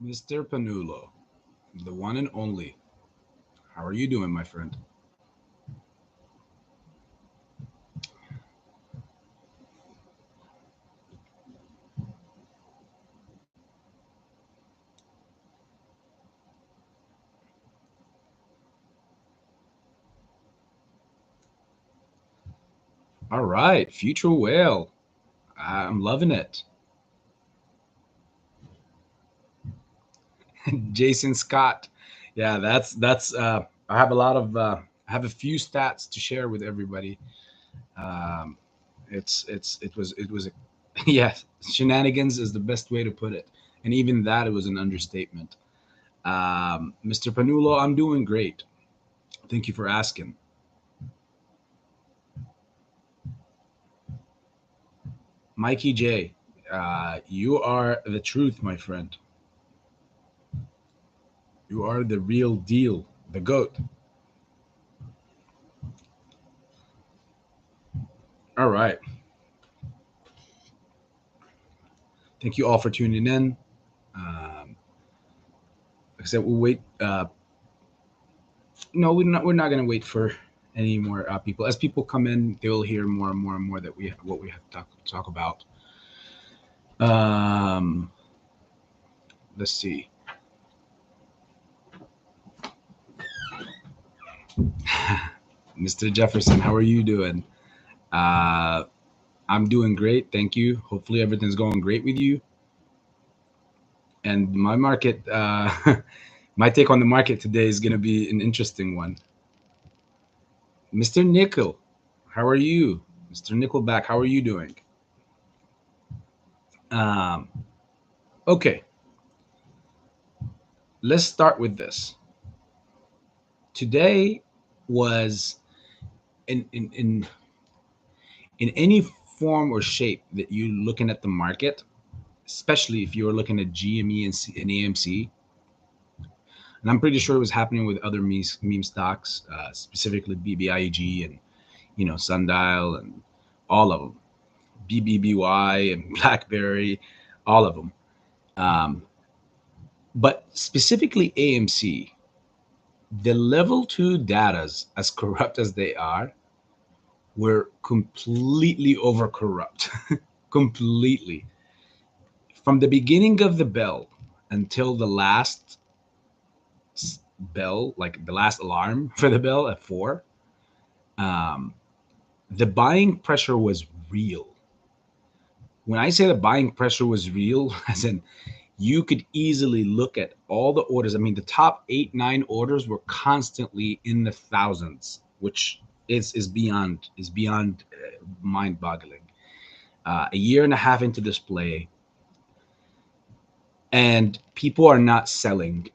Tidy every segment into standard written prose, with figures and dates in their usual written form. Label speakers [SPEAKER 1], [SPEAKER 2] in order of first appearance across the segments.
[SPEAKER 1] Mr. Panulo, the one and only. How are you doing, my friend? All right, future whale. I'm loving it. Jason Scott. Yeah, that's. I have a lot of. I have a few stats to share with everybody. Um, it was a, yeah, shenanigans is the best way to put it, and even that it was an understatement. Mr. Panulo, I'm doing great. Thank you for asking. Mikey J, you are the truth, my friend. You are the real deal, the goat. All right. Thank you all for tuning in. Like I said, we'll wait. No, we're not going to wait for any more people. As people come in, they will hear more and more and more that we what we have to talk about. Um, let's see. Mr. Jefferson, how are you doing? Uh, I'm doing great, thank you. Hopefully, everything's going great with you. And my market, my take on the market today is going to be an interesting one. Mr. Nickel, how are you? Mr. Nickelback, how are you doing? Um, okay, let's start with this. Today was in any form or shape that you're looking at the market, especially if you're looking at GME and AMC, and I'm pretty sure it was happening with other meme stocks, specifically bbig and Sundial and all of them, bbby and BlackBerry, all of them. Um, but specifically AMC, the level two datas, as corrupt as they are, were completely over corrupt. Completely. From the beginning of the bell until the last bell, like the last alarm for the bell at 4, um, the buying pressure was real. When I say the buying pressure was real, as in you could easily look at all the orders. I mean, the top 8, 9 orders were constantly in the thousands, which is beyond mind-boggling. A year and a half into display, and people are not selling.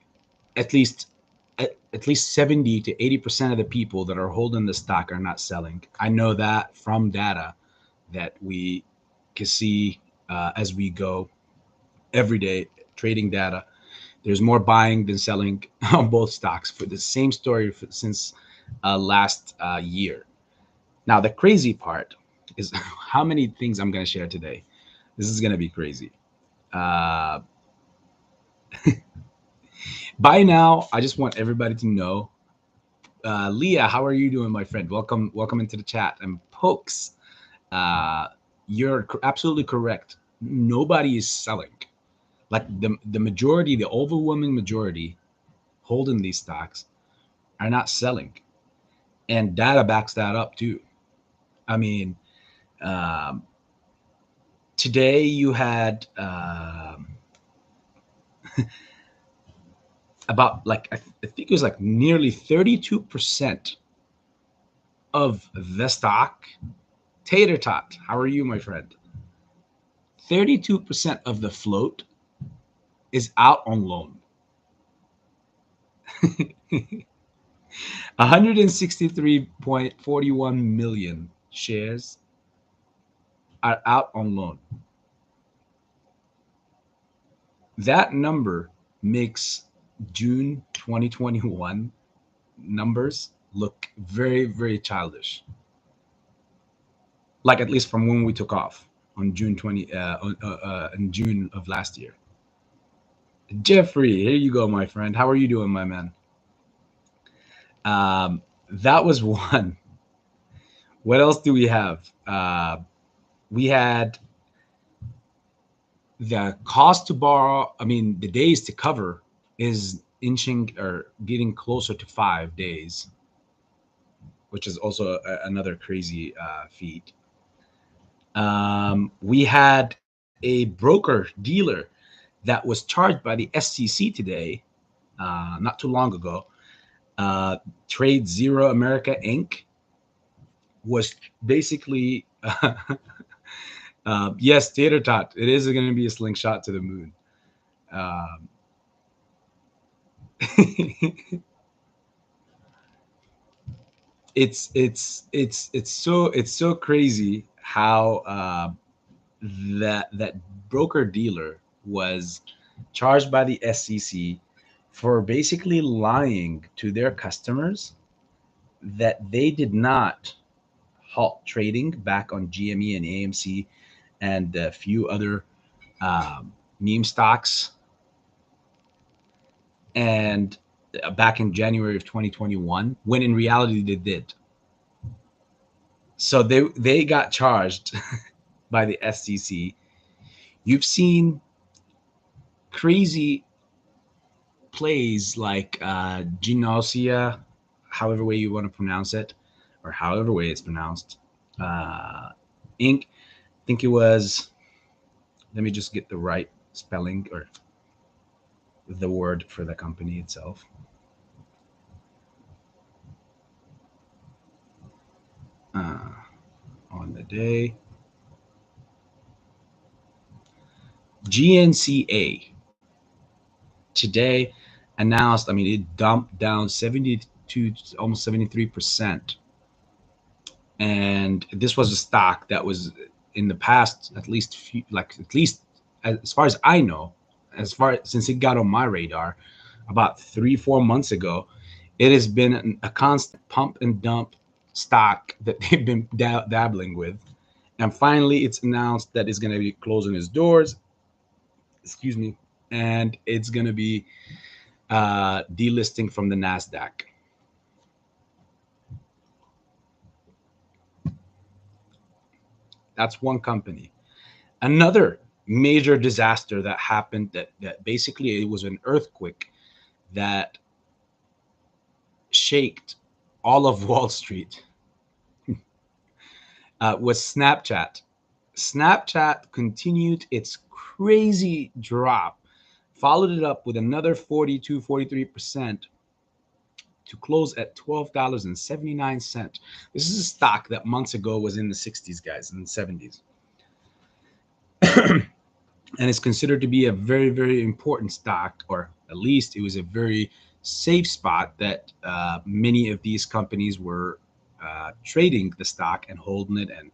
[SPEAKER 1] At least, at least 70 to 80% of the people that are holding the stock are not selling. I know that from data that we can see as we go every day, trading data. There's more buying than selling on both stocks for the same story since last year. Now, the crazy part is how many things I'm going to share today. This is going to be crazy. Uh, by now, I just want everybody to know. Leah, how are you doing, my friend? Welcome into the chat. And Pokes, uh, you're absolutely correct. Nobody is selling. Like the majority, the overwhelming majority holding these stocks are not selling, and data backs that up too. I mean, um, today you had about like I think it was like nearly 32% of the stock. Tater tot, how are you, my friend? 32% of the float is out on loan. 163.41 million shares are out on loan. That number makes June 2021 numbers look very, very childish. Like at least from when we took off on June 20 in June of last year. Jeffrey, here you go, my friend. How are you doing, my man? That was one. What else do we have? We had the cost to borrow. I mean, the days to cover is inching or getting closer to 5 days, which is also another crazy feat. We had a broker dealer that was charged by the SEC today, not too long ago. Trade Zero America Inc. was basically, yes, tater tot. It is going to be a slingshot to the moon. Um, it's so crazy how that broker dealer was charged by the SEC for basically lying to their customers that they did not halt trading back on GME and AMC and a few other meme stocks, and back in January of 2021, when in reality they did. So they got charged by the SEC. You've seen crazy plays like Genosia, however way you want to pronounce it, or however way it's pronounced. Inc. I think it was. Let me just get the right spelling or the word for the company itself. Uh, on the day, GNCA today announced. I mean, it dumped down 72, almost 73%. And this was a stock that was in the past, at least at least as far as I know, as far since it got on my radar about 3-4 months ago, it has been a constant pump and dump stock that they've been dabbling with. And finally it's announced that it's going to be closing its doors, excuse me, and it's going to be delisting from the NASDAQ. That's one company. Another major disaster that happened, that basically it was an earthquake that shaked all of Wall Street, was Snapchat. Snapchat continued its crazy drop, followed it up with another 42, 43% to close at $12.79. This is a stock that months ago was in the 60s, guys, in the 70s. And it's considered to be a very, very important stock, or at least it was a very safe spot that many of these companies were trading the stock and holding it, and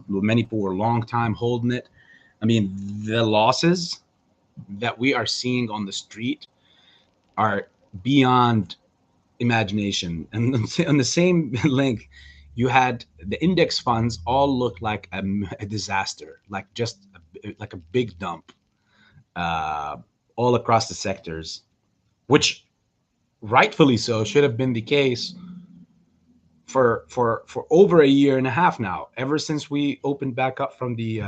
[SPEAKER 1] many people were long time holding it. I mean, the losses that we are seeing on the street are beyond imagination. And on the same link, you had the index funds all look like a disaster, like just like a big dump uh, all across the sectors, which rightfully so should have been the case for over a year and a half now, ever since we opened back up from the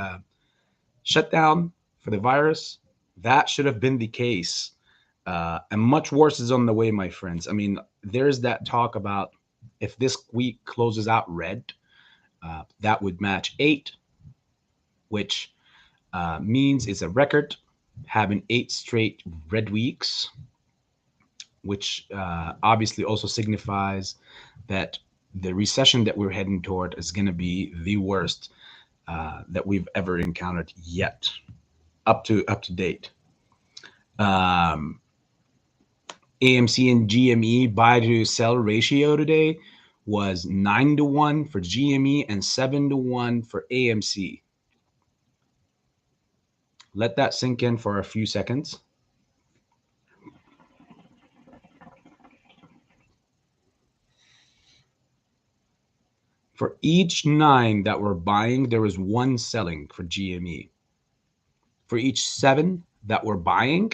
[SPEAKER 1] shutdown for the virus. That should have been the case. And much worse is on the way, my friends. I mean, there's that talk about if this week closes out red, that would match 8, which means it's a record, having 8 straight red weeks, which obviously also signifies that the recession that we're heading toward is going to be the worst that we've ever encountered yet, up to date. AMC and GME buy to sell ratio today was 9-1 for GME and 7-1 for AMC. Let that sink in for a few seconds. For each 9 that were buying, there was 1 selling for GME. For each 7 that were buying,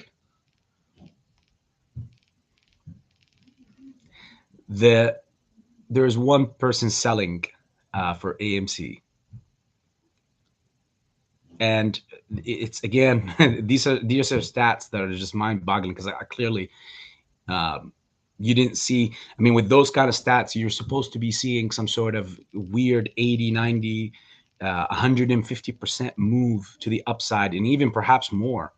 [SPEAKER 1] there's one person selling for AMC, and it's again these are stats that are just mind-boggling, because I clearly um, you didn't see. I mean, with those kind of stats, you're supposed to be seeing some sort of weird 80, 90, 150% move to the upside, and even perhaps more.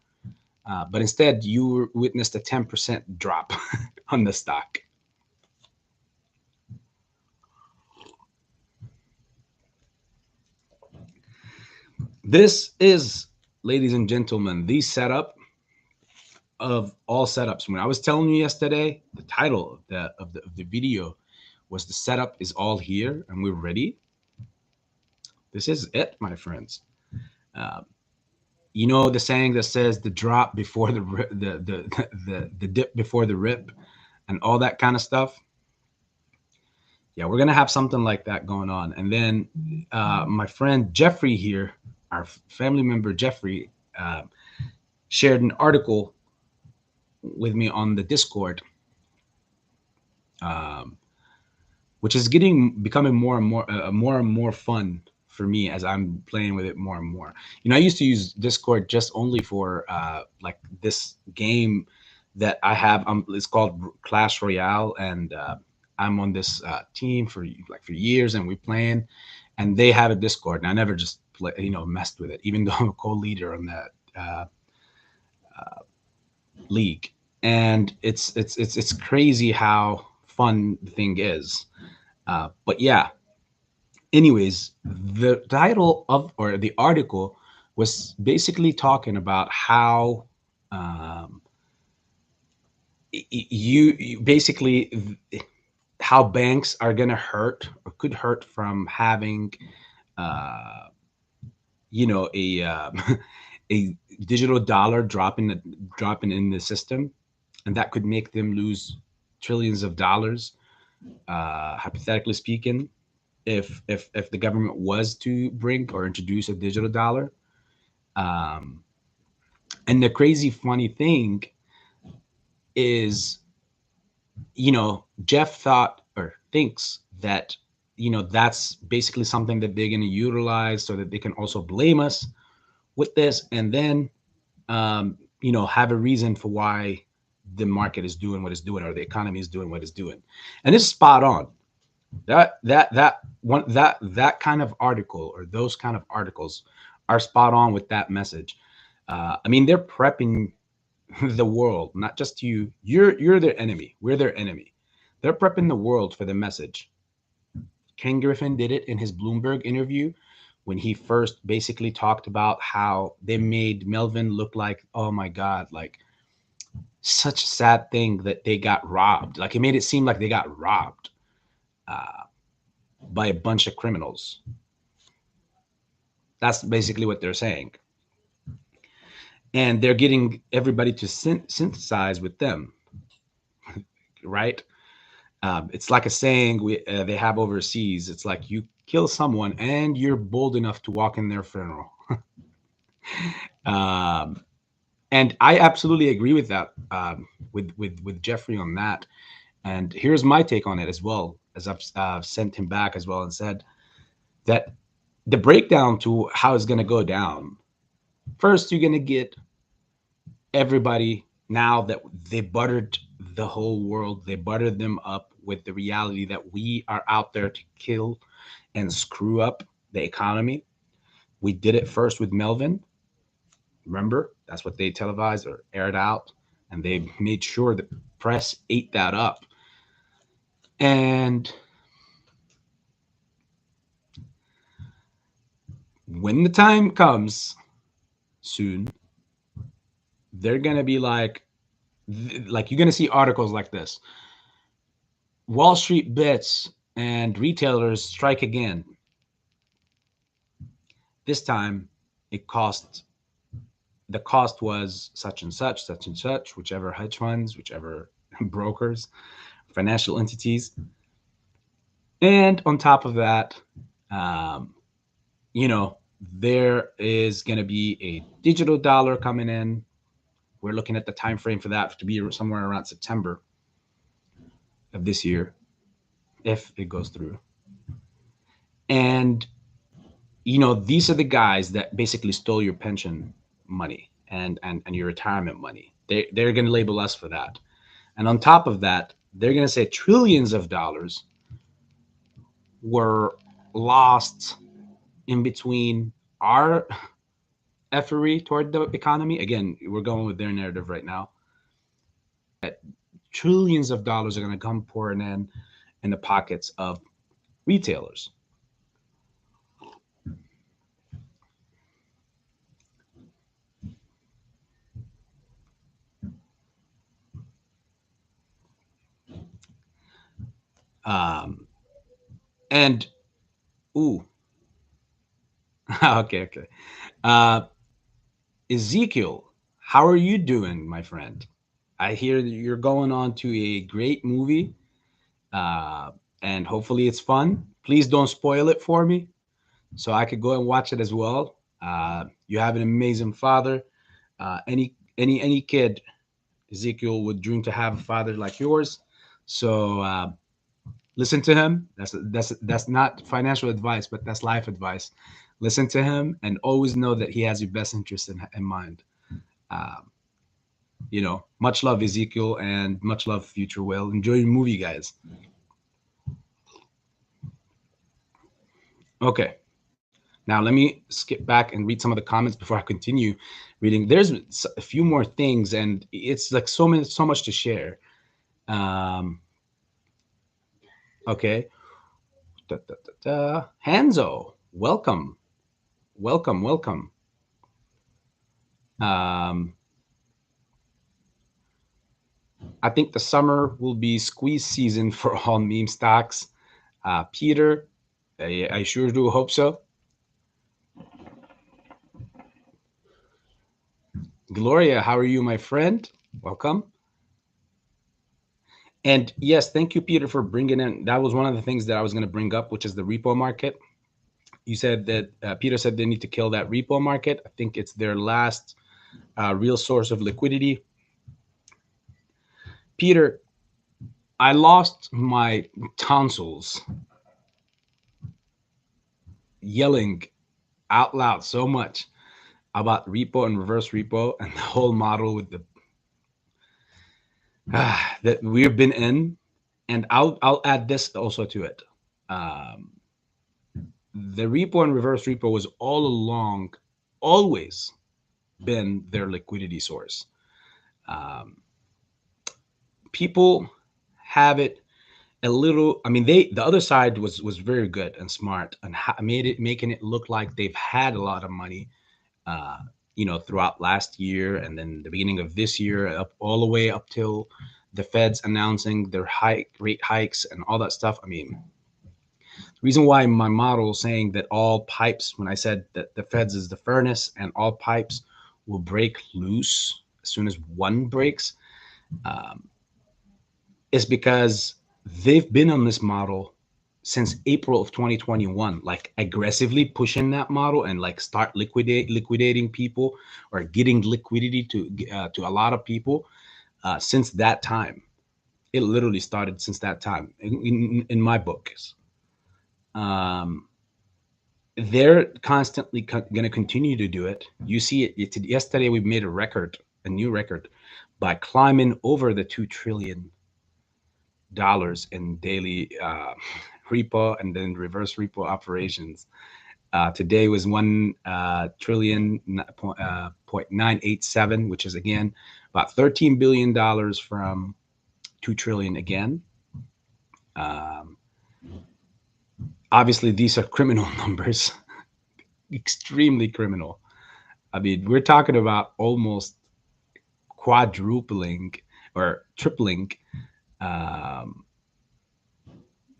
[SPEAKER 1] But instead, you witnessed a 10% drop on the stock. This is, ladies and gentlemen, the setup of all setups. When I was telling you yesterday, the title of the video was "The Setup is All Here and We're Ready." This is it, my friends. Uh, you know the saying that says the drop before the dip before the rip, and all that kind of stuff. Yeah, we're gonna have something like that going on. And then my friend Jeffrey here, our family member Jeffrey, shared an article with me on the Discord, um, which is becoming more and more fun for me as I'm playing with it more and more. You know, I used to use Discord just only for like this game that I have. It's called Clash Royale, and I'm on this team for years, and we're playing. And they have a Discord, and I never just messed with it, even though I'm a co-leader on that league. And it's crazy how fun the thing is. But yeah, anyways, the title of or the article was basically talking about how um, you basically how banks are going to hurt or could hurt from having uh, a digital dollar dropping in the system, and that could make them lose trillions of dollars, hypothetically speaking, if the government was to bring or introduce a digital dollar. Um, and the crazy funny thing is, Jeff thought or thinks that that's basically something that they're going to utilize so that they can also blame us with this, and then have a reason for why the market is doing what it's doing or the economy is doing what it's doing. And it's spot on. That kind of article or those kind of articles are spot on with that message. I mean, they're prepping the world, not just you. You're their enemy. We're their enemy. They're prepping the world for the message. Ken Griffin did it in his Bloomberg interview when he first basically talked about how they made Melvin look like, oh my God, like such a sad thing that they got robbed. Like, it made it seem like they got robbed by a bunch of criminals. That's basically what they're saying. And they're getting everybody to synthesize with them, right? It's like a saying they have overseas. It's like you kill someone and you're bold enough to walk in their funeral. um, and I absolutely agree with that, with Jeffrey on that. And here's my take on it as well, as I've sent him back as well and said that the breakdown to how it's going to go down. First, you're going to get everybody, now that they buttered the whole world, they buttered them up with the reality that we are out there to kill and screw up the economy. We did it first with Melvin. Remember, that's what they televised or aired out, and they made sure the press ate that up. And when the time comes soon, they're gonna be like you're gonna see articles like this: Wall Street bets and retailers strike again. This time, it cost the cost was such and such, whichever hedge funds, whichever brokers, financial entities. And on top of that, um, there is going to be a digital dollar coming in. We're looking at the time frame for that to be somewhere around September of this year. if it goes through. And you know, these are the guys that basically stole your pension money and your retirement money. They're going to label us for that. And on top of that, they're going to say trillions of dollars were lost in between our effery toward the economy. Again, we're going with their narrative right now. That trillions of dollars are going to come pouring in the pockets of retailers. And ooh, okay, okay. Uh, Ezekiel, how are you doing, my friend? I hear that you're going on to a great movie, uh, and hopefully it's fun. Please don't spoil it for me, so I could go and watch it as well. You have an amazing father. Any kid, Ezekiel, would dream to have a father like yours. So listen to him. That's not financial advice, but that's life advice. Listen to him and always know that he has your best interest in mind. Um, you know, much love, Ezekiel, and much love, Future Will. Enjoy your movie, guys. Okay. Now, let me skip back and read some of the comments before I continue reading. There's a few more things, and it's like so much to share. Um, okay. Hanzo, welcome. Welcome, welcome. Um, I think the summer will be squeeze season for all meme stocks. Peter, I sure do hope so. Gloria, how are you, my friend? Welcome. And yes, thank you, Peter, for bringing in. That was one of the things that I was going to bring up, which is the repo market. You said that Peter said they need to kill that repo market. I think it's their last real source of liquidity. Peter, I lost my tonsils yelling out loud so much about repo and reverse repo and the whole model with the that we've been in. And I'll add this also to it. Um, the repo and reverse repo was all along always been their liquidity source. Um, People have it a little. I mean, the other side was very good and smart and making it look like they've had a lot of money, uh, you know, throughout last year and then the beginning of this year, up all the way up till the Feds announcing their rate hikes and all that stuff. I mean, the reason why my model saying that all pipes, when I said that the Feds is the furnace and all pipes will break loose as soon as one breaks, um, is because they've been on this model since April of 2021, like aggressively pushing that model and like start liquidating people or getting liquidity to a lot of people since that time. It literally started since that time in my books. Um, they're constantly going to continue to do it. You see it. Yesterday we made a new record, by climbing over the $2 trillion in daily repo and then reverse repo operations. Today was 1 trillion point 987, which is again about $13 billion from 2 trillion again. Um, Obviously, these are criminal numbers, extremely criminal. I mean, we're talking about almost quadrupling or tripling um,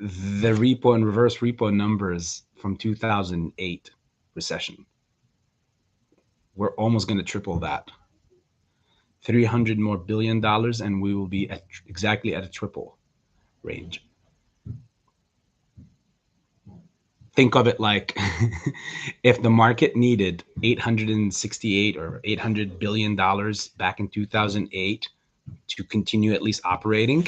[SPEAKER 1] the repo and reverse repo numbers from 2008 recession. We're almost going to triple that. 300 more billion dollars, and we will be at exactly at a triple range. Think of it like if the market needed 868 or 800 billion dollars back in 2008 to continue at least operating,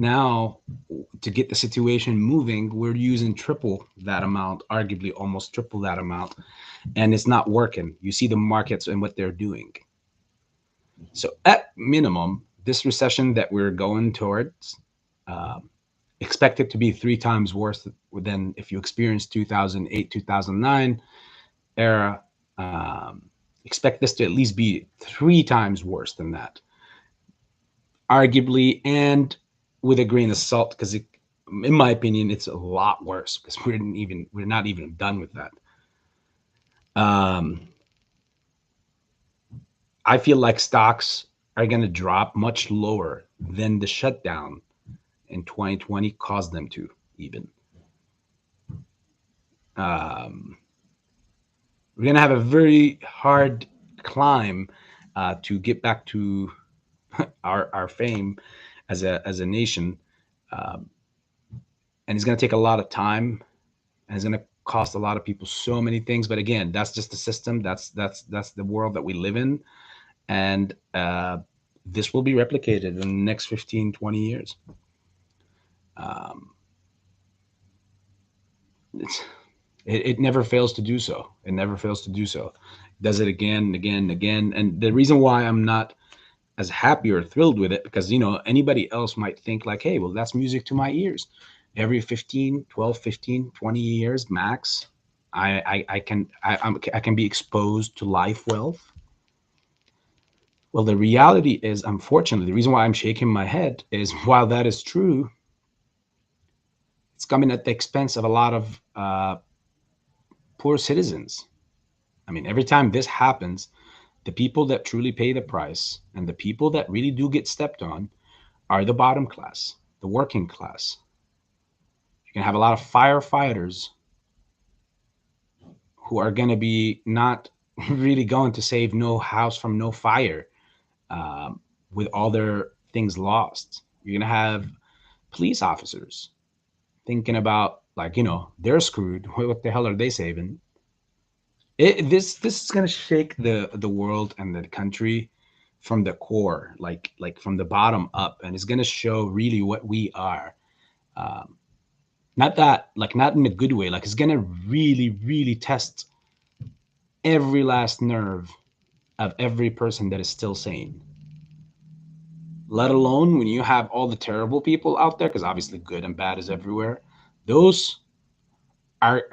[SPEAKER 1] Now, to get the situation moving, we're using triple that amount, arguably almost triple that amount, and it's not working. You see the markets and what they're doing. So at minimum, this recession that we're going towards, expect it to be 3 times worse than if you experienced 2008, 2009 era. Expect this to at least be 3 times worse than that, arguably, and with a grain of salt, because in my opinion, it's a lot worse because we're not even done with that. I feel like stocks are going to drop much lower than the shutdown in 2020 caused them to, even. We're going to have a very hard climb to get back to our fame as a nation. And it's going to take a lot of time, and it's going to cost a lot of people so many things. But again, that's just the system. That's the world that we live in. And this will be replicated in the next 15, 20 years. It never fails to do so. It never fails to do so. It does it again and again and again. And the reason why I'm not as happy or thrilled with it, because, anybody else might think like, hey, well, that's music to my ears. Every 15, 12, 15, 20 years max, I can be exposed to life wealth. Well, the reality is, unfortunately, the reason why I'm shaking my head is, while that is true, it's coming at the expense of a lot of poor citizens. I mean, every time this happens, the people that truly pay the price and the people that really do get stepped on are the bottom class, the working class. You're going to have a lot of firefighters who are going to be not really going to save no house from no fire, with all their things lost. You're going to have police officers thinking about, like, they're screwed. What the hell are they saving? This is going to shake the world and the country from the core, like from the bottom up, and it's going to show really what we are. Not in a good way. Like, it's going to really, really test every last nerve of every person that is still sane. Let alone when you have all the terrible people out there, because obviously good and bad is everywhere. Those are,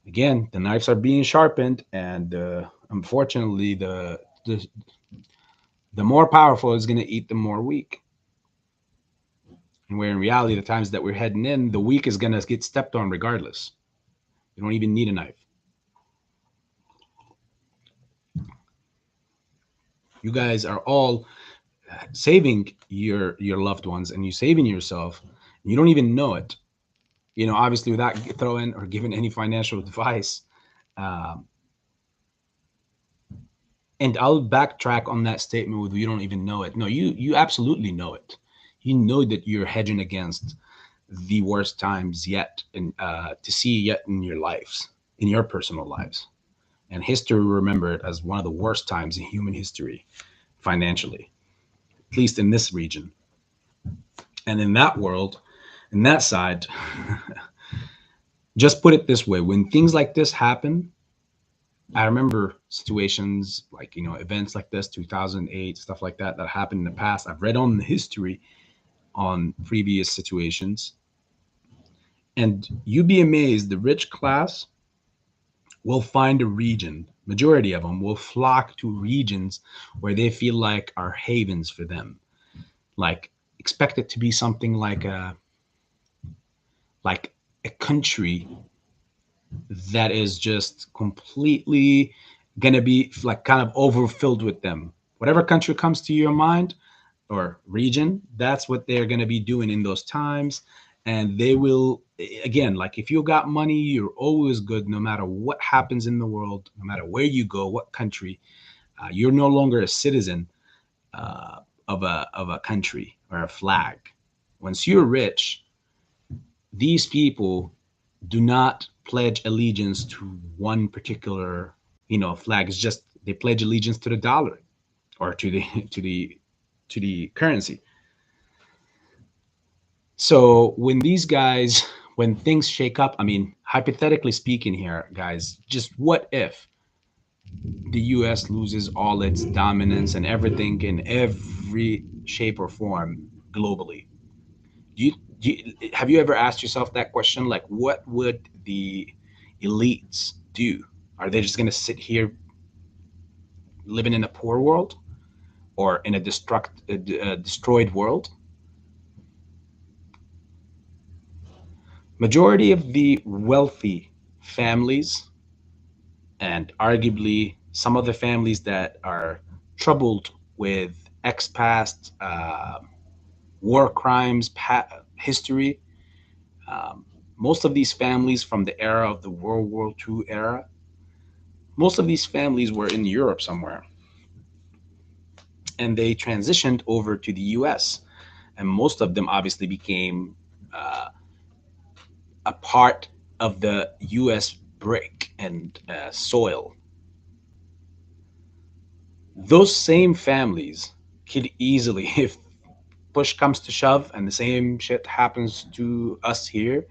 [SPEAKER 1] again, the knives are being sharpened, and unfortunately, the more powerful is going to eat the more weak. And where in reality, the times that we're heading in, the weak is going to get stepped on regardless. You don't even need a knife. You guys are all saving your loved ones, and you're saving yourself, and you don't even know it. Obviously, without throwing or giving any financial advice. And I'll backtrack on that statement with you don't even know it. No, you absolutely know it. You know that you're hedging against the worst times yet and to see yet in your lives, in your personal lives. And history will remember it as one of the worst times in human history, financially, at least in this region. And in that world, in that side, just put it this way: when things like this happen, I remember situations like, events like this, 2008, stuff like that happened in the past. I've read on the history on previous situations, and you'd be amazed. The rich class will find a region, majority of them will flock to regions where they feel like are havens for them. Like, expect it to be something like a country that is just completely gonna be like kind of overfilled with them. Whatever country comes to your mind or region, that's what they're gonna be doing in those times. And they will, again, like, if you got money, you're always good, no matter what happens in the world, no matter where you go, what country. You're no longer a citizen of a country or a flag. Once you're rich, these people do not pledge allegiance to one particular, flag. It's just they pledge allegiance to the dollar or to the currency. So when these guys, when things shake up, I mean, hypothetically speaking here, guys, just what if the US loses all its dominance and everything in every shape or form globally? Have you ever asked yourself that question? Like, what would the elites do? Are they just going to sit here living in a poor world or in a destroyed world? Majority of the wealthy families, and arguably some of the families that are troubled with ex-past war crimes history, um, most of these families from the era of the World War II era, most of these families were in Europe somewhere, and they transitioned over to the US. And most of them obviously became uh, a part of the US brick and soil. Those same families could easily, if push comes to shove and the same shit happens to us here,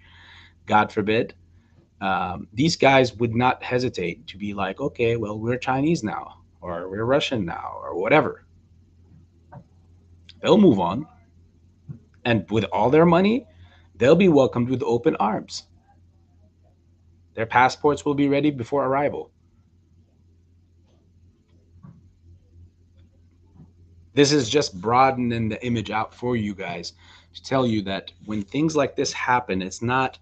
[SPEAKER 1] God forbid, these guys would not hesitate to be like, okay, well, we're Chinese now, or we're Russian now, or whatever. They'll move on. And with all their money, they'll be welcomed with open arms. Their passports will be ready before arrival. This is just broadening the image out for you guys to tell you that when things like this happen, it's not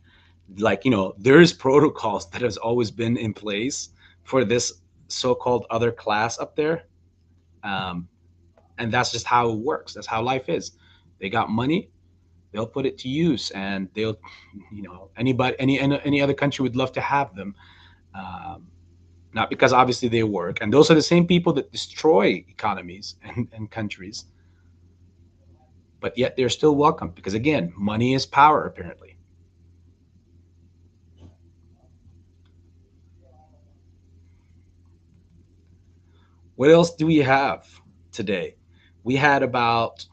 [SPEAKER 1] like, there's protocols that has always been in place for this so-called other class up there. Um, and that's just how it works. That's how life is. They got money, they'll put it to use, and they'll, anybody, any other country would love to have them. Um, Not because obviously they work, and those are the same people that destroy economies and countries, but yet they're still welcome because again, money is power apparently. What else do we have today? We had about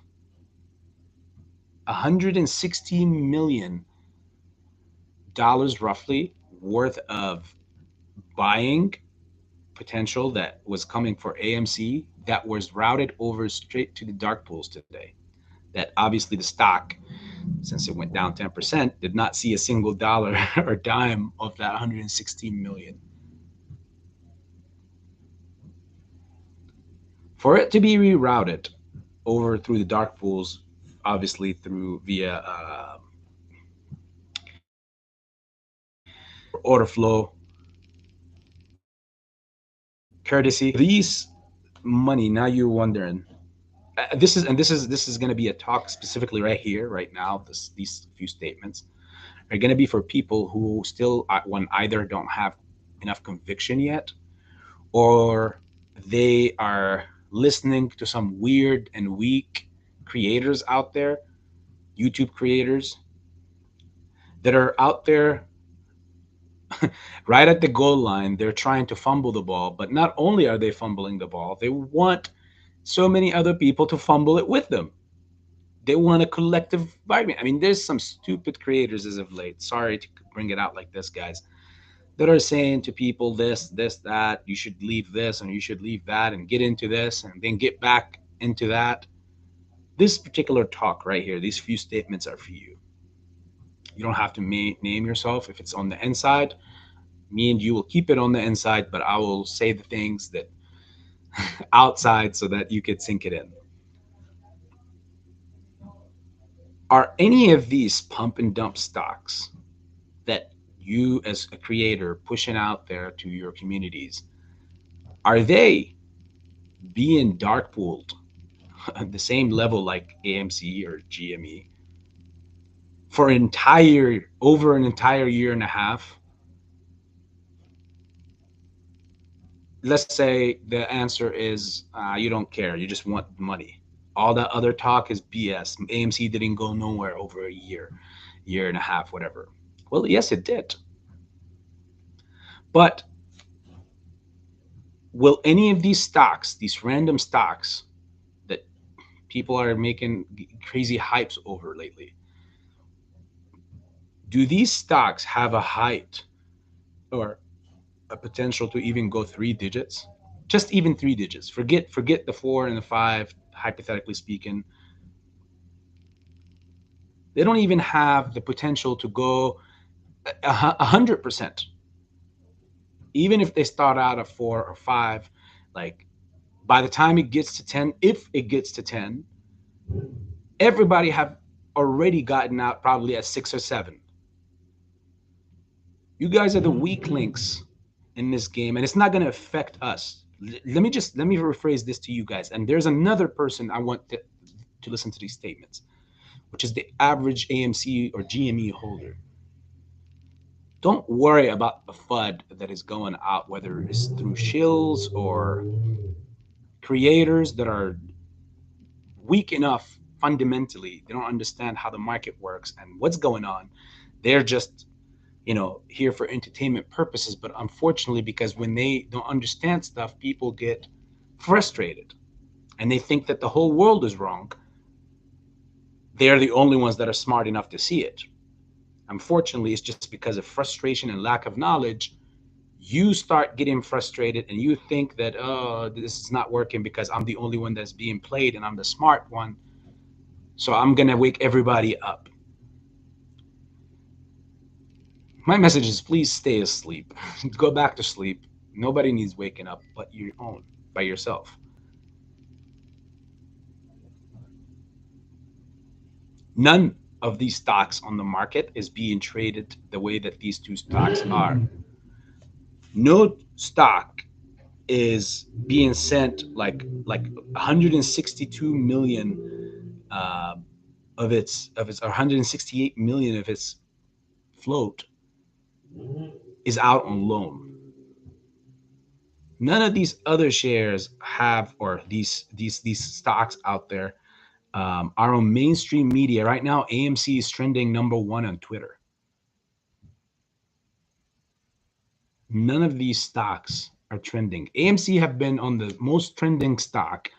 [SPEAKER 1] 160 million dollars roughly worth of buying potential that was coming for AMC that was routed over straight to the dark pools today. That obviously the stock, since it went down 10%, did not see a single dollar or dime of that 116 million. For it to be rerouted over through the dark pools, obviously through via order flow, courtesy, these money. Now you're wondering. This is going to be a talk specifically right here, right now. These few statements are going to be for people who still, one, either don't have enough conviction yet, or they are listening to some weird and weak creators out there, YouTube creators that are out there right at the goal line. They're trying to fumble the ball, but not only are they fumbling the ball, they want so many other people to fumble it with them. They want a collective environment. I mean, there's some stupid creators as of late. Sorry to bring it out like this, guys, that are saying to people this, that, you should leave this and you should leave that and get into this and then get back into that. This particular talk right here, these few statements are for you. You don't have to name yourself if it's on the inside. Me and you will keep it on the inside, but I will say the things that outside so that you could sink it in. Are any of these pump and dump stocks that you as a creator pushing out there to your communities, are they being dark pooled at the same level like AMC or GME for an entire year and a half? Let's say the answer is you don't care, you just want money. All that other talk is BS. AMC didn't go nowhere over a year and a half, whatever. Well, yes, it did. But will any of these stocks, these random stocks that people are making crazy hypes over lately, Do these stocks have a height or a potential to even go 3 digits? Just even 3 digits. Forget the 4 and the 5, hypothetically speaking. They don't even have the potential to go 100%. Even if they start out at 4 or 5, like by the time it gets to 10, if it gets to 10, everybody have already gotten out probably at 6 or 7. You guys are the weak links in this game, and it's not going to affect us. Let me rephrase this to you guys. And there's another person I want to listen to these statements, which is the average AMC or GME holder. Don't worry about the FUD that is going out, whether it's through shills or creators that are weak enough fundamentally. They don't understand how the market works and what's going on. They're just, here for entertainment purposes. But unfortunately, because when they don't understand stuff, people get frustrated and they think that the whole world is wrong. They're the only ones that are smart enough to see it. Unfortunately, it's just because of frustration and lack of knowledge. You start getting frustrated and you think that, oh, this is not working because I'm the only one that's being played and I'm the smart one. So I'm going to wake everybody up. My message is please stay asleep. Go back to sleep. Nobody needs waking up but your own, by yourself. None of these stocks on the market is being traded the way that these two stocks are. No stock is being sent like 162 million of its 168 million of its float is out on loan. None of these other shares have, or these stocks out there are on mainstream media right now. AMC is trending #1 on Twitter. None of these stocks are trending. AMC have been on the most trending stock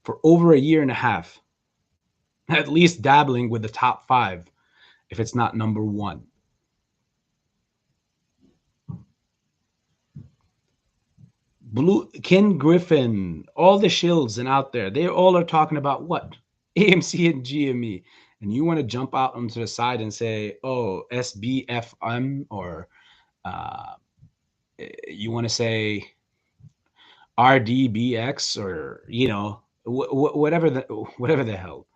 [SPEAKER 1] for over a year and a half, at least dabbling with the top 5, if it's not #1. Ken Griffin, all the shills and out there, they all are talking about what? AMC and GME. And you want to jump out onto the side and say, oh, SBFM, or you want to say RDBX, or whatever the hell.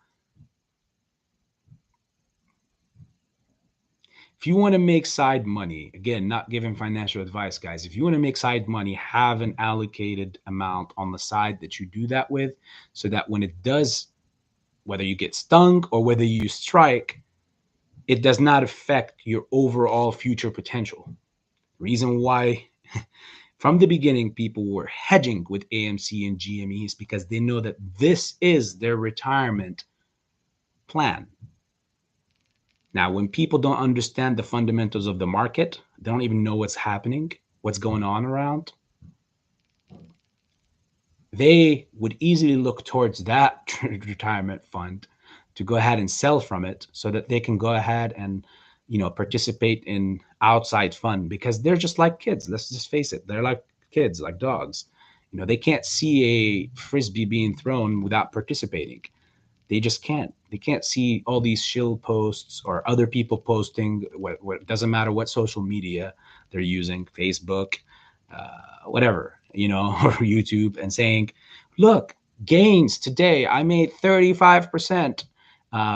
[SPEAKER 1] If you want to make side money, again, not giving financial advice, guys. If you want to make side money, have an allocated amount on the side that you do that with, so that when it does, whether you get stung or whether you strike, it does not affect your overall future potential. Reason why from the beginning people were hedging with AMC and GME is because they know that this is their retirement plan. Now, when people don't understand the fundamentals of the market, they don't even know what's happening, what's going on around, they would easily look towards that retirement fund to go ahead and sell from it so that they can go ahead and participate in outside fun, because they're just like kids. Let's just face it. They're like kids, like dogs. They can't see a frisbee being thrown without participating. They just can't. They can't see all these shill posts or other people posting. What doesn't matter what social media they're using, Facebook, whatever, or YouTube, and saying, "Look, gains today. I made 35%,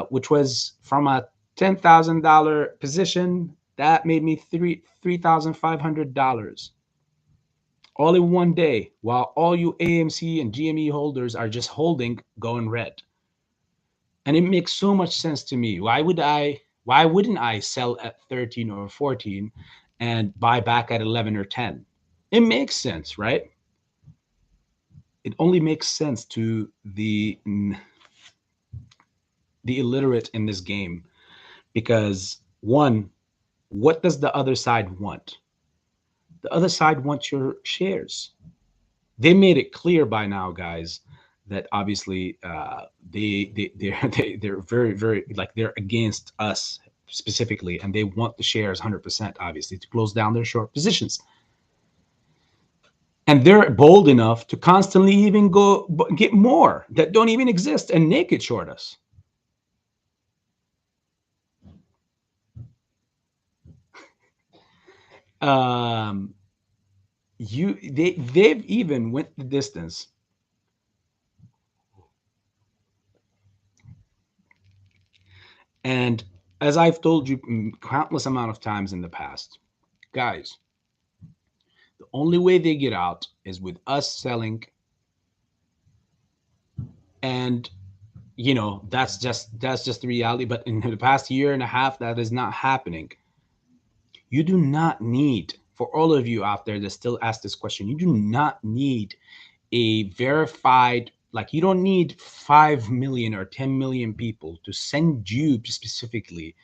[SPEAKER 1] which was from a $10,000 position that made me $3,500." All in one day, while all you AMC and GME holders are just holding, going red. And it makes so much sense to me. Why wouldn't I sell at 13 or 14 and buy back at 11 or 10? It makes sense, right? It only makes sense to the illiterate in this game, because one, what does the other side want? The other side wants your shares. They made it clear by now, guys, that obviously they're very, very, like, they're against us specifically, and they want the shares 100%, obviously, to close down their short positions. And they're bold enough to constantly even go get more that don't even exist and naked short us. They've even went the distance. And as I've told you countless amount of times in the past, guys, the only way they get out is with us selling. And you know, that's just the reality. But in the past year and a half, that is not happening. You do not need, for all of you out there that still ask this question, you do not need a verified, like you don't need 5 million or 10 million people to send you specifically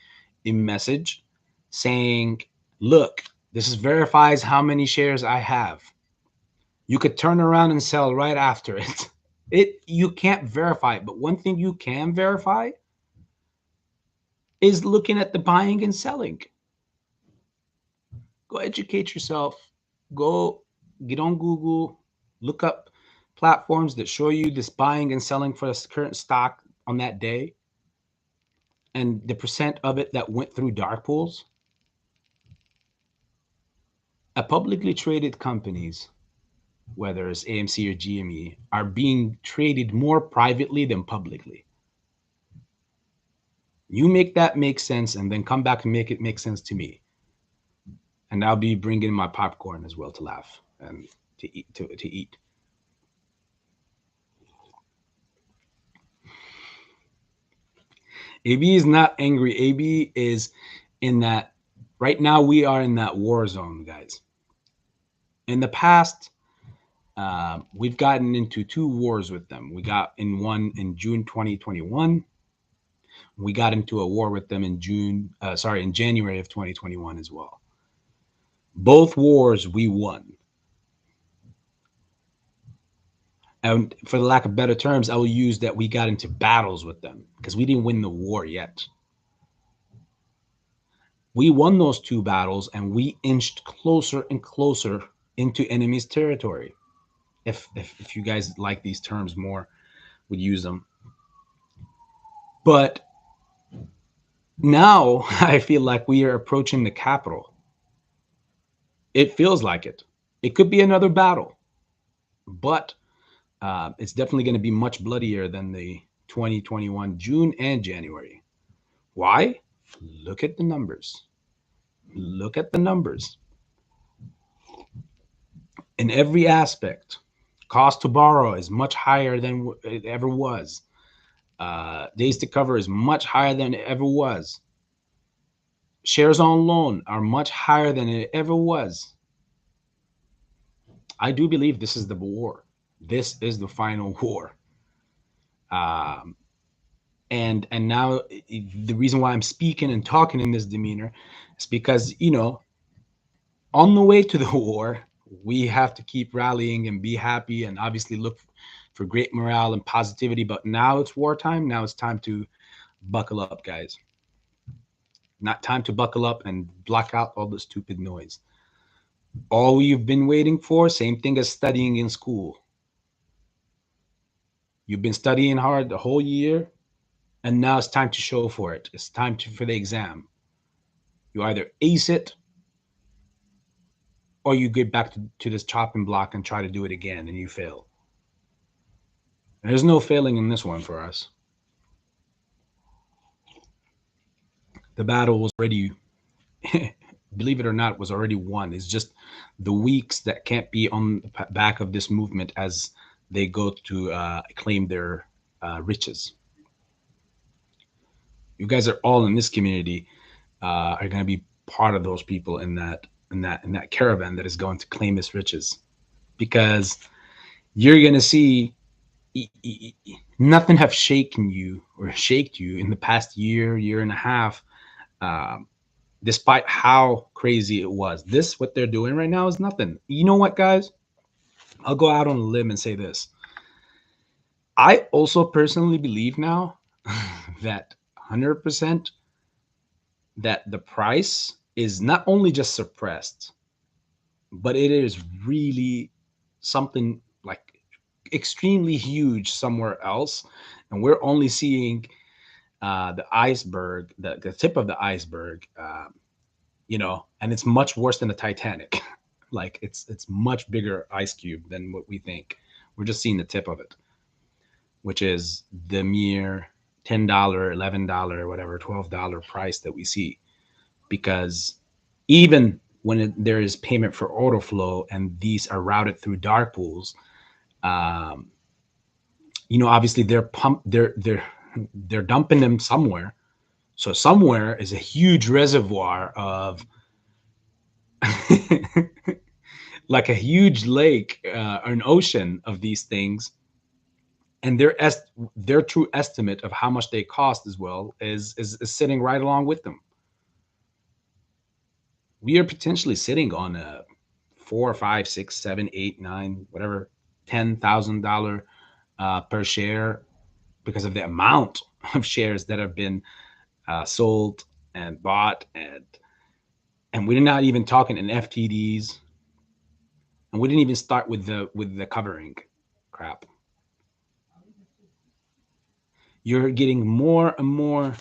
[SPEAKER 1] a message saying, look, this is verifies how many shares I have. You could turn around and sell right after it. You can't verify it, but one thing you can verify is looking at the buying and selling. Go educate yourself. Go get on Google, look up platforms that show you this buying and selling for the current stock on that day and the percent of it that went through dark pools. Publicly traded companies, whether it's AMC or GME, are being traded more privately than publicly. You make that make sense and then come back and make it make sense to me. And I'll be bringing my popcorn as well to laugh and to eat. AB is not angry. AB is in that right now we are in that war zone, guys. In the past, we've gotten into 2 wars with them. We got in one in June 2021. We got into a war with them in January of 2021 as well. Both wars we won. And for the lack of better terms, I will use that we got into battles with them because we didn't win the war yet. We won those 2 battles and we inched closer and closer into enemy's territory. If you guys like these terms more, would use them. But now I feel like we are approaching the capital. It feels like it. It could be another battle, but it's definitely going to be much bloodier than the 2021 June and January. Why? Look at the numbers. Look at the numbers. In every aspect, cost to borrow is much higher than it ever was. Days to cover is much higher than it ever was. Shares on loan are much higher than it ever was. I do believe this is the war. This is the final war. And now the reason why I'm speaking and talking in this demeanor is because, you know, on the way to the war, we have to keep rallying and be happy and obviously look for great morale and positivity. But now it's wartime. Now it's time to buckle up, guys. Not time to buckle up and block out all the stupid noise. All you've been waiting for, same thing as studying in school. You've been studying hard the whole year, and now it's time to show for it. It's time for the exam. You either ace it, or you get back to this chopping block and try to do it again, and you fail. There's no failing in this one for us. The battle was already, believe it or not, was already won. It's just the weaks that can't be on the back of this movement as they go to claim their riches. You guys are all in this community are going to be part of those people in that caravan that is going to claim its riches, because you're going to see nothing have shaken you or shaked you in the past year and a half, despite how crazy it was. What they're doing right now is nothing. You know what, guys? I'll go out on a limb and say this. I also personally believe now that 100% that the price is not only just suppressed, but it is really something like extremely huge somewhere else, and we're only seeing the iceberg, the tip of the iceberg, and it's much worse than the Titanic. Like it's much bigger ice cube than what we think. We're just seeing the tip of it, which is the mere $10, $11, whatever, $12 price that we see. Because even when there is payment for order flow and these are routed through dark pools, um, obviously they're dumping them somewhere. So somewhere is a huge reservoir of like a huge lake, an ocean of these things, and their true estimate of how much they cost as well is sitting right along with them. We are potentially sitting on a 4, 5, 6, 7, 8, 9, whatever, $10,000 per share because of the amount of shares that have been sold and bought, and we're not even talking in FTDs, and we didn't even start with the covering crap. You're getting more and more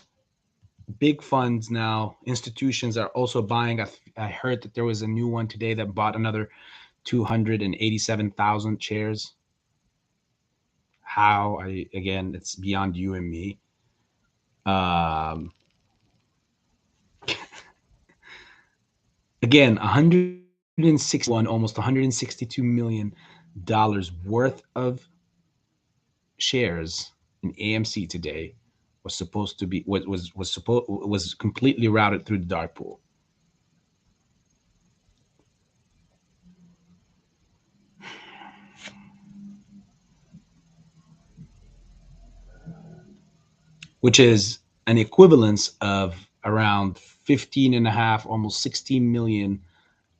[SPEAKER 1] big funds now. Institutions are also buying. I heard that there was a new one today that bought another 287,000 shares. How? Again, it's beyond you and me. Again, 161, almost 162 million dollars worth of shares in AMC today was supposed to be was completely routed through the dark pool. Which is an equivalence of around 15 and a half, almost 16 million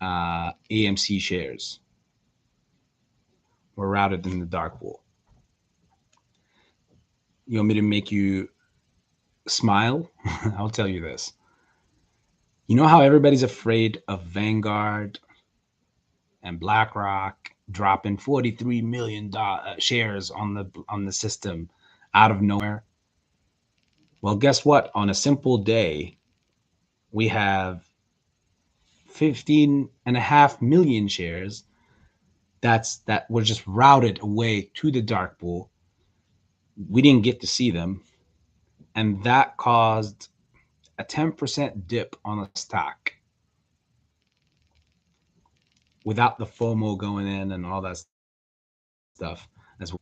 [SPEAKER 1] AMC shares were routed in the dark pool. You want me to make you smile? I'll tell you this. You know how everybody's afraid of Vanguard and BlackRock dropping 43 million shares on the system out of nowhere? Well, guess what? On a simple day, we have 15.5 million shares that were just routed away to the dark pool. We didn't get to see them, and that caused a 10% dip on a stock without the FOMO going in and all that stuff as well.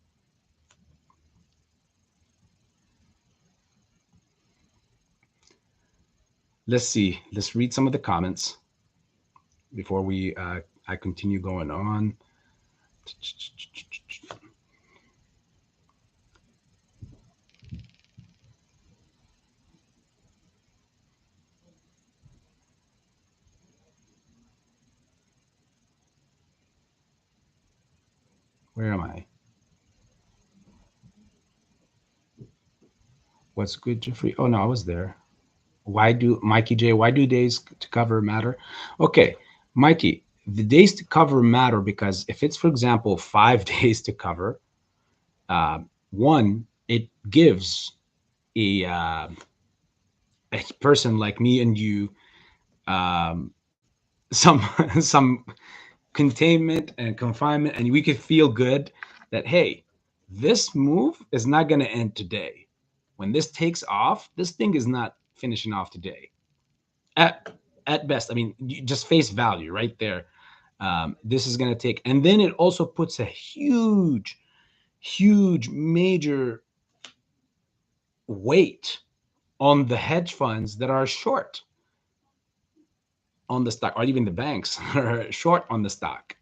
[SPEAKER 1] Let's see. Let's read some of the comments before I continue going on. Where am I? What's good, Jeffrey? Oh no, I was there. Why do Mikey J? Why do days to cover matter? Okay, Mikey, the days to cover matter because if it's, for example, 5 days to cover, one, it gives a person like me and you some some containment and confinement, and we could feel good that hey, this move is not going to end today. When this takes off, this thing is not finishing off today. At at best, I mean, just face value right there. This is going to take, and then it also puts a huge, major weight on the hedge funds that are short on the stock, or even the banks are short on the stock.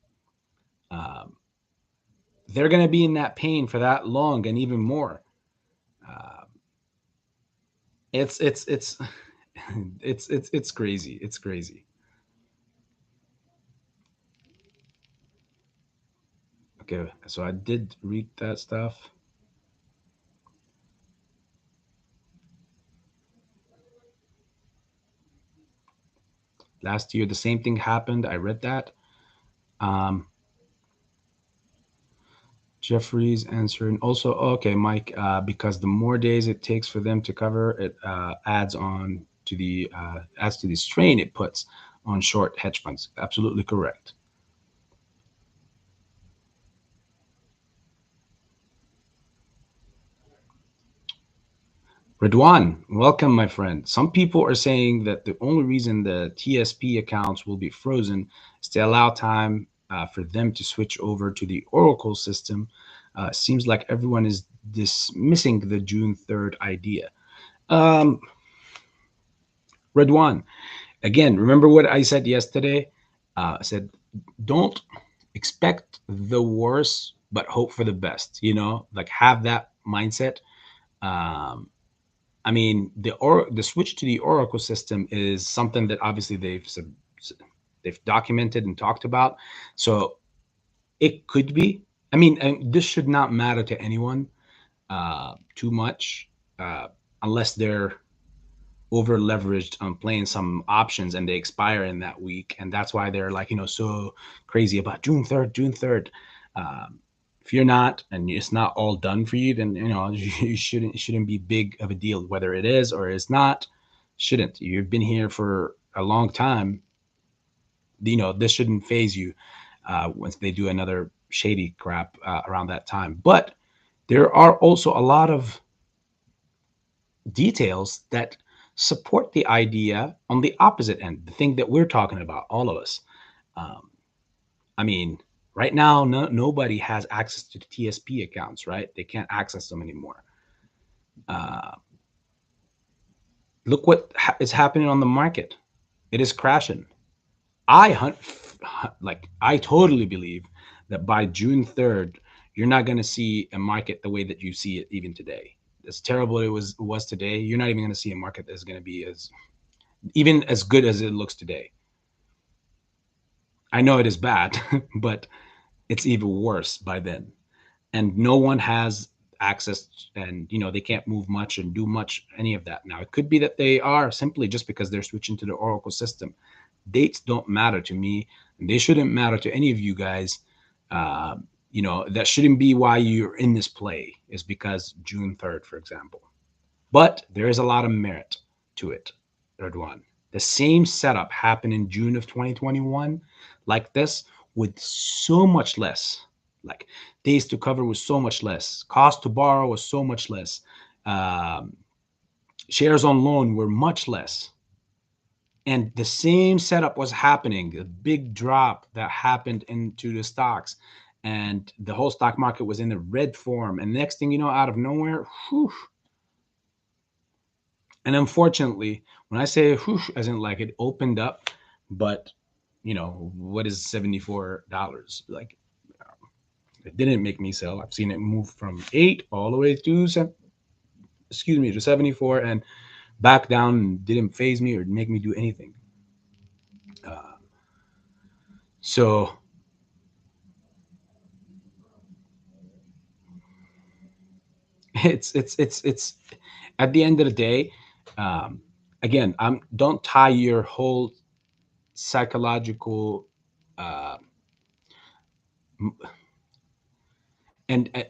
[SPEAKER 1] Um, they're going to be in that pain for that long and even more. Uh, it's it's crazy. It's crazy. Okay, so I did read that stuff. Last year, the same thing happened. I read that. Um, Jeffrey's answering also, okay, Mike, because the more days it takes for them to cover, it adds to the strain it puts on short hedge funds. Absolutely correct. Redwan, welcome, my friend. Some people are saying that the only reason the TSP accounts will be frozen is to allow time for them to switch over to the Oracle system. Seems like everyone is dismissing the June 3rd idea. Um, Redwan, again, remember what I said yesterday? I said, don't expect the worst, but hope for the best. Like have that mindset. Um, I mean, the switch to the Oracle system is something that obviously they've documented and talked about. So it could be. I mean, and this should not matter to anyone too much, unless they're over leveraged on playing some options and they expire in that week, and that's why they're like so crazy about June 3rd. Um, if you're not and it's not all done for you, then you shouldn't be big of a deal whether it is or is not. Shouldn't. You've been here for a long time. This shouldn't phase you once they do another shady crap around that time. But there are also a lot of details that support the idea on the opposite end, the thing that we're talking about, all of us. Um, I mean, right now, nobody has access to the TSP accounts, right? They can't access them anymore. Uh, Look what is happening on the market. It is crashing. I hunt, like, I totally believe that by June 3rd, you're not going to see a market the way that you see it even today. As terrible it was today, you're not even going to see a market that's going to be even as good as it looks today. I know it is bad, but it's even worse by then. And no one has access, and they can't move much and do much any of that now. It could be that they are simply just because they're switching to the Oracle system. Dates don't matter to me, and they shouldn't matter to any of you guys. Uh, that shouldn't be why you're in this play, is because June 3rd, for example. But there is a lot of merit to it, Erdogan. The same setup happened in June of 2021, like this, with so much less. Like days to cover was so much less. Cost to borrow was so much less. Um, Shares on loan were much less. And the same setup was happening, a big drop that happened into the stocks. And the whole stock market was in the red form. And next thing you know, out of nowhere, whew. And unfortunately, when I say whoosh, as in like it opened up, but what is $74? Like it didn't make me sell. I've seen it move from 8 all the way to 74 and back down, and didn't phase me or make me do anything. Uh, so it's at the end of the day, um, again, don't tie your whole psychological uh, and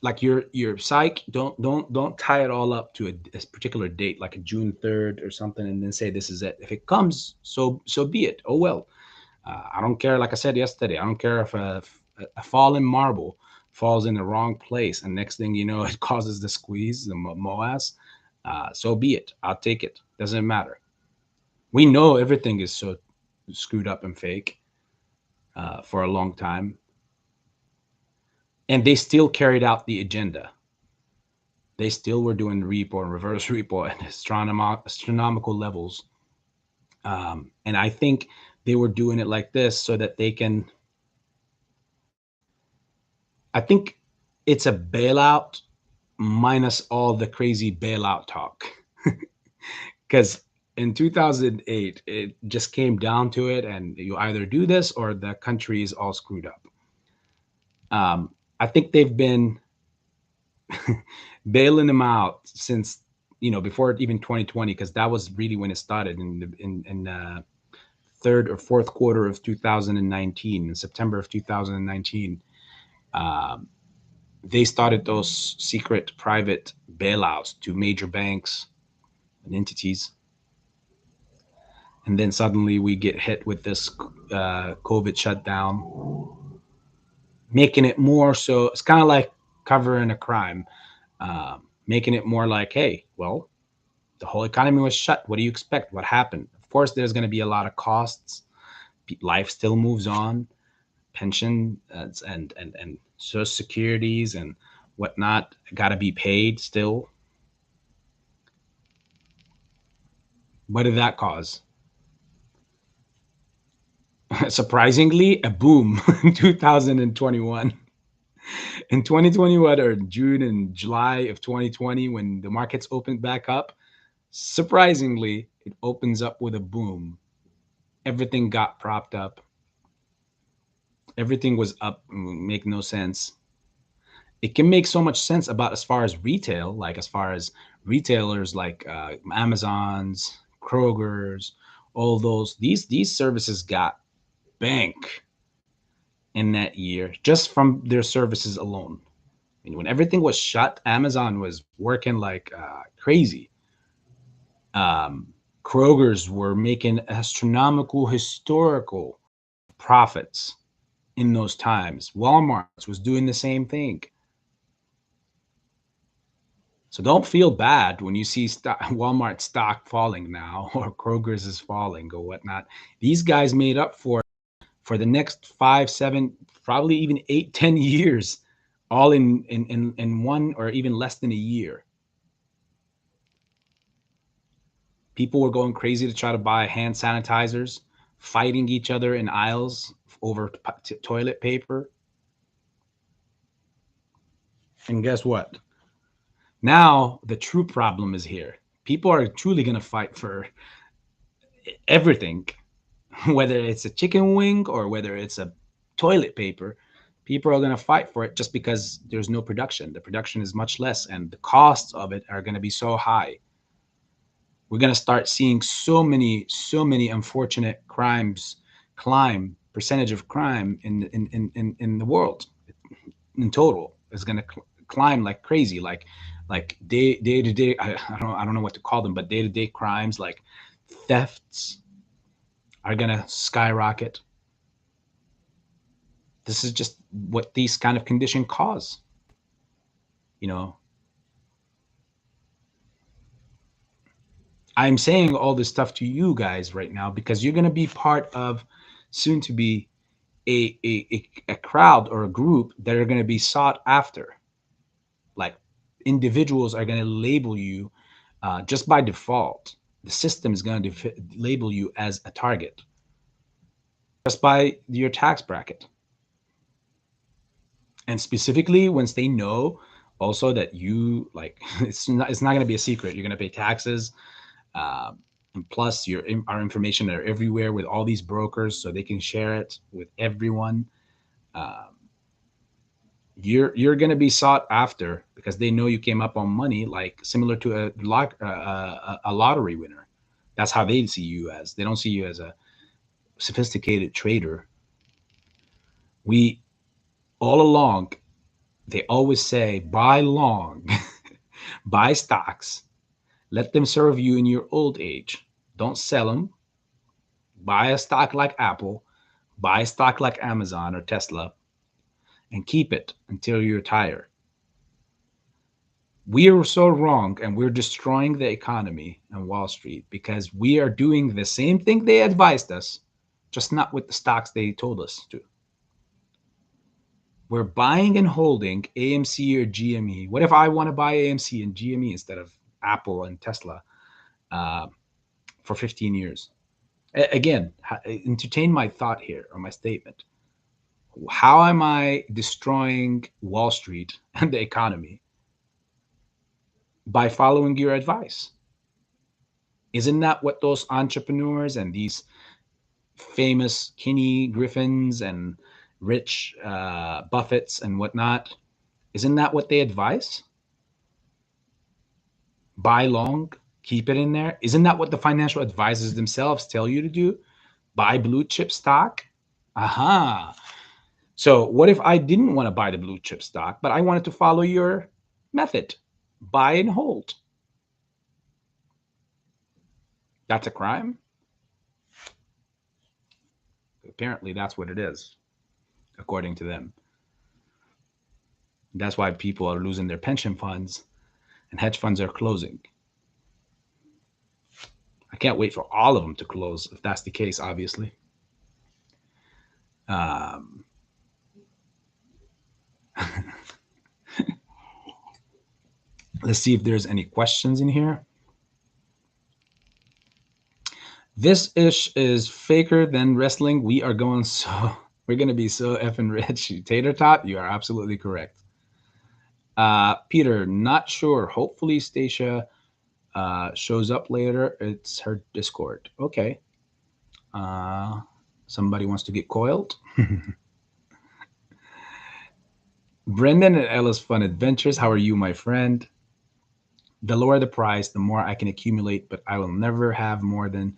[SPEAKER 1] like your psych, don't tie it all up to a particular date like a June 3rd or something, and then say this is it. If it comes, so be it. Oh well. I don't care. Like I said yesterday, I don't care if a fallen marble falls in the wrong place and next thing you know it causes the squeeze, the moas. So be it. I'll take it. Doesn't matter. We know everything is so screwed up and fake for a long time, and they still carried out the agenda. They still were doing repo and reverse repo at astronomical levels. And I think they were doing it like this so that they can, I think it's a bailout minus all the crazy bailout talk. Because in 2008, it just came down to it, and you either do this or the country is all screwed up. I think they've been bailing them out since before even 2020, because that was really when it started in third or fourth quarter of 2019, in September of 2019, they started those secret private bailouts to major banks and entities. And then suddenly we get hit with this COVID shutdown, making it more so. It's kind of like covering a crime, making it more like, hey, well, the whole economy was shut. What do you expect? What happened? Of course, there's going to be a lot of costs. Life still moves on. Pension and social securities and whatnot got to be paid still. What did that cause? Surprisingly, a boom in 2021. In 2021, or June and July of 2020, when the markets opened back up, surprisingly, it opens up with a boom. Everything got propped up. Everything was up. Make no sense. It can make so much sense about as far as retail, like as far as retailers like Amazon's, Kroger's, all those. These services got bank in that year just from their services alone. I mean, when everything was shut, Amazon was working like crazy. Kroger's were making astronomical, historical profits in those times. Walmart's was doing the same thing. So don't feel bad when you see Walmart stock falling now, or Kroger's is falling, or whatnot. These guys made up for the next 5, 7, probably even 8, 10 years, all in one or even less than a year. People were going crazy to try to buy hand sanitizers, fighting each other in aisles over toilet paper. And guess what? Now the true problem is here. People are truly going to fight for everything, whether it's a chicken wing or whether it's a toilet paper. People are going to fight for it just because there's no production. The production is much less, and the costs of it are going to be so high. We're going to start seeing so many unfortunate crimes climb. Percentage of crime in the world in total is going to climb like crazy. Like day to day. I don't know what to call them, but day to day crimes like thefts are going to skyrocket. This is just what these kind of conditions cause. You know, I'm saying all this stuff to you guys right now because you're going to be part of soon to be a crowd or a group that are going to be sought after. Like individuals are going to label you just by default. The system is going to label you as a target just by your tax bracket. And specifically once they know also that you like, it's not going to be a secret. You're going to pay taxes. And plus our information are everywhere with all these brokers, so they can share it with everyone. You're going to be sought after because they know you came up on money, like similar to a lottery winner. That's how they see you as. They don't see you as a sophisticated trader. We all along, they always say, buy long, buy stocks, let them serve you in your old age. Don't sell them. Buy a stock like Apple, buy a stock like Amazon or Tesla, and keep it until you retire. We are so wrong, and we're destroying the economy and Wall Street because we are doing the same thing they advised us, just not with the stocks they told us to. We're buying and holding AMC or GME. What if I want to buy AMC and GME instead of Apple and Tesla for 15 years? Again, entertain my thought here or my statement. How am I destroying Wall Street and the economy? By following your advice. Isn't that what those entrepreneurs and these famous Kenny Griffins and rich Buffetts and whatnot, isn't that what they advise? Buy long, keep it in there. Isn't that what the financial advisors themselves tell you to do? Buy blue chip stock? Aha. So what if I didn't want to buy the blue chip stock, but I wanted to follow your method? Buy and hold. That's a crime? Apparently, that's what it is, according to them. That's why people are losing their pension funds and hedge funds are closing. I can't wait for all of them to close if that's the case, obviously. Um, let's see if there's any questions in here. This ish is faker than wrestling. We are going so, we're going to be so effing rich. Tater tot, you are absolutely correct. Peter, not sure. Hopefully Stacia shows up later. It's her Discord. Okay. Somebody wants to get coiled. Brendan and Ella's Fun Adventures. How are you, my friend? The lower the price, the more I can accumulate, but I will never have more than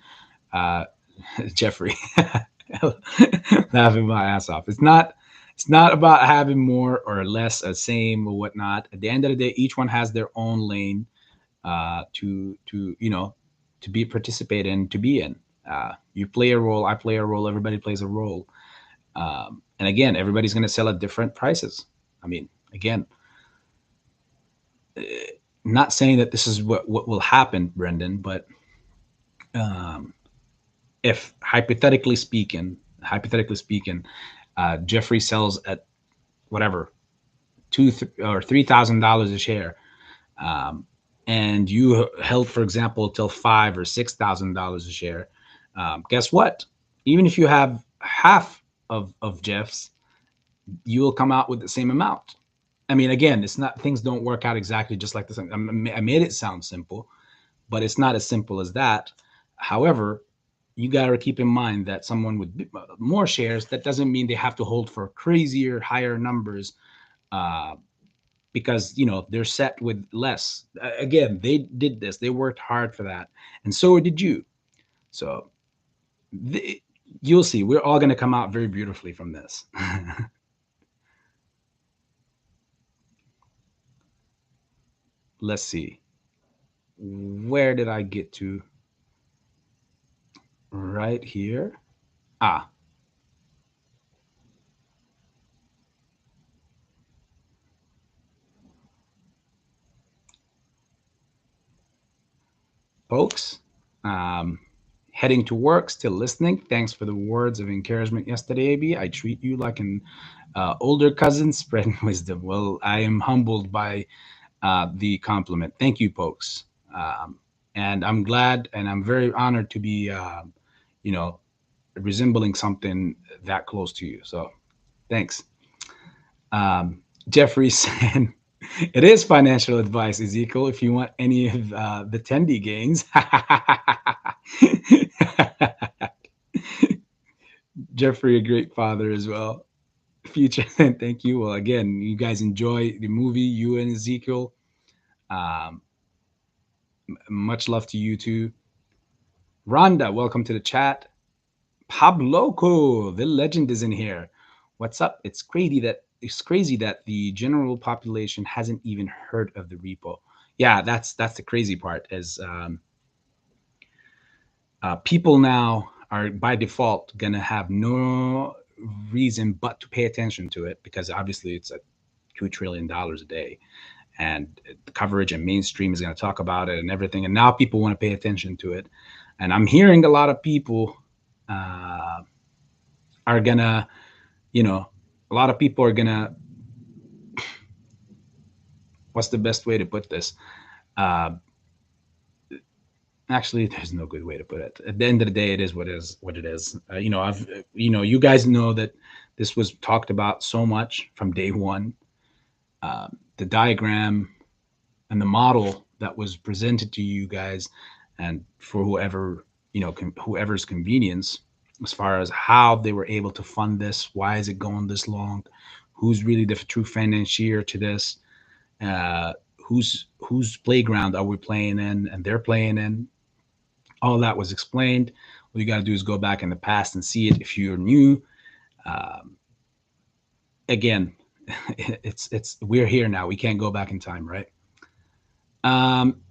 [SPEAKER 1] Jeffrey. Laughing my ass off. It's not about having more or less, a same or whatnot. At the end of the day, each one has their own lane to be participate in, to be in. You play a role, I play a role, everybody plays a role. And again, everybody's going to sell at different prices. I mean, again, not saying that this is what will happen, Brendan, but if hypothetically speaking, Jeffrey sells at whatever or $3,000 a share, and you held, for example, till $5,000 or $6,000 a share, guess what? Even if you have half of Jeff's, you will come out with the same amount. I mean, again, it's not, things don't work out exactly just like this. I made it sound simple, but it's not as simple as that. However, you got to keep in mind that someone with more shares, that doesn't mean they have to hold for crazier, higher numbers, because they're set with less. Again, they did this, they worked hard for that, and so did you. So you'll see, we're all going to come out very beautifully from this. Let's see, where did I get to? Right here. Folks, heading to work, still listening. Thanks for the words of encouragement yesterday, AB. I treat you like an older cousin spreading wisdom. Well, I am humbled by the compliment. Thank you, folks. And I'm glad and I'm very honored to be, resembling something that close to you. So thanks. Jeffrey said, it is financial advice, Ezekiel, if you want any of the Tendi gains. Jeffrey, a great father as well. Future, thank you. Well, again, you guys enjoy the movie, you and Ezekiel. Much love to you too. Rhonda, welcome to the chat. Pabloco, the legend, is in here. What's up? It's crazy that the general population hasn't even heard of the repo. Yeah, that's the crazy part. Is people now are by default gonna have no reason but to pay attention to it, because obviously it's at $2 trillion a day, and the coverage and mainstream is going to talk about it and everything. And now people want to pay attention to it. And I'm hearing a lot of people are gonna, a lot of people are gonna, what's the best way to put this? Actually, there's no good way to put it. At the end of the day, it is what it is. You guys know that this was talked about so much from day one. The diagram and the model that was presented to you guys, and for whoever, whoever's convenience, as far as how they were able to fund this, why is it going this long, who's really the true financier to this, whose playground are we playing in, and they're playing in. All that was explained. All you got to do is go back in the past and see it if you're new. Um, again, it's we're here now. We can't go back in time, right? Um,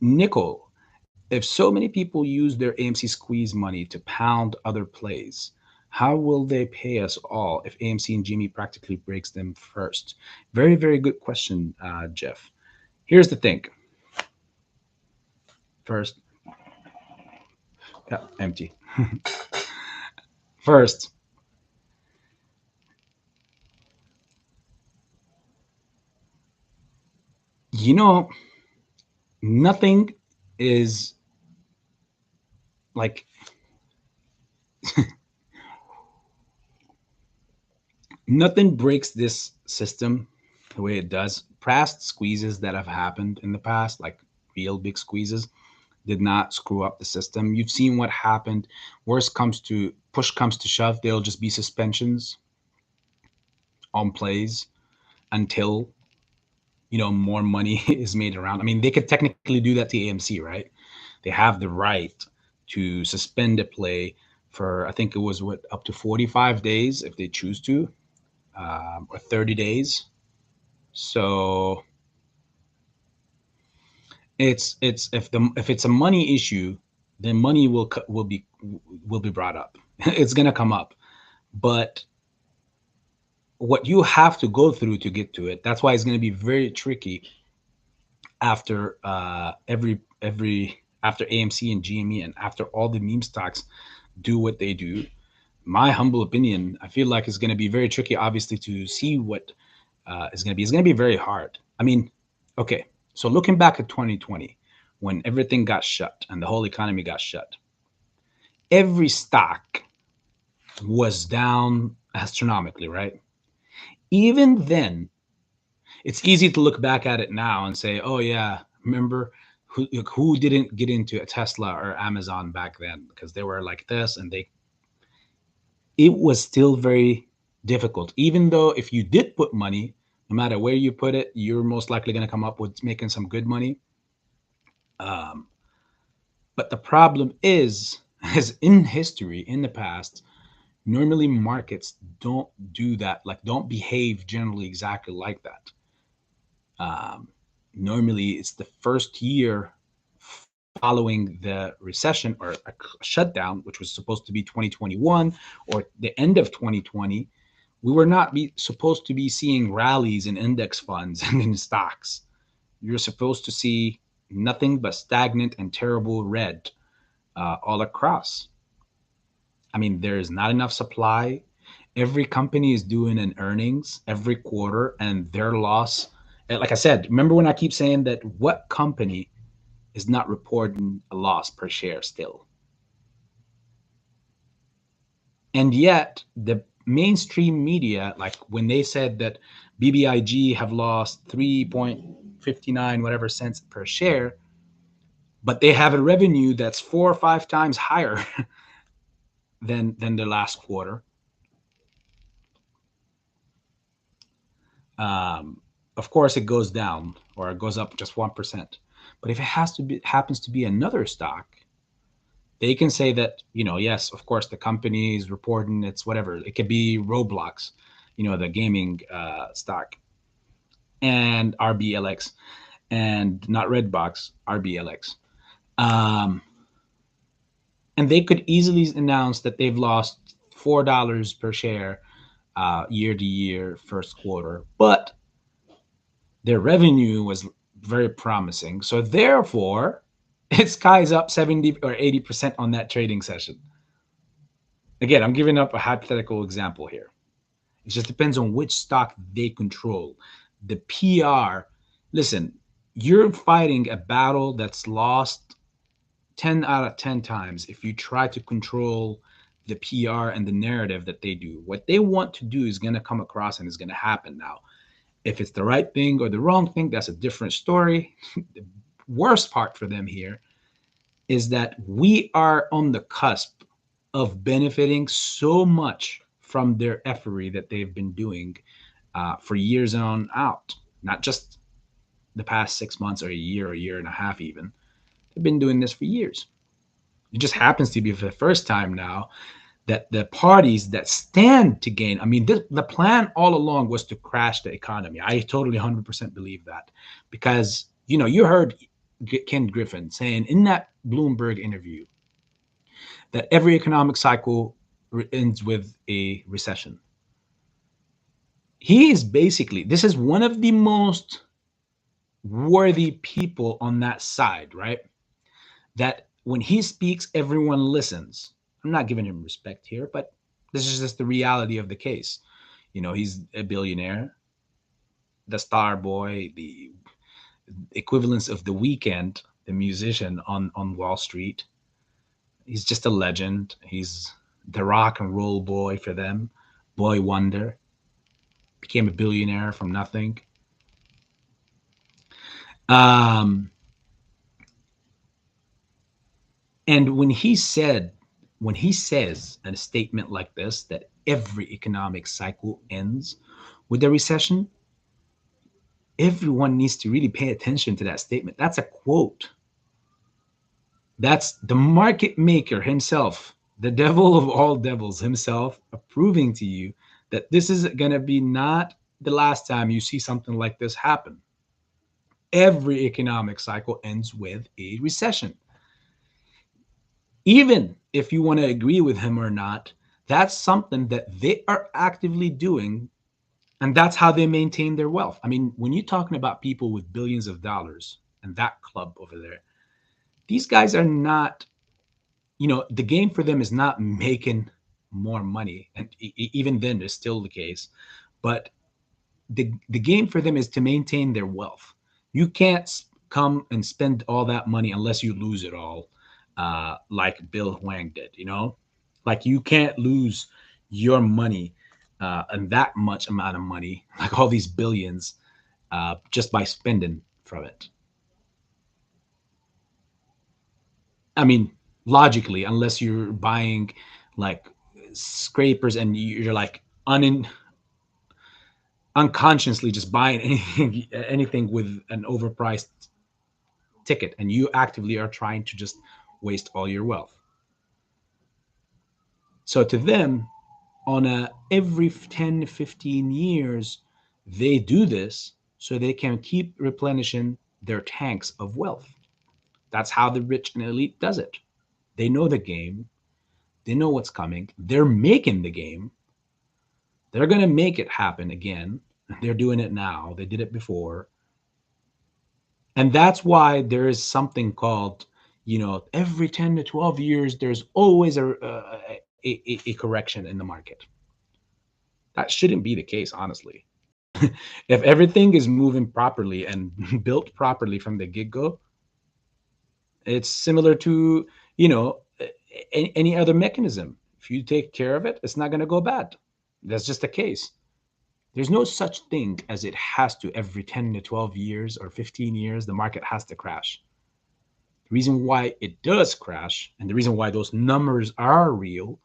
[SPEAKER 1] Nickel, if so many people use their AMC squeeze money to pound other plays, how will they pay us all if AMC and Jimmy practically breaks them first? Very, very good question, Jeff. Here's the thing. First, yeah, empty. First, you know, nothing is like nothing breaks this system the way it does. Past squeezes that have happened in the past, like real big squeezes, did not screw up the system. You've seen what happened. Worst comes to push comes to shove, there'll just be suspensions on plays until more money is made around. I mean, they could technically do that to AMC, right? They have the right to suspend a play for, I think it was what, up to 45 days if they choose to, or 30 days. So it's if it's a money issue, then money will be brought up. It's gonna come up, but what you have to go through to get to it, that's why it's gonna be very tricky after every after AMC and GME and after all the meme stocks do what they do. My humble opinion, I feel like it's going to be very tricky, obviously, to see what is going to be. It's going to be very hard. I mean, okay, so looking back at 2020, when everything got shut and the whole economy got shut, every stock was down astronomically, right? Even then, it's easy to look back at it now and say, "Oh yeah, remember who didn't get into a Tesla or Amazon back then because they were like this and they." It was still very difficult, even though if you did put money, no matter where you put it, you're most likely going to come up with making some good money. Um, but the problem is, as in history, in the past, normally markets don't do that, like don't behave generally exactly like that. Um, Normally, it's the first year following the recession or a shutdown, which was supposed to be 2021 or the end of 2020. We were not supposed to be seeing rallies in index funds and in stocks. You're supposed to see nothing but stagnant and terrible red all across. I mean, there is not enough supply. Every company is doing an earnings every quarter, and their loss. Like I said, remember when I keep saying that what company is not reporting a loss per share still? And yet, the mainstream media, like when they said that bbig have lost 3.59 whatever cents per share, but they have a revenue that's 4 or 5 times higher than the last quarter. Um, of course, it goes down or it goes up just 1%. But if it happens to be another stock, they can say that, yes, of course, the company is reporting it's whatever. It could be Roblox, the gaming stock, and RBLX, and not Redbox, RBLX. Um, and they could easily announce that they've lost $4 per share year to year first quarter, but their revenue was very promising. So therefore, it skies up 70 or 80% on that trading session. Again, I'm giving up a hypothetical example here. It just depends on which stock they control. The PR, listen, you're fighting a battle that's lost 10 out of 10 times if you try to control the PR and the narrative that they do. What they want to do is going to come across and is going to happen now. If it's the right thing or the wrong thing, that's a different story. The worst part for them here is that we are on the cusp of benefiting so much from their effery that they've been doing for years on out, not just the past 6 months or a year and a half even. They've been doing this for years. It just happens to be for the first time now that the parties that stand to gain, I mean, the plan all along was to crash the economy. I totally 100% believe that, because, you know, you heard Ken Griffin saying in that Bloomberg interview that every economic cycle ends with a recession. He is basically, this is one of the most worthy people on that side, right? That when he speaks, everyone listens. I'm not giving him respect here, but this is just the reality of the case. You know, he's a billionaire, the star boy, the equivalence of the Weekend, the musician on Wall Street. He's just a legend. He's the rock and roll boy for them, boy wonder. Became a billionaire from nothing. Um, and when he says a statement like this, that every economic cycle ends with a recession, everyone needs to really pay attention to that statement. That's a quote. That's the market maker himself, the devil of all devils himself, approving to you that this is going to be not the last time you see something like this happen. Every economic cycle ends with a recession. Even if you want to agree with him or not, that's something that they are actively doing, and that's how they maintain their wealth. I mean, when you're talking about people with billions of dollars and that club over there, these guys are not, you know, the game for them is not making more money. And even then, it's still the case. But the game for them is to maintain their wealth. You can't come and spend all that money unless you lose it all, like Bill Hwang did, you know? Like you can't lose your money and that much amount of money, like all these billions, just by spending from it. I mean, logically, unless you're buying like scrapers and you're like unconsciously just buying anything with an overpriced ticket, and you actively are trying to just waste all your wealth. So to them, on a every 10 15 years, they do this so they can keep replenishing their tanks of wealth. That's how the rich and elite does it. They know the game. They know what's coming. They're making the game. They're going to make it happen again. They're doing it now. They did it before. And that's why there is something called, you know, every 10 to 12 years, there's always a correction in the market. That shouldn't be the case, honestly. If everything is moving properly and built properly from the get-go, it's similar to, you know, any other mechanism. If you take care of it, it's not going to go bad. That's just the case. There's no such thing as it has to every 10 to 12 years or 15 years, the market has to crash. The reason why it does crash and the reason why those numbers are real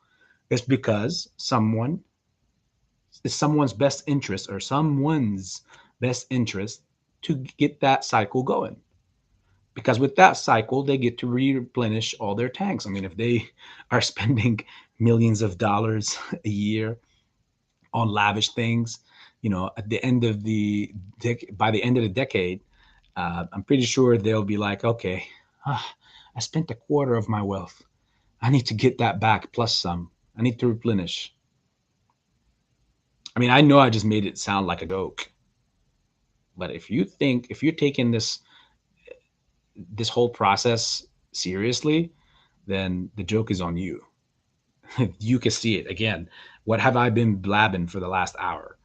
[SPEAKER 1] is because someone's best interest or someone's best interest to get that cycle going. Because with that cycle, they get to replenish all their tanks. I mean, if they are spending millions of dollars a year on lavish things, you know, at the end of by the end of the decade, I'm pretty sure they'll be like, okay, I spent a quarter of my wealth. I need to get that back plus some. I need to replenish. I mean, I know I just made it sound like a joke, but if you're taking this whole process seriously, then the joke is on you. You can see it again. What have I been blabbing for the last hour?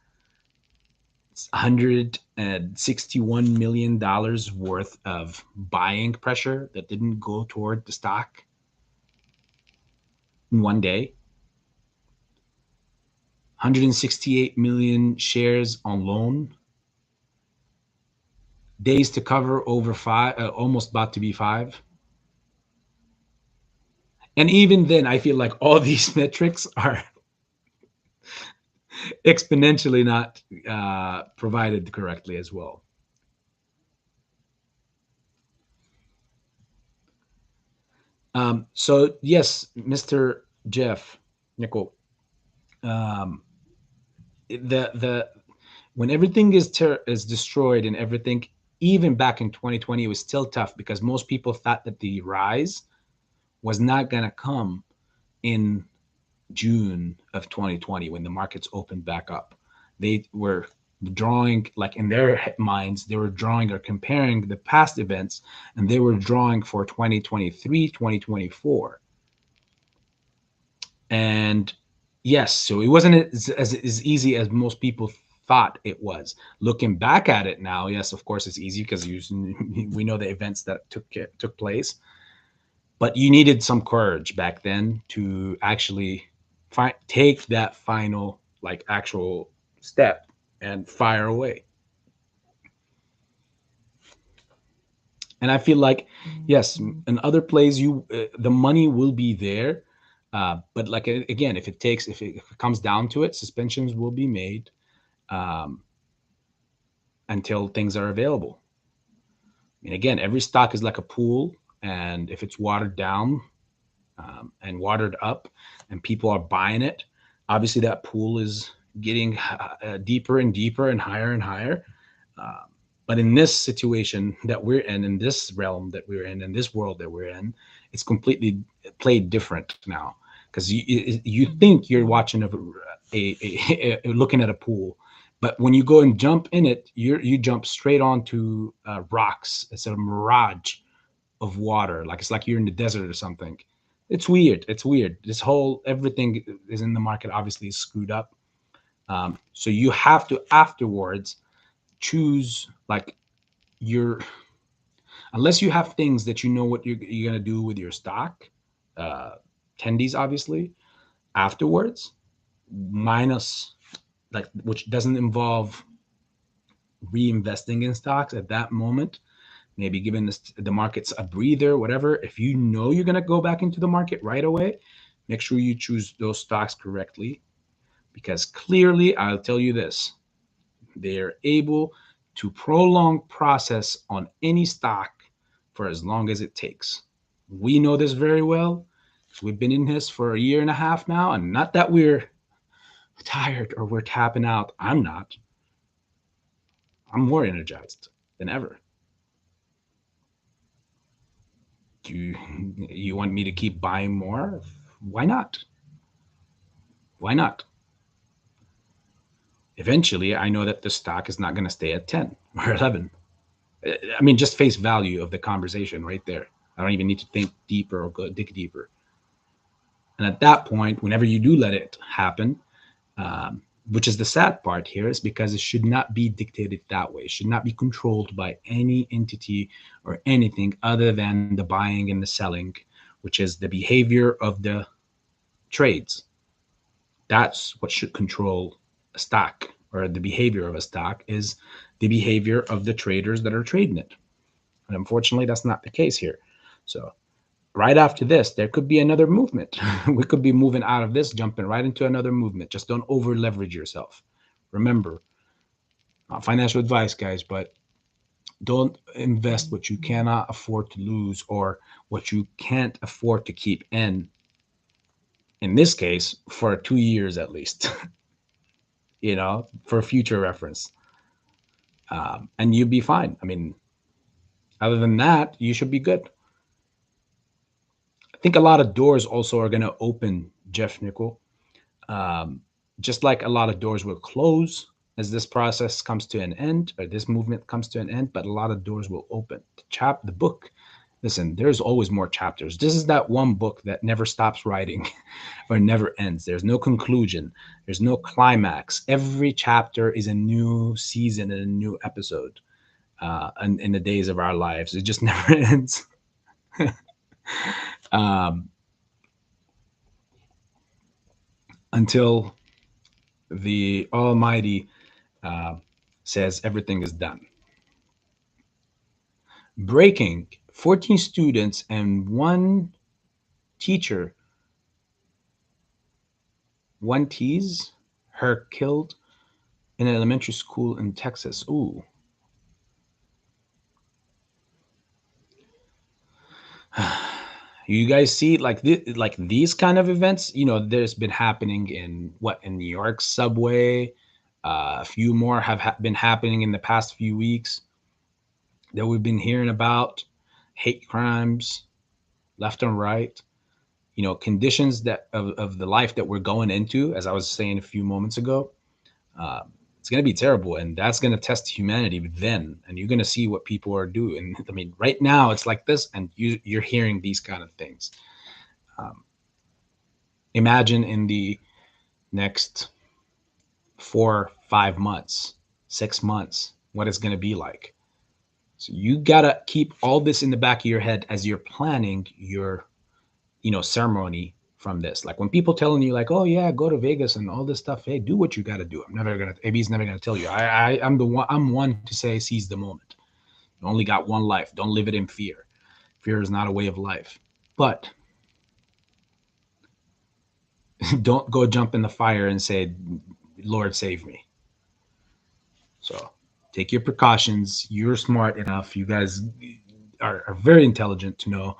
[SPEAKER 1] It's $161 million worth of buying pressure that didn't go toward the stock in one day. 168 million shares on loan. Days to cover over five, almost about to be 5. And even then, I feel like all these metrics are exponentially not provided correctly as well. So yes, Mr. Jeff Nickel, um, the when everything is destroyed and everything, even back in 2020, it was still tough because most people thought that the rise was not gonna come in June of 2020 when the markets opened back up. They were drawing, like in their minds, they were drawing or comparing the past events, and they were drawing for 2023, 2024. And yes, so it wasn't as easy as most people thought it was. Looking back at it now, yes, of course it's easy because we know the events that took place, but you needed some courage back then to actually take that final, like, actual step and fire away. And I feel like, yes, in other plays, the money will be there, but like, again, if it comes down to it, suspensions will be made, um, until things are available. And again, every stock is like a pool, and if it's watered down, and watered up, and people are buying it, obviously that pool is getting deeper and deeper and higher and higher. Um, but in this situation that we're in this realm that we're in this world that we're in, it's completely played different now, because you think you're watching looking at a pool, but when you go and jump in it, you jump straight onto rocks. It's a mirage of water. Like, it's like you're in the desert or something. It's weird. It's weird. This whole everything is in the market obviously is screwed up. So you have to afterwards choose, like, your unless you have things that you know what you're gonna do with your stock, uh, tendies obviously afterwards, minus, like, which doesn't involve reinvesting in stocks at that moment, maybe giving the markets a breather, whatever. If you know you're going to go back into the market right away, make sure you choose those stocks correctly, because clearly, I'll tell you this, they're able to prolong process on any stock for as long as it takes. We know this very well. We've been in this for a year and a half now, and not that we're tired or we're tapping out. I'm not. I'm more energized than ever. Do you want me to keep buying more? Why not? Why not? Eventually, I know that the stock is not going to stay at 10 or 11. I mean, just face value of the conversation right there. I don't even need to think deeper or go dig deeper. And at that point, whenever you do let it happen, which is the sad part here, is because it should not be dictated that way. It should not be controlled by any entity or anything other than the buying and the selling, which is the behavior of the trades. That's what should control a stock, or the behavior of a stock is the behavior of the traders that are trading it. And unfortunately, that's not the case here. So right after this, there could be another movement. We could be moving out of this, jumping right into another movement. Just don't over leverage yourself. Remember, not financial advice, guys, but don't invest what you cannot afford to lose, or what you can't afford to keep in this case, for 2 years at least, for future reference. And you'd be fine. I mean, other than that, you should be good. I think a lot of doors also are going to open, Jeff Nickel. Um, just like a lot of doors will close as this process comes to an end, or this movement comes to an end, but a lot of doors will open. The book, listen, there's always more chapters. This is that one book that never stops writing or never ends. There's no conclusion, there's no climax. Every chapter is a new season and a new episode. And in the days of our lives, it just never ends. um, until the Almighty uh, says everything is done. Breaking: 14 students and one teacher, one tease her killed in an elementary school in Texas. Ooh. You guys see like like these kind of events, you know, there's been happening in New York subway. A few more have been happening in the past few weeks that we've been hearing about. Hate crimes left and right. You know, conditions that of the life that we're going into, as I was saying a few moments ago. Uh, it's going to be terrible, and that's going to test humanity then, and you're going to see what people are doing. I mean, right now it's like this, and you're hearing these kind of things. um, Imagine in the next 4 5 months, 6 months, what it's going to be like. So you got to keep all this in the back of your head as you're planning your, you know, ceremony from this. Like when people telling you like, oh yeah, go to Vegas and all this stuff, hey, do what you got to do. I'm never gonna, AB's never gonna tell you. I'm one to say seize the moment. You only got one life. Don't live it in fear. Fear is not a way of life. But don't go jump in the fire and say, Lord save me. So take your precautions. You're smart enough. You guys are very intelligent to know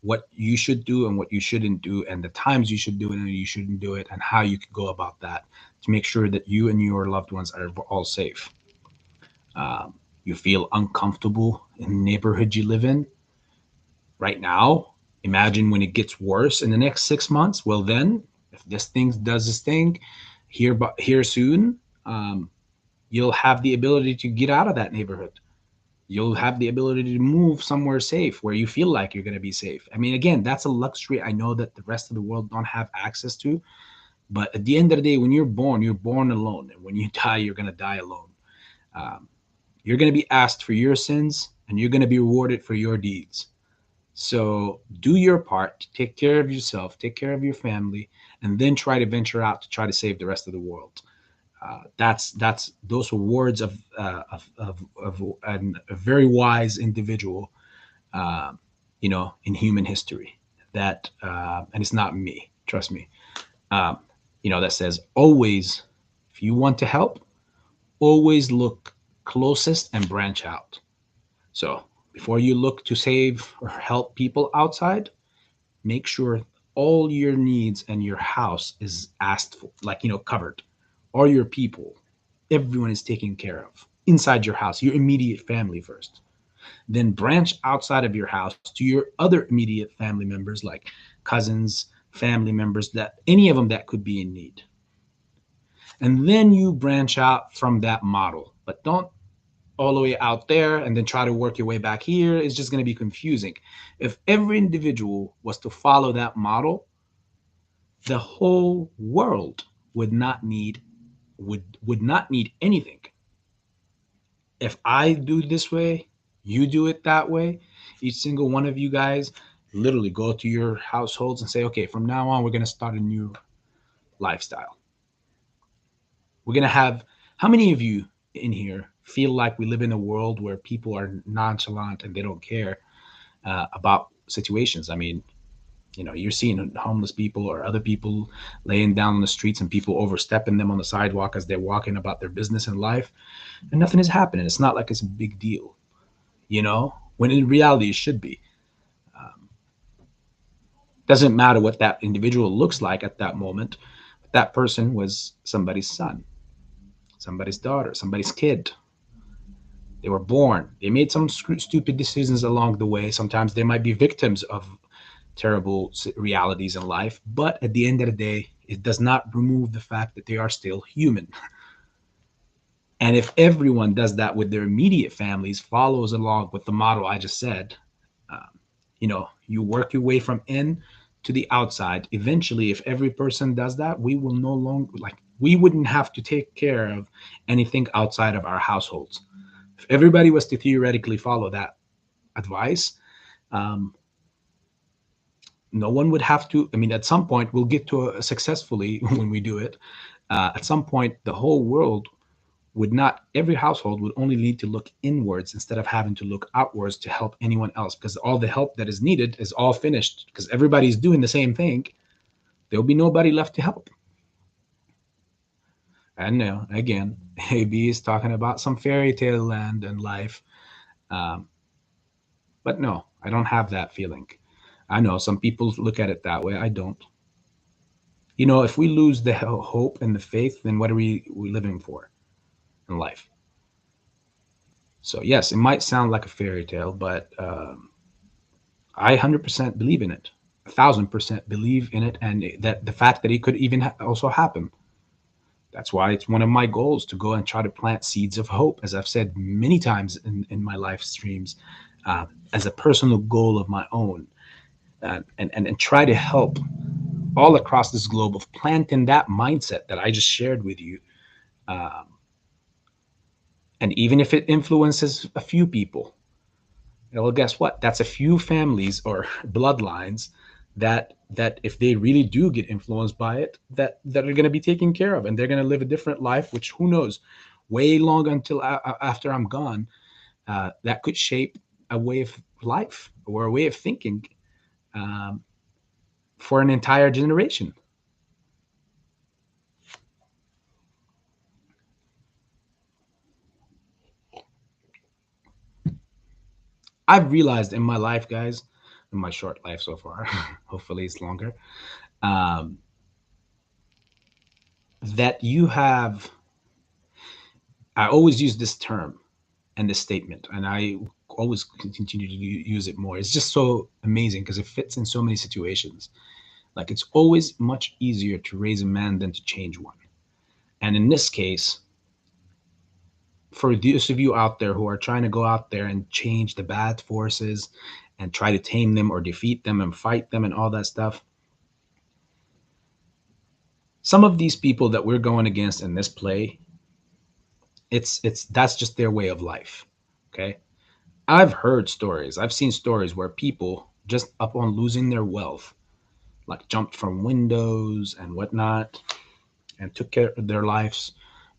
[SPEAKER 1] what you should do and what you shouldn't do, and the times you should do it and you shouldn't do it, and how you could go about that to make sure that you and your loved ones are all safe. You feel uncomfortable in the neighborhood you live in right now. Imagine when it gets worse in the next 6 months. Well, then, if this thing does this thing here soon, you'll have the ability to get out of that neighborhood. You'll have the ability to move somewhere safe where you feel like you're going to be safe. I mean, again, that's a luxury I know that the rest of the world don't have access to. But at the end of the day, when you're born alone. And when you die, you're going to die alone. Um, you're going to be asked for your sins and you're going to be rewarded for your deeds. So do your part, take care of yourself, take care of your family, and then try to venture out to try to save the rest of the world. That's those were words of a very wise individual, uh, you know, in human history. That and it's not me, trust me. Um, you know, that says always, if you want to help, always look closest and branch out. So before you look to save or help people outside, make sure all your needs and your house is asked for, like, you know, covered. All your people, everyone is taken care of inside your house, your immediate family first. Then branch outside of your house to your other immediate family members, like cousins, family members, that any of them that could be in need. And then you branch out from that model, but don't all the way out there and then try to work your way back here. It's just going to be confusing. If every individual was to follow that model, the whole world would not need anything. If I do this way, you do it that way. Each single one of you guys literally go to your households and say, okay, from now on, we're going to start a new lifestyle. We're going to have, how many of you in here feel like we live in a world where people are nonchalant and they don't care about situations? I mean, you know, you're seeing homeless people or other people laying down on the streets and people overstepping them on the sidewalk as they're walking about their business in life, and nothing is happening. It's not like it's a big deal, you know, when in reality it should be. Doesn't matter what that individual looks like at that moment. That person was somebody's son, somebody's daughter, somebody's kid. They were born. They made some stupid decisions along the way. Sometimes they might be victims of terrible realities in life. But at the end of the day, it does not remove the fact that they are still human. And if everyone does that with their immediate families, follows along with the model I just said, um, you know, you work your way from in to the outside. Eventually, if every person does that, we will no longer, like, we wouldn't have to take care of anything outside of our households. If everybody was to theoretically follow that advice, um, no one would have to. I mean, at some point, we'll get to a successfully when we do it. At some point, the whole world would not, every household would only need to look inwards instead of having to look outwards to help anyone else, because all the help that is needed is all finished because everybody's doing the same thing. There'll be nobody left to help. And now, again, AB is talking about some fairy tale land and life. Um, but no, I don't have that feeling. I know some people look at it that way. I don't. If we lose the hope and the faith, then what are we living for in life? So yes, it might sound like a fairy tale, but I 100% believe in it. 1,000% believe in it, and that the fact that it could even also happen. That's why it's one of my goals to go and try to plant seeds of hope, as I've said many times in my live streams, as a personal goal of my own, and try to help all across this globe of planting that mindset that I just shared with you. Um, and even if it influences a few people, well, guess what? That's a few families or bloodlines that if they really do get influenced by it, that are going to be taken care of, and they're going to live a different life, which who knows, way long until after I'm gone, that could shape a way of life or a way of thinking, um, for an entire generation. I've realized in my life, guys, in my short life so far, hopefully it's longer, um, that you have. I always use this term and this statement, and I always continue to use it more. It's just so amazing because it fits in so many situations. Like, it's always much easier to raise a man than to change one. And in this case, for those of you out there who are trying to go out there and change the bad forces and try to tame them or defeat them and fight them and all that stuff, some of these people that we're going against in this play, it's that's just their way of life. Okay. I've heard stories, I've seen stories where people just upon losing their wealth, like jumped from windows and whatnot and took care of their lives,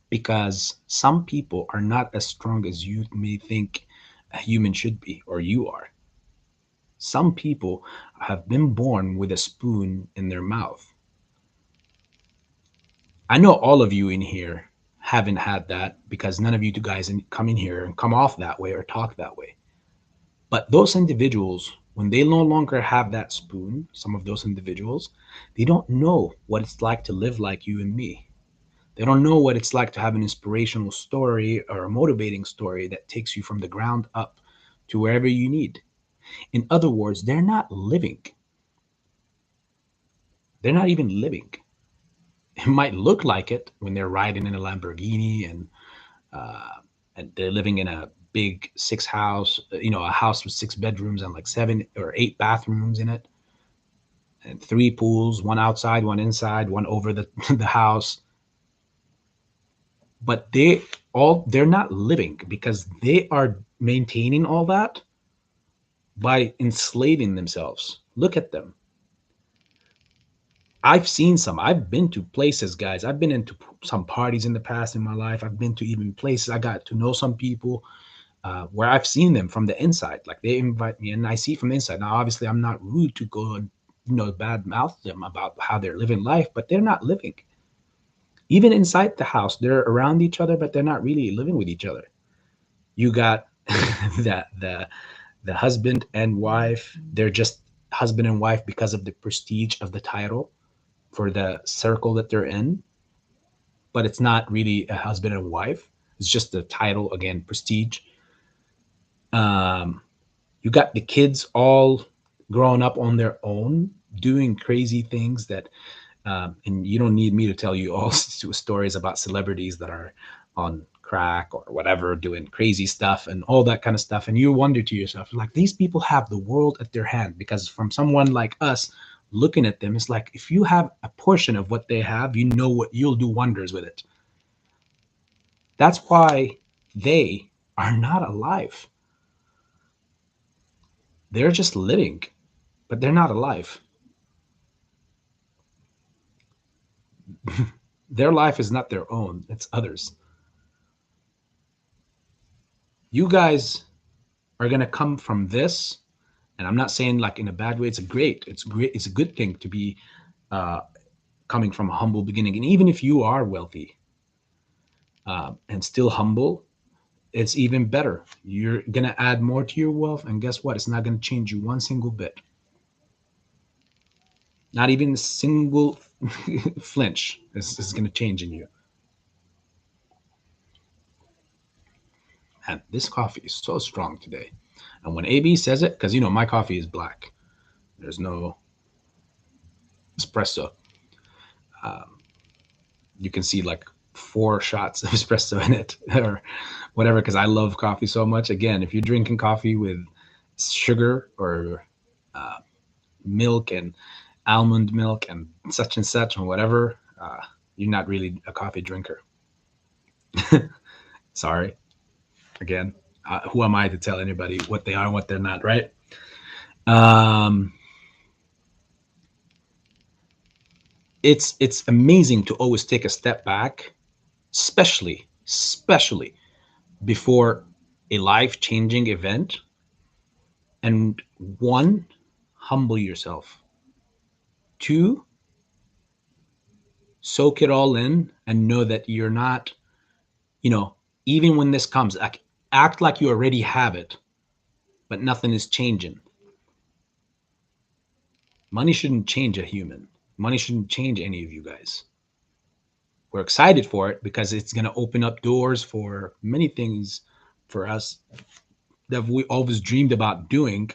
[SPEAKER 1] because some people are not as strong as you may think a human should be, or you are. Some people have been born with a spoon in their mouth. I know all of you in here haven't had that, because none of you guys come in here and come off that way or talk that way. But those individuals, when they no longer have that spoon, some of those individuals, they don't know what it's like to live like you and me. They don't know what it's like to have an inspirational story or a motivating story that takes you from the ground up to wherever you need. In other words, they're not living. They're not even living. It might look like it when they're riding in a Lamborghini, uh, and they're living in a big six house, a house with 6 bedrooms and like 7 or 8 bathrooms in it, and 3 pools, one outside, one inside, one over the the house. But they're not living, because they are maintaining all that by enslaving themselves. Look at them. I've seen some. I've been to places, guys. I've been into some parties in the past in my life. I've been to even places. I got to know some people, where I've seen them from the inside. Like, they invite me and I see from the inside. Now, obviously, I'm not rude to go and bad mouth them about how they're living life, but they're not living. Even inside the house, they're around each other, but they're not really living with each other. You got that the husband and wife. They're just husband and wife because of the prestige of the title for the circle that they're in, but it's not really a husband and wife. It's just the title, again, prestige. Um, you got the kids all growing up on their own, doing crazy things that, and you don't need me to tell you all stories about celebrities that are on crack or whatever, doing crazy stuff and all that kind of stuff. And you wonder to yourself, like, these people have the world at their hand, because from someone like us looking at them, it's like, if you have a portion of what they have, what you'll do wonders with it. That's why they are not alive. They're just living, but they're not alive. Their life is not their own, it's others. You guys are going to come from this, and I'm not saying like in a bad way. It's a good thing to be, uh, coming from a humble beginning. And even if you are wealthy, and still humble, it's even better. You're going to add more to your wealth, and guess what? It's not going to change you one single bit. Not even a single flinch is going to change in you. And this coffee is so strong today. And when AB says it, because my coffee is black, there's no espresso. Um, you can see like 4 shots of espresso in it or whatever, because I love coffee so much. Again, if you're drinking coffee with sugar or uh, milk and almond milk and such and whatever, you're not really a coffee drinker. Sorry. Again, who am I to tell anybody what they are and what they're not, right? Um, it's amazing to always take a step back, especially before a life-changing event, and one, humble yourself. 2, soak it all in and know that you're not, even when this comes, act like you already have it, but nothing is changing. Money shouldn't change a human. Money shouldn't change any of you guys. We're excited for it because it's going to open up doors for many things for us that we always dreamed about doing.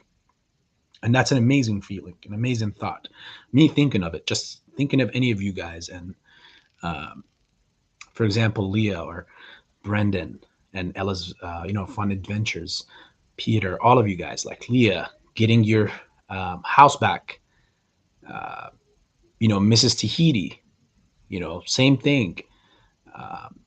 [SPEAKER 1] And that's an amazing feeling, an amazing thought. Me thinking of it, just thinking of any of you guys. And for example, Leah or Brendan and Ella's, fun adventures, Peter, all of you guys, like Leah, getting your house back, Mrs. Tahiti, same thing. Um,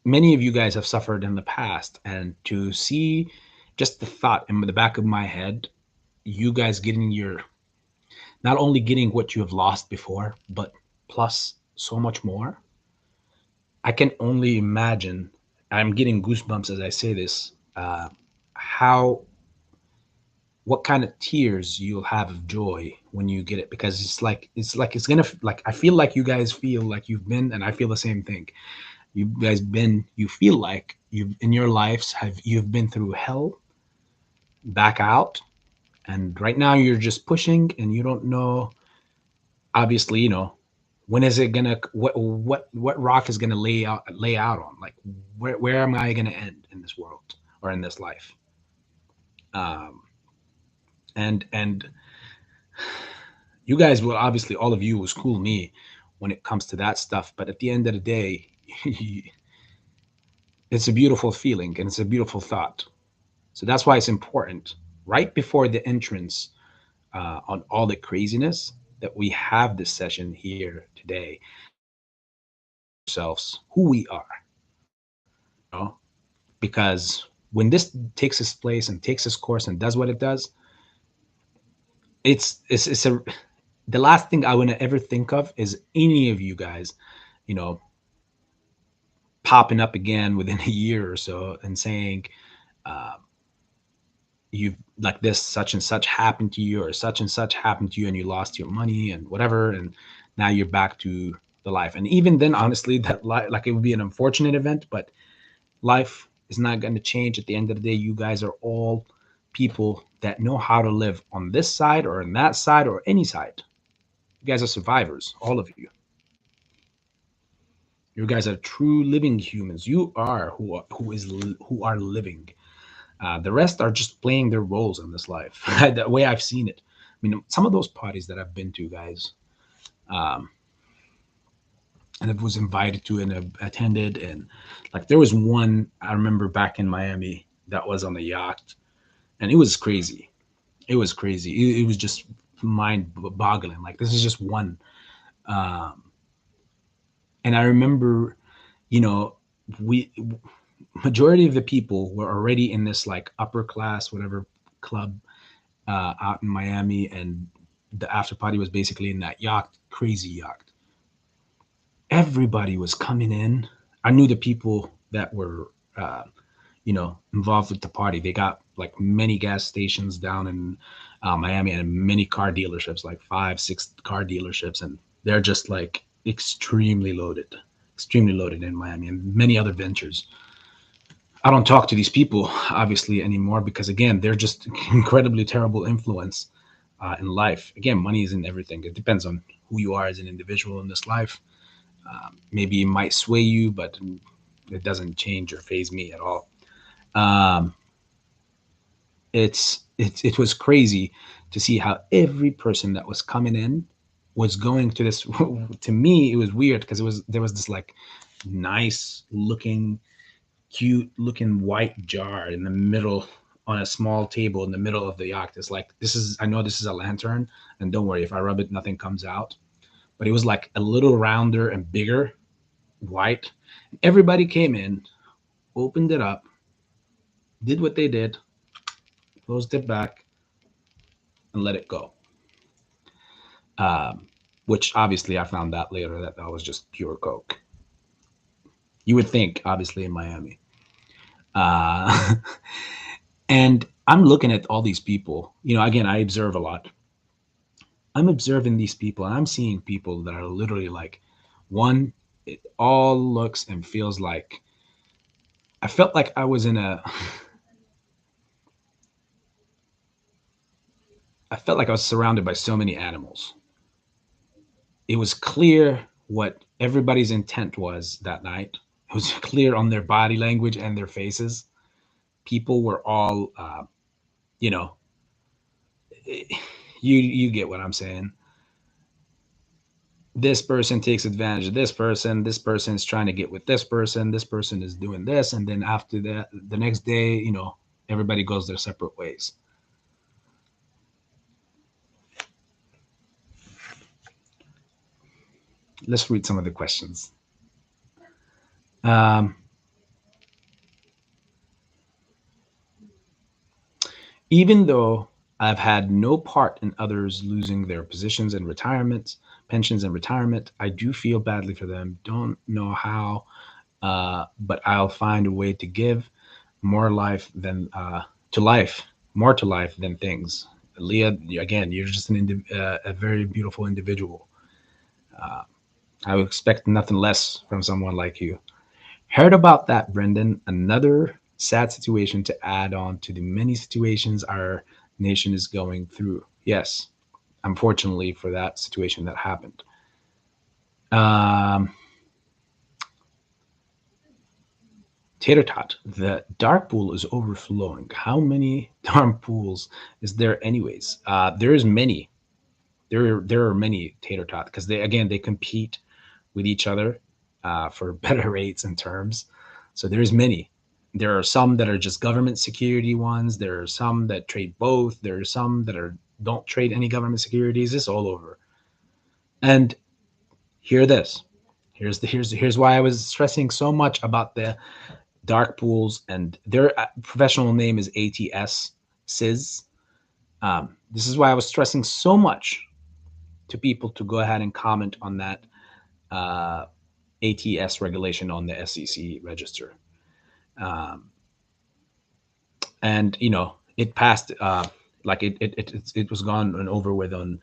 [SPEAKER 1] Many of you guys have suffered in the past, and to see just the thought in the back of my head, you guys getting not only getting what you have lost before, but plus so much more. I can only imagine. I'm getting goosebumps as I say this. How what kind of tears you'll have of joy when you get it, because it's gonna, like, I feel like you guys feel like you've been, and I feel the same thing. You feel like you've in your lives you've been through hell, back out, and right now you're just pushing, and you don't know, obviously, when is it gonna, what rock is gonna lay out on, like, where am I gonna end in this world or in this life. um and you guys will, obviously, all of you will school me when it comes to that stuff, but at the end of the day, it's a beautiful feeling and it's a beautiful thought. So that's why it's important, right before the entrance, on all the craziness, that we have this session here today, ourselves who we are, because when this takes its place and takes its course and does what it does, it's a the last thing I want to ever think of is any of you guys, you know, popping up again within a year or so and saying, uh, you like, this such and such happened to you, or such and such happened to you, and you lost your money and whatever, and now you're back to the life. And even then, honestly, that like, it would be an unfortunate event, but life is not going to change. At the end of the day, you guys are all people that know how to live on this side or on that side or any side. You guys are survivors, all of you. You guys are true living humans. You are who are living. The rest are just playing their roles in this life. The way I've seen it. I mean, some of those parties that I've been to, guys, um, and I was invited to and attended, and like, there was one I remember back in Miami that was on a yacht, and it was crazy. It was crazy. It was just mind-boggling. Like, this is just one. Um, and I remember, you know, we majority of the people were already in this like upper class whatever club, out in Miami, and the after party was basically in that yacht, crazy yacht. Everybody was coming in. I knew the people that were, involved with the party. They got like many gas stations down in, Miami, and many car dealerships, like 5, 6 car dealerships, and they're just like extremely loaded in Miami, and many other ventures. I don't talk to these people obviously anymore because, again, they're just incredibly terrible influence. in life. Again, money isn't everything. It depends on who you are as an individual in this life. Maybe it might sway you, but it doesn't change or phase me at all. It was crazy to see how every person that was coming in was going to this. To me, it was weird because there was this like nice looking, cute looking white jar in the middle on a small table in the middle of the yacht. It's like, I know this is a lantern, and don't worry, if I rub it, nothing comes out. But it was like a little rounder and bigger, white. Everybody came in, opened it up, did what they did, closed it back, and let it go. Which obviously I found out later that was just pure coke. You would think, obviously, in Miami. And I'm looking at all these people. Again, I observe a lot. I'm observing these people, and I'm seeing people that are literally like, one, it all looks and feels like, I felt like I was I felt like I was surrounded by so many animals. It was clear what everybody's intent was that night. It was clear on their body language and their faces. People were all, you know, you get what I'm saying. This person takes advantage of this person. This person is trying to get with this person. This person is doing this. And then after that, the next day, everybody goes their separate ways. Let's read some of the questions. Even though I've had no part in others losing their positions and retirements, pensions and retirement, I do feel badly for them. Don't know how, but I'll find a way to give more life than to life, more to life than things. Leah, again, you're just a very beautiful individual. I would expect nothing less from someone like you. Heard about that, Brendan. Another sad situation to add on to the many situations our nation is going through. Yes, unfortunately for that situation that happened. Tater tot, the dark pool is overflowing. How many dark pools is there, anyways? There is many. There are many tater tot because they compete with each other for better rates and terms. So there's many. There are some that are just government security ones. There are some that trade both. There are some that don't trade any government securities. It's all over. And hear this. Here's why I was stressing so much about the dark pools, and their professional name is ATS SIS. This is why I was stressing so much to people to go ahead and comment on that ATS regulation on the SEC register. And it passed, like it was gone and over with on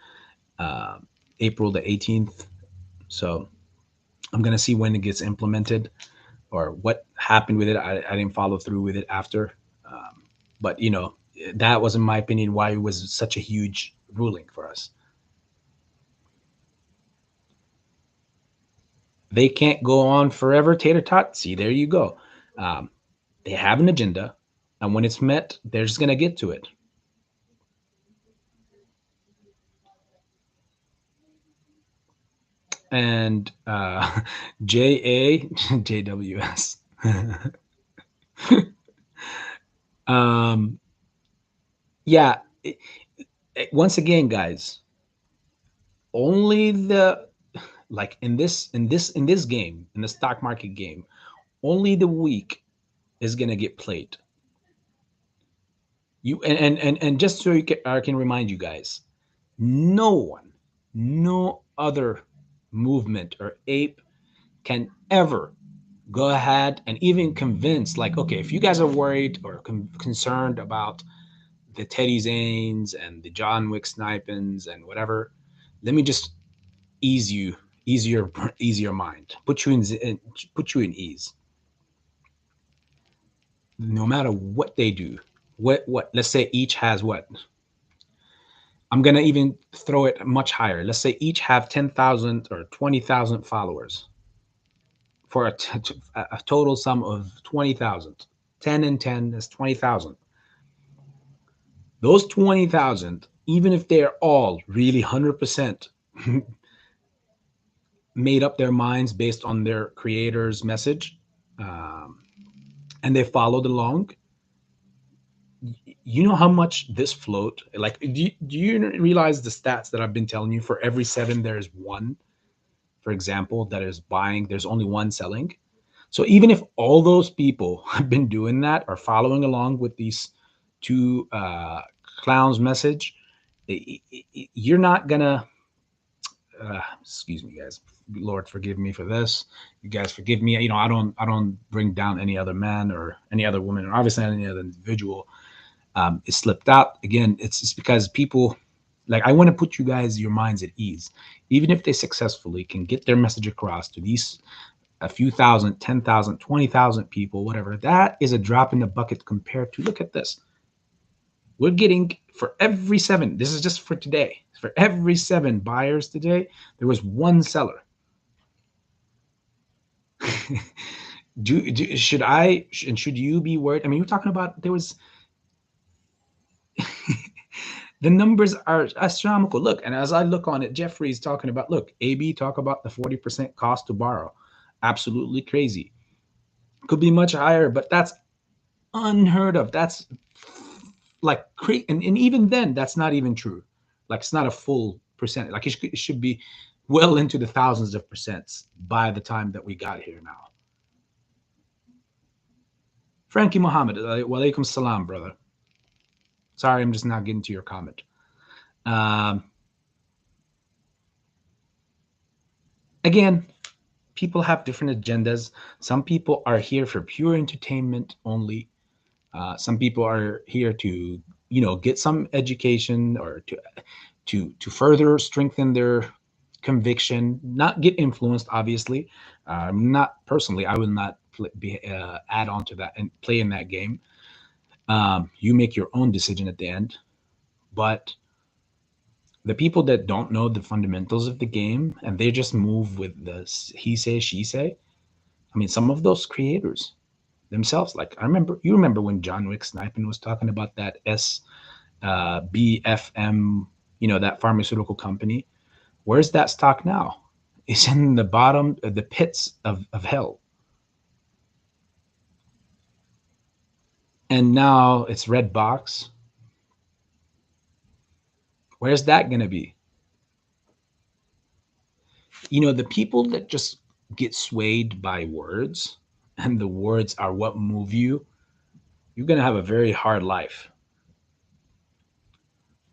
[SPEAKER 1] April the 18th. So I'm gonna see when it gets implemented or what happened with it. I didn't follow through with it after, but that was, in my opinion, why it was such a huge ruling for us. They can't go on forever, tater tot. See, there you go. They have an agenda, and when it's met, they're just gonna get to it. And JWS. Yeah. Once again, guys, only like in this game, in the stock market game, only the weak is gonna get played. You and just so I can remind you guys, no other movement or ape can ever go ahead and even convince, like, okay, if you guys are worried or concerned about the Teddy Zanes and the John Wick Snipins and whatever, let me just ease your mind, put you in ease. No matter what they do, what let's say each has what I'm going to even throw it much higher. Let's say each have 10,000 or 20,000 followers for a total sum of 20,000. 10 and 10 is 20,000. Those 20,000, even if they're all really 100% made up their minds based on their creator's message, and they followed along, you know how much this float, like, do you realize the stats that I've been telling you? For every 7, there's 1, for example, that is buying, there's only 1 selling. So even if all those people have been doing that or following along with these 2 clowns message, you're not gonna excuse me, guys, Lord forgive me for this, you guys forgive me, you know, I don't bring down any other man or any other woman or obviously any other individual. It slipped out again. It's because people, like, I want to put you guys, your minds at ease. Even if they successfully can get their message across to these a few thousand, 10,000, 20,000 people, whatever, that is a drop in the bucket compared to, look at this. We're getting, for every 7, this is just for today, for every 7 buyers today, there was 1 seller. Should I, and should you be worried? I mean, you're talking about, there was, the numbers are astronomical. Look, and as I look on it, Jeffrey's talking about, look, AB talk about the 40% cost to borrow. Absolutely crazy. Could be much higher, but that's unheard of. That's like crazy. And even then, that's not even true. Like, it's not a full percent. Like, it should be well into the thousands of percents by the time that we got here now. Frankie Muhammad, walaikum salam, brother. Sorry, I'm just not getting to your comment. Again, people have different agendas. Some people are here for pure entertainment only. Some people are here to, you know, get some education or to further strengthen their conviction, not get influenced. Obviously, not personally. I will not add on to that and play in that game. You make your own decision at the end, but the people that don't know the fundamentals of the game and they just move with the he say she say. I mean, some of those creators themselves, like, you remember when John Wick Sniping was talking about that BFM, you know, that pharmaceutical company. Where's that stock now? It's in the bottom of the pits of hell. And now it's red box. Where's that going to be? You know, the people that just get swayed by words, and the words are what move you, you're going to have a very hard life.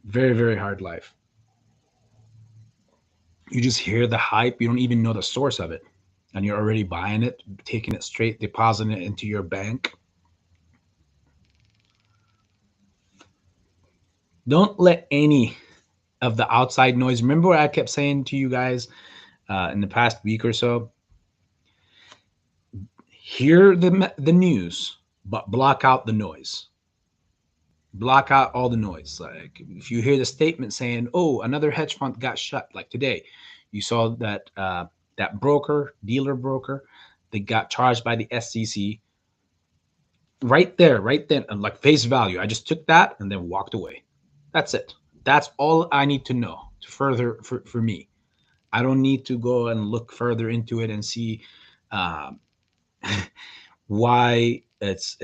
[SPEAKER 1] Very, very hard life. You just hear the hype, you don't even know the source of it, and you're already buying it, taking it straight, depositing it into your bank. Don't let any of the outside noise. Remember what I kept saying to you guys in the past week or so? Hear the news, but block out the noise. Block out all the noise. Like, if you hear the statement saying, "Oh, another hedge fund got shut," like today, you saw that that dealer broker, they got charged by the SEC. Right there, right then, like face value. I just took that and then walked away. That's it. That's all I need to know to further for me. I don't need to go and look further into it and see um, why it's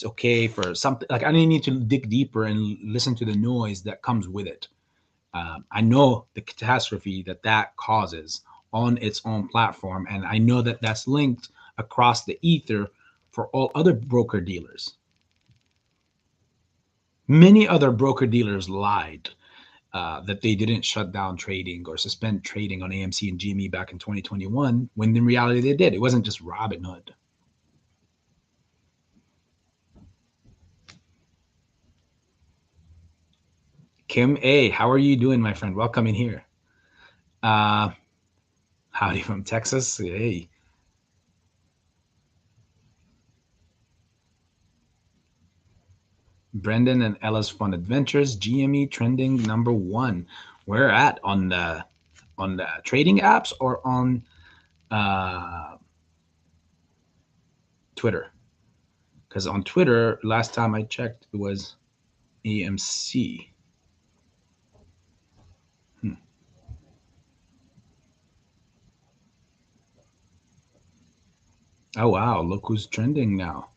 [SPEAKER 1] okay for something. Like, I need to dig deeper and listen to the noise that comes with it. I know the catastrophe that causes on its own platform, and I know that that's linked across the ether for all other broker dealers. Many other broker dealers lied that they didn't shut down trading or suspend trading on AMC and GME back in 2021, when in reality they did. It wasn't just Robinhood. Kim A, how are you doing, my friend? Welcome in here. Howdy from Texas. Hey. Brendan and Ella's Fun Adventures, GME trending #1. Where at on the trading apps or on Twitter? Because on Twitter, last time I checked, it was AMC. Oh wow, look who's trending now.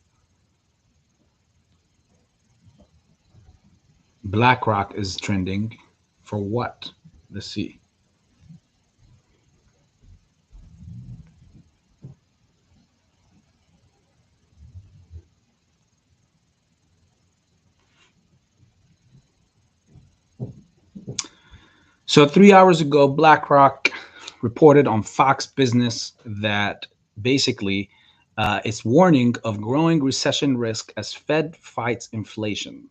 [SPEAKER 1] BlackRock is trending for what? Let's see. So 3 hours ago, BlackRock reported on Fox Business that basically it's warning of growing recession risk as Fed fights inflation.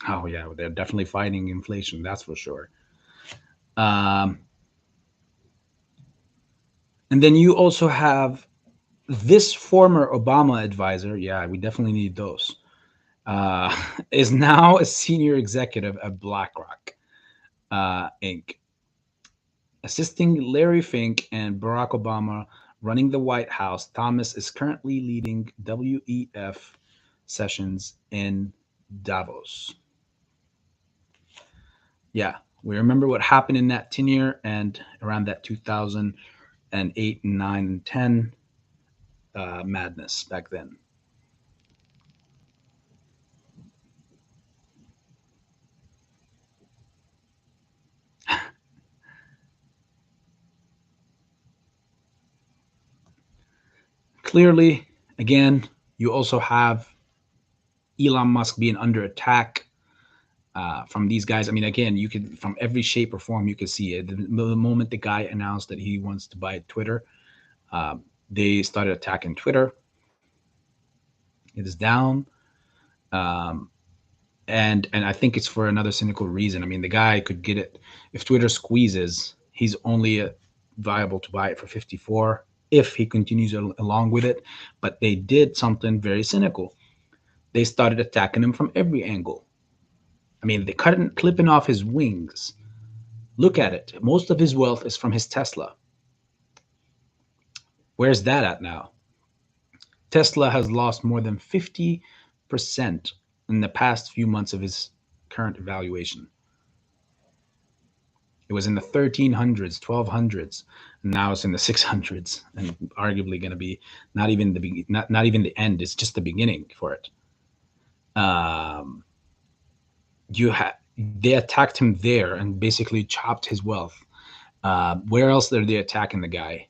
[SPEAKER 1] Oh yeah, they're definitely fighting inflation. That's for sure. Um, and then you also have this former Obama advisor. Yeah, we definitely need those. Uh, is now a senior executive at BlackRock Inc., assisting Larry Fink and Barack Obama running the White House. Thomas is currently leading WEF sessions in Davos. Yeah, we remember what happened in that tenure and around that 2008 and 9 and 10 madness back then. Clearly, again, you also have Elon Musk being under attack from these guys. I mean, again, you could from every shape or form you could see it. The moment the guy announced that he wants to buy Twitter, they started attacking Twitter. It is down, um, and I think it's for another cynical reason. I mean, the guy could get it if Twitter squeezes. He's only viable to buy it for 54 if he continues along with it. But they did something very cynical. They started attacking him from every angle. I mean, they cut him, clipping off his wings. Look at it. Most of his wealth is from his Tesla. Where's that at now? Tesla has lost more than 50% in the past few months of his current valuation. It was in the 1300s, 1200s, and now it's in the 600s, and arguably going to be not even the end. It's just the beginning for it. Um, they attacked him there and basically chopped his wealth. Where else are they attacking the guy?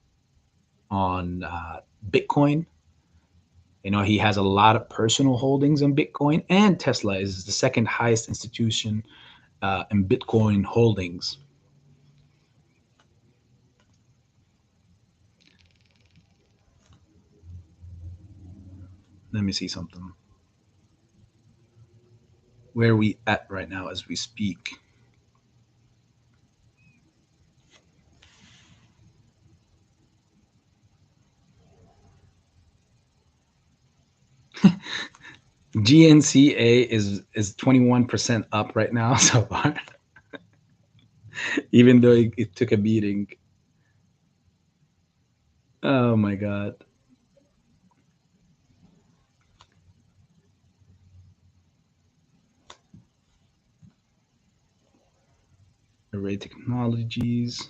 [SPEAKER 1] On Bitcoin. You know, he has a lot of personal holdings in Bitcoin, and Tesla is the second highest institution in Bitcoin holdings. Let me see something. Where are we at right now as we speak? GNCA is 21% up right now so far, even though it took a beating. Oh my god. Array Technologies.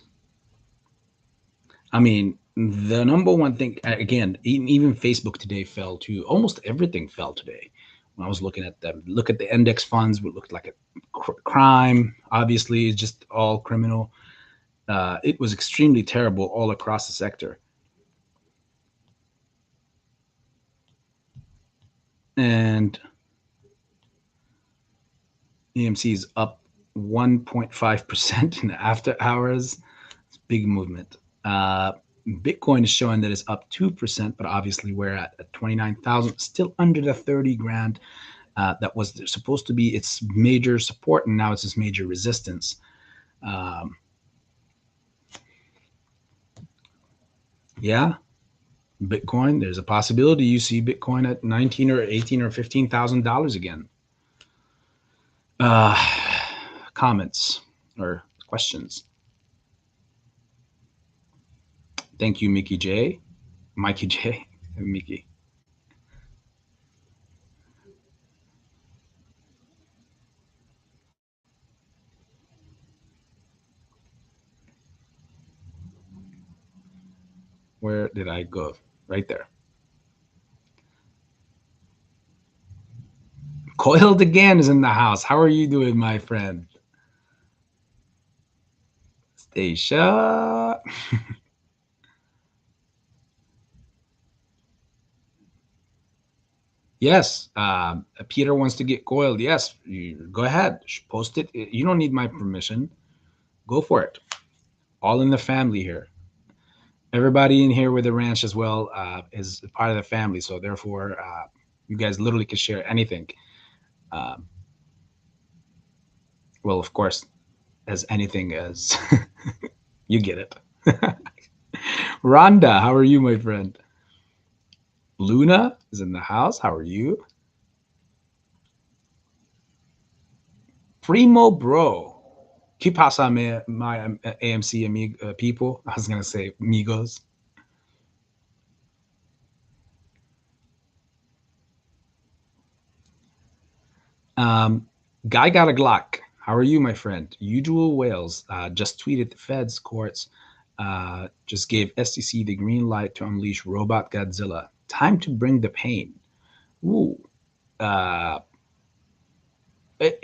[SPEAKER 1] I mean, the number one thing again, even Facebook today fell too. Almost everything fell today. When I was looking at them, look at the index funds, what looked like a crime. Obviously, it's just all criminal. It was extremely terrible all across the sector. And EMC is up 1.5% in the after hours. It's a big movement. Bitcoin is showing that it's up 2%, but obviously we're at 29,000, still under the 30 grand. That was supposed to be its major support, and now it's its major resistance. Yeah, Bitcoin. There's a possibility you see Bitcoin at 19 or 18 or $15,000 again. Uh, comments or questions? Thank you, Mickey J. Mikey J. Mickey. Where did I go? Right there. Coiled again is in the house. How are you doing, my friend? Stacia. Yes. Peter wants to get coiled. Yes. You, go ahead. Post it. You don't need my permission. Go for it. All in the family here. Everybody in here with the ranch as well is part of the family. So therefore, you guys literally can share anything. Um, well, of course, as anything as you get it. Rhonda, how are you, my friend? Luna is in the house. How are you? Primo Bro. ¿Qué pasa, my AMC people? I was going to say amigos. Guy got a Glock. How are you, my friend? Usual Wales just tweeted the feds courts just gave STC the green light to unleash Robot Godzilla. Time to bring the pain. Ooh. Uh, it,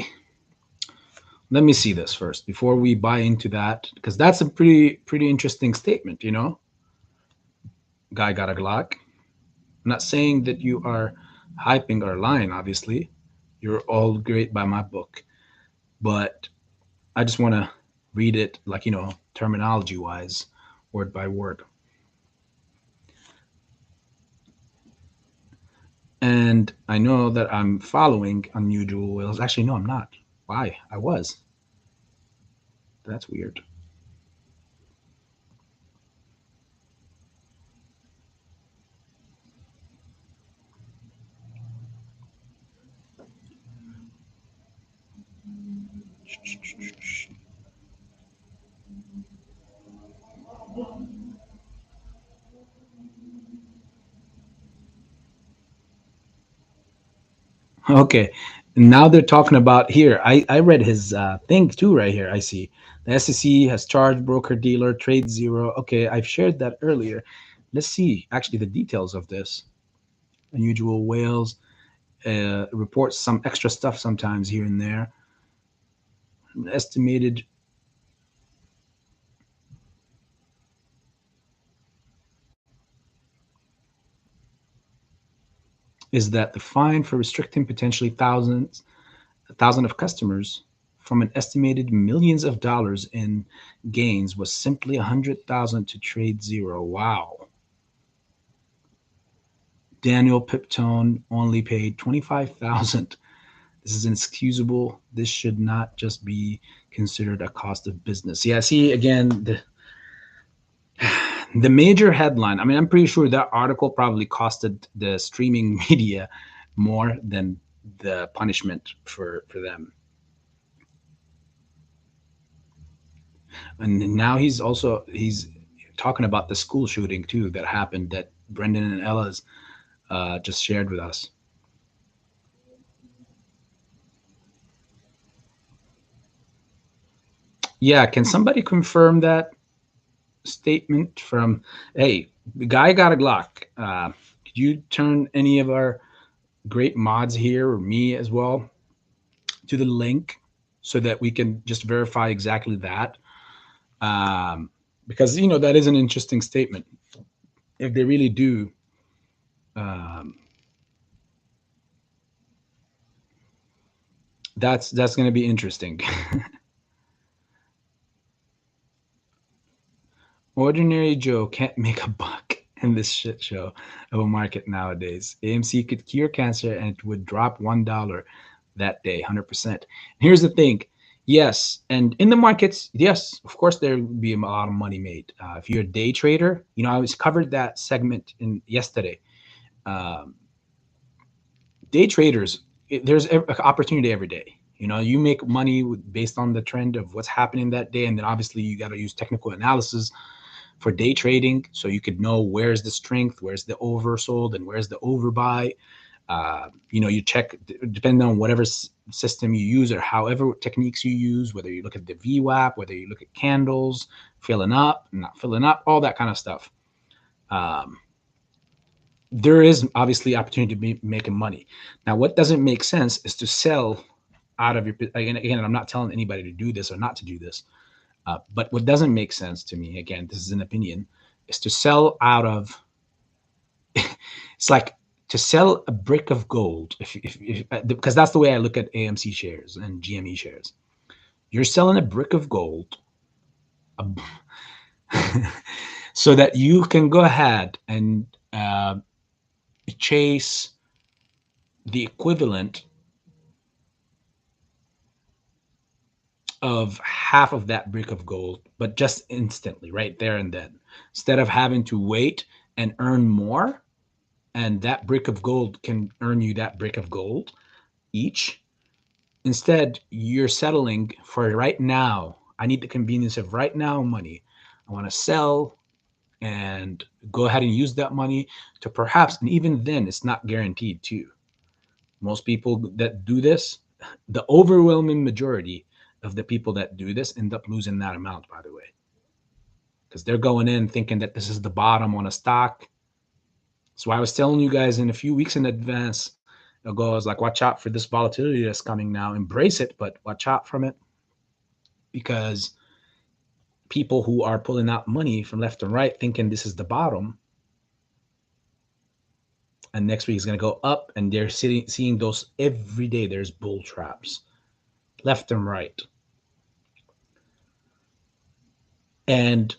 [SPEAKER 1] let me see this first before we buy into that, because that's a pretty interesting statement. You know, guy got a Glock. I'm not saying that you are hyping or lying. Obviously, you're all great by my book, but I just want to read it like, terminology wise, word by word. And I know that I'm following unusual whales. Actually, no, I'm not. Why? I was. That's weird. Okay. Now they're talking about here. I read his thing too right here. I see. The SEC has charged broker dealer trade zero. Okay, I've shared that earlier. Let's see actually the details of this. Unusual whales reports some extra stuff sometimes here and there. Estimated is that the fine for restricting potentially a thousand of customers from an estimated millions of dollars in gains was simply 100,000 to trade zero. Wow. Daniel Piptone only paid 25,000. This is inexcusable. This should not just be considered a cost of business. Yeah, see again the major headline. I mean, I'm pretty sure that article probably costed the streaming media more than the punishment for them. And now he's talking about the school shooting too that happened that Brendan and Ella's just shared with us. Yeah, can somebody confirm that statement from? Hey, the guy got a Glock. Could you turn any of our great mods here or me as well to the link so that we can just verify exactly that? Um, because that is an interesting statement. If they really do, um, that's going to be interesting. Ordinary Joe can't make a buck in this shit show of a market nowadays. AMC could cure cancer and it would drop $1 that day, 100%. Here's the thing. Yes, and in the markets, yes, of course there would be a lot of money made. If you're a day trader, I was covered that segment in yesterday. Um, Day traders, there's opportunity every day. You know, you make money based on the trend of what's happening that day, and then obviously you got to use technical analysis for day trading, so you could know where's the strength, where's the oversold, and where's the overbuy. You know, you check depending on whatever system you use or however techniques you use, whether you look at the VWAP, whether you look at candles, filling up, not filling up, all that kind of stuff. There is obviously opportunity to be making money. Now, what doesn't make sense is to sell out of your, again, I'm not telling anybody to do this or not to do this, but what doesn't make sense to me, again, this is an opinion, is to sell out of, it's like to sell a brick of gold, because that's the way I look at AMC shares and GME shares. You're selling a brick of gold so that you can go ahead and chase the equivalent of half of that brick of gold, but just instantly, right there and then, instead of having to wait and earn more. And that brick of gold can earn you that brick of gold each. Instead, you're settling for right now. I need the convenience of right now money. I want to sell and go ahead and use that money to perhaps, and even then, it's not guaranteed too. Most people that do this, the overwhelming majority of the people that do this end up losing that amount, by the way, because they're going in thinking that this is the bottom on a stock. So I was telling you guys in a few weeks in advance ago, I was like, watch out for this volatility that's coming now. Embrace it, but watch out from it, because people who are pulling out money from left and right thinking this is the bottom, and next week is going to go up, and they're seeing those every day. There's bull traps left and right. And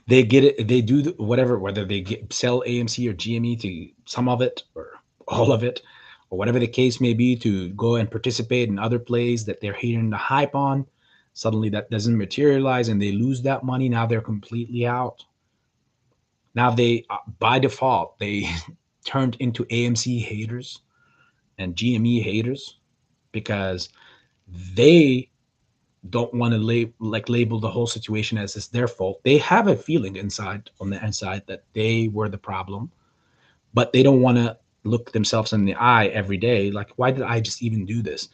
[SPEAKER 1] they get it, they do whatever, whether they sell AMC or GME to some of it or all of it, or whatever the case may be, to go and participate in other plays that they're hearing the hype on. Suddenly that doesn't materialize and they lose that money. Now they're completely out. Now they, by default, they turned into AMC haters and GME haters because they don't want to label the whole situation as it's their fault. They have a feeling inside, on the inside, that they were the problem, but they don't want to look themselves in the eye every day. Like, why did I just even do this?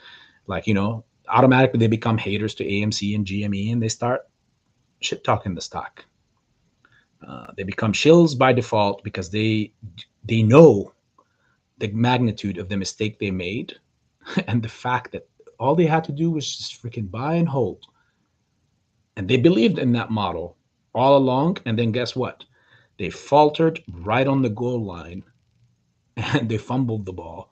[SPEAKER 1] Like, you know, automatically they become haters to AMC and GME and they start shit talking the stock. They become shills by default because they know the magnitude of the mistake they made and the fact that all they had to do was just freaking buy and hold. And they believed in that model all along. And then guess what? They faltered right on the goal line and they fumbled the ball.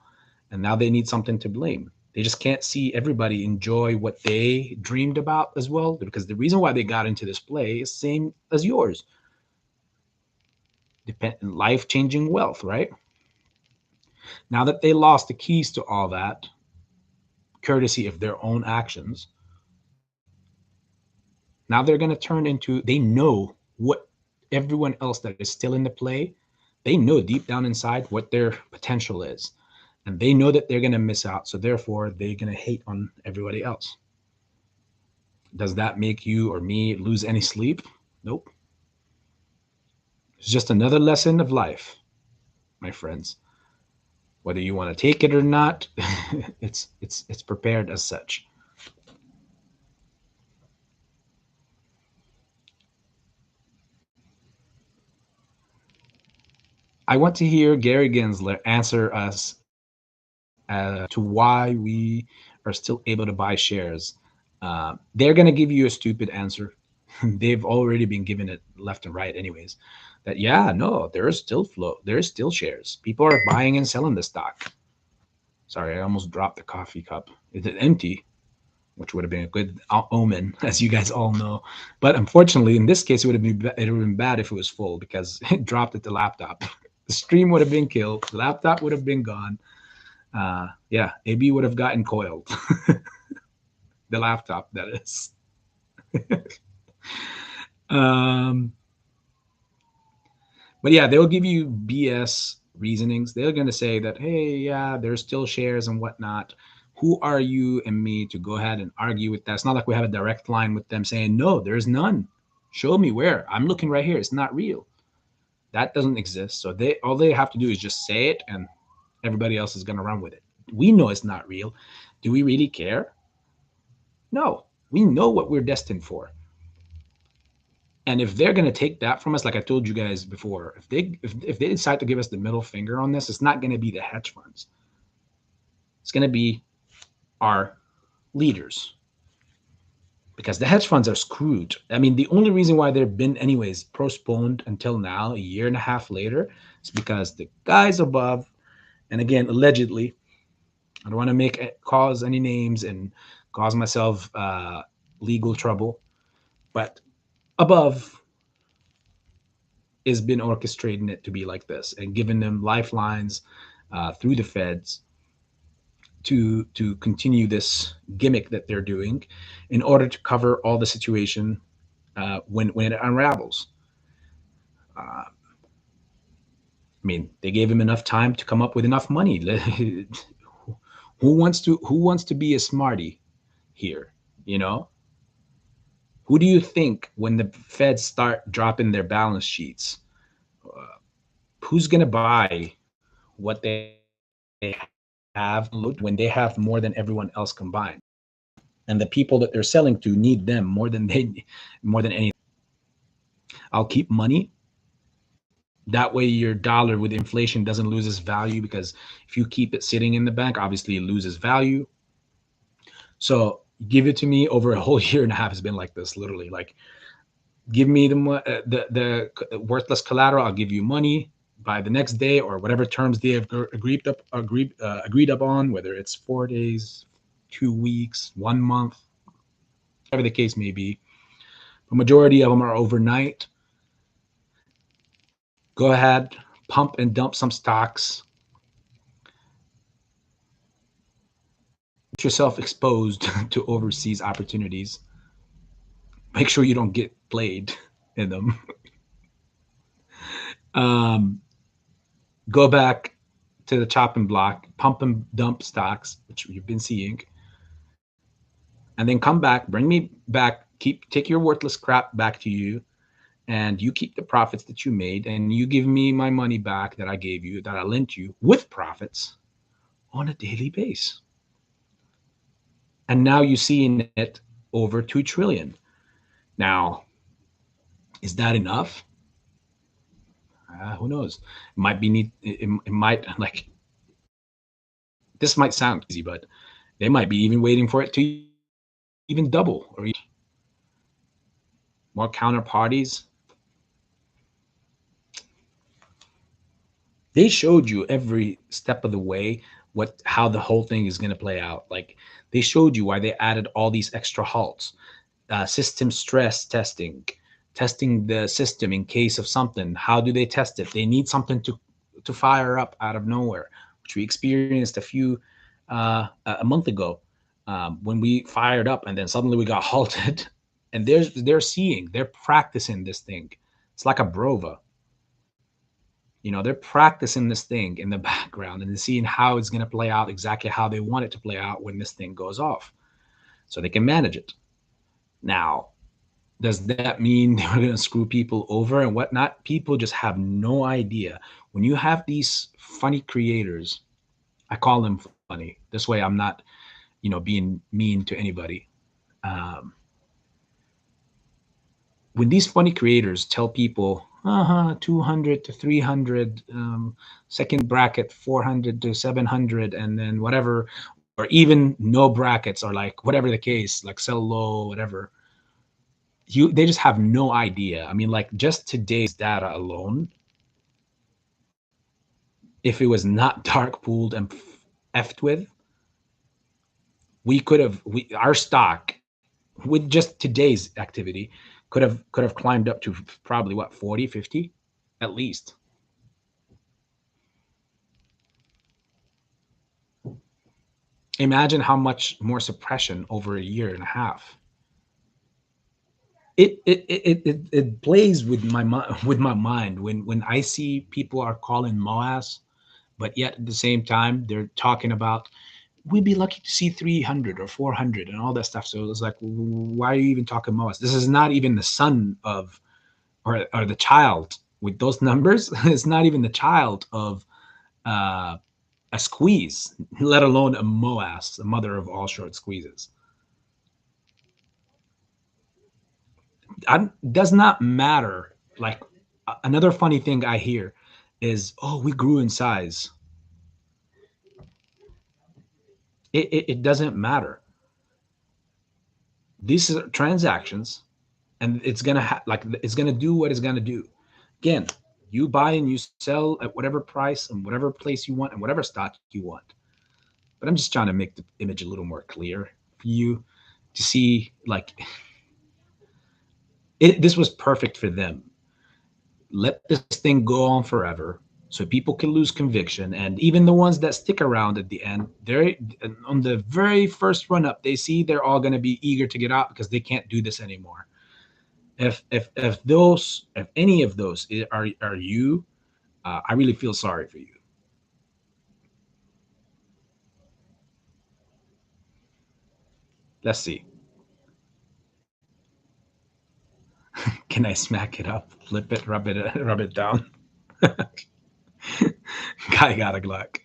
[SPEAKER 1] And now they need something to blame. They just can't see everybody enjoy what they dreamed about as well. Because the reason why they got into this play is the same as yours. Life-changing wealth, right? Now that they lost the keys to all that, courtesy of their own actions, now they're going to turn into, they know what everyone else that is still in the play, they know deep down inside what their potential is. And they know that they're going to miss out. So therefore, they're going to hate on everybody else. Does that make you or me lose any sleep? Nope. It's just another lesson of life, my friends. Whether you want to take it or not, it's prepared as such. I want to hear Gary Gensler answer us to why we are still able to buy shares. They're going to give you a stupid answer. They've already been given it left and right, anyways. That, yeah, no, there is still flow. There is still shares. People are buying and selling the stock. Sorry, I almost dropped the coffee cup. It's empty, which would have been a good omen, as you guys all know. But unfortunately, in this case, it would have been bad if it was full because it dropped at the laptop. The stream would have been killed. The laptop would have been gone. Yeah, AB would have gotten coiled. The laptop, that is. But yeah, they'll give you BS reasonings. They're going to say that, hey, yeah, there's still shares and whatnot. Who are you and me to go ahead and argue with that? It's not like we have a direct line with them saying, no, there's none. Show me where. I'm looking right here. It's not real. That doesn't exist. So all they have to do is just say it, and everybody else is going to run with it. We know it's not real. Do we really care? No. We know what we're destined for. And if they're going to take that from us, like I told you guys before, if they decide to give us the middle finger on this, it's not going to be the hedge funds. It's going to be our leaders, because the hedge funds are screwed. I mean, the only reason why they've been anyways postponed until now, a year and a half later, is because the guys above, and again, allegedly, I don't want to cause any names and cause myself legal trouble, but above has been orchestrating it to be like this and giving them lifelines through the feds to continue this gimmick that they're doing in order to cover all the situation when it unravels. I mean, they gave him enough time to come up with enough money. Who wants to be a smarty here? You know, who do you think when the feds start dropping their balance sheets, who's going to buy what they have when they have more than everyone else combined? And the people that they're selling to need them more than anything. I'll keep money. That way your dollar with inflation doesn't lose its value, because if you keep it sitting in the bank, obviously it loses value. So give it to me. Over a whole year and a half has been like this, literally. Like, give me the worthless collateral. I'll give you money by the next day, or whatever terms they have agreed upon, whether it's 4 days, 2 weeks, 1 month, whatever the case may be. The majority of them are overnight. Go ahead, pump and dump some stocks. Get yourself exposed to overseas opportunities. Make sure you don't get played in them. Go back to the chopping block, pump and dump stocks, which you've been seeing, and then come back, bring me back, take your worthless crap back to you, and you keep the profits that you made, and you give me my money back that I gave you, that I lent you with profits on a daily basis. And now you're seeing it over 2 trillion. Now, is that enough? Who knows? It might be it might, like, this might sound easy, but they might be even waiting for it to even double or more counterparties. They showed you every step of the way how the whole thing is going to play out. Like, they showed you why they added all these extra halts, system stress testing the system in case of something. How do they test it? They need something to fire up out of nowhere, which we experienced a month ago, when we fired up and then suddenly we got halted. And they're practicing this thing. It's like a Brova. You know, they're practicing this thing in the background and seeing how it's going to play out, exactly how they want it to play out when this thing goes off, so they can manage it. Now, does that mean they're going to screw people over and whatnot? People just have no idea. When you have these funny creators, I call them funny. This way I'm not, being mean to anybody. When these funny creators tell people, 200 to 300, second bracket 400 to 700, and then whatever, or even no brackets, or like whatever the case, like sell low, whatever, they just have no idea. I mean, like, just today's data alone, if it was not dark pooled and effed with, our stock with just today's activity could have climbed up to probably 40, 50 at least. Imagine how much more suppression over a year and a half. It plays with my mind when I see people are calling MOAS, but yet at the same time they're talking about we'd be lucky to see 300 or 400 and all that stuff. So it was like, why are you even talking MOAS? This is not even the son of, or the child with those numbers. It's not even the child of uh, a squeeze, let alone a MOAS, the mother of all short squeezes. Does not matter. Like, another funny thing I hear is, oh, we grew in size. It doesn't matter. These are transactions, and it's gonna it's gonna do what it's gonna do. Again, you buy and you sell at whatever price and whatever place you want and whatever stock you want. But I'm just trying to make the image a little more clear for you to see, like, this was perfect for them. Let this thing go on forever so people can lose conviction. And even the ones that stick around at the end, they're on the very first run up, they see they're all going to be eager to get out because they can't do this anymore. If any of those are you, I really feel sorry for you. Let's see. Can I smack it up, flip it, rub it down? Guy got a Glock.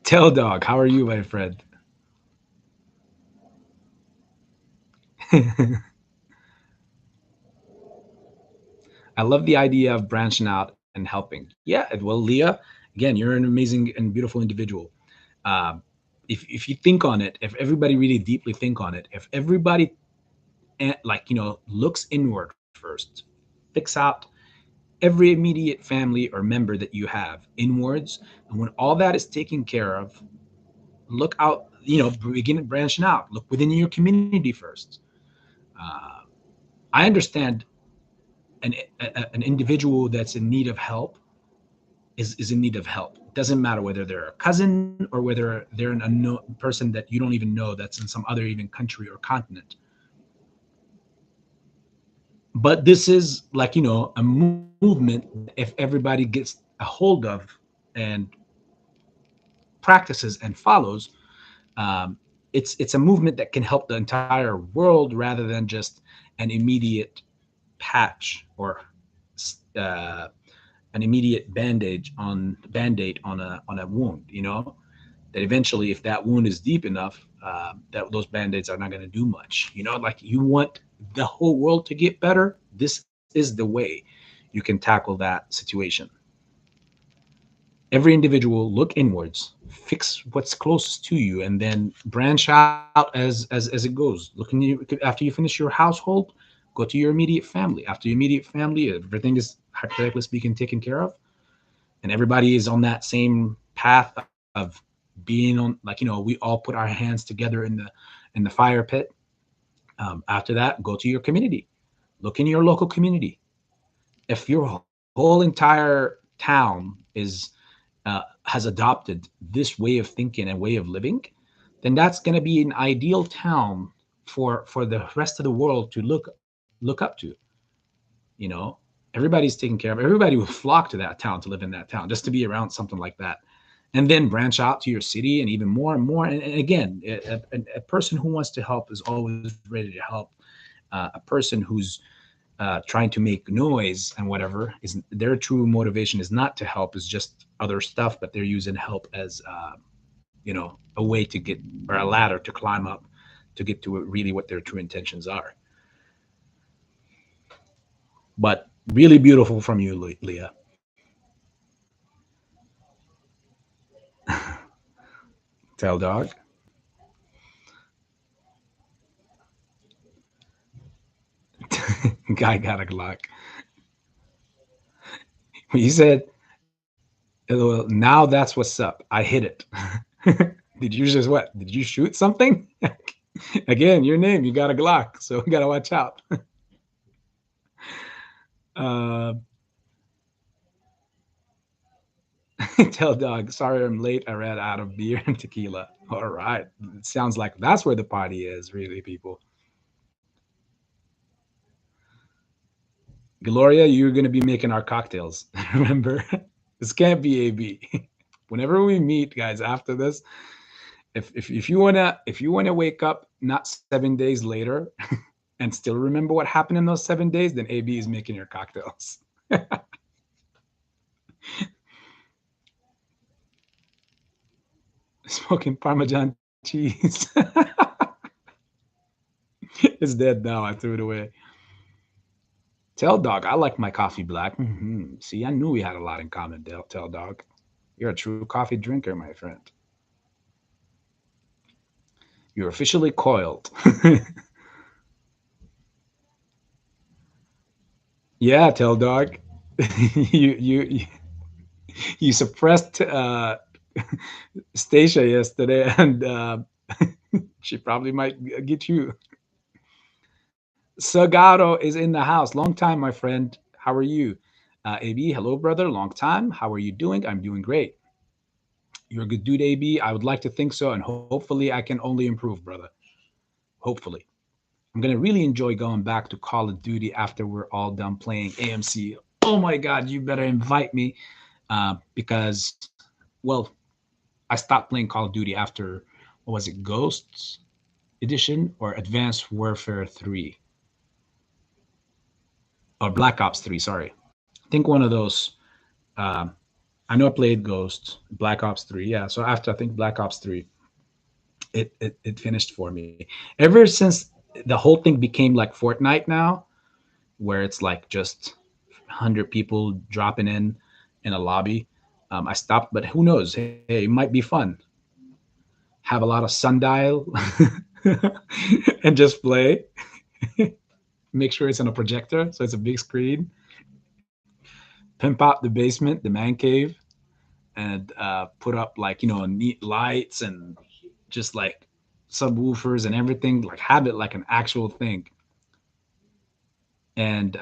[SPEAKER 1] Tell dog, how are you, my friend? I love the idea of branching out and helping. Yeah, well, Leah, again, you're an amazing and beautiful individual. Um, if you think on it, if everybody really deeply think on it, if everybody looks inward first, fix out every immediate family or member that you have inwards, and when all that is taken care of, look out. Begin branching out. Look within your community first. Uh, I understand an individual that's in need of help is in need of help. It doesn't matter whether they're a cousin or whether they're an unknown person that you don't even know that's in some other even country or continent. But this is like, a movement. If everybody gets a hold of and practices and follows, um, it's a movement that can help the entire world rather than just an immediate patch or uh, an immediate band-aid on a wound. That eventually, if that wound is deep enough, that those band-aids are not going to do much. Like, you want the whole world to get better. This is the way you can tackle that situation. Every individual, look inwards, fix what's closest to you, and then branch out as it goes. After you finish your household, go to your immediate family. After your immediate family, everything is, hypothetically speaking, taken care of, and everybody is on that same path of being on, like, we all put our hands together in the fire pit. After that, go to your community. Look in your local community. If your whole entire town has adopted this way of thinking and way of living, then that's going to be an ideal town for the rest of the world to look up to. you know Everybody's taken care of. Everybody will flock to that town to live in that town, just to be around something like that, and then branch out to your city and even more and more. And again, a person who wants to help is always ready to help. A person who's trying to make noise and whatever, is their true motivation is not to help, is just other stuff, but they're using help as a way to get, or a ladder to climb up to get to really what their true intentions are. But really beautiful from you, Leah. Tell dog. Guy got a Glock. He said, "Well, now that's what's up. I hit it." Did you just what? Did you shoot something? Again, your name, you got a Glock, so we gotta watch out. uh, Tell dog, sorry I'm late. I ran out of beer and tequila. All right. It sounds like that's where the party is, really, people. Gloria, you're going to be making our cocktails. Remember? This can't be AB. Whenever we meet, guys, after this, if you wanna wake up not 7 days later and still remember what happened in those 7 days, then AB is making your cocktails. Smoking Parmesan cheese. It's dead now. I threw it away. Tell Dog, I like my coffee black. See, I knew we had a lot in common, Tell Dog. You're a true coffee drinker, my friend. You're officially coiled. Yeah, Tell Dog. You you suppressed Stacia yesterday, and she probably might get you. Sagato is in the house. Long time, my friend. How are you? AB, hello, brother. Long time. How are you doing? I'm doing great. You're a good dude, AB. I would like to think so, and hopefully I can only improve, brother. Hopefully. I'm going to really enjoy going back to Call of Duty after we're all done playing AMC. Oh my God, you better invite me because, well, I stopped playing Call of Duty after, what was it, Ghosts Edition or Advanced Warfare 3? Or Black Ops 3, sorry. I think one of those. Um, I know I played Ghosts, Black Ops 3. Yeah, so after I think Black Ops 3, it finished for me. Ever since the whole thing became like Fortnite now, where it's like just 100 people dropping in a lobby, I stopped. But who knows? Hey, it might be fun. Have a lot of sundial and just play. Make sure it's on a projector, so it's a big screen. Pimp out the basement, the man cave, and put up like neat lights and just like subwoofers and everything. Like have it like an actual thing, and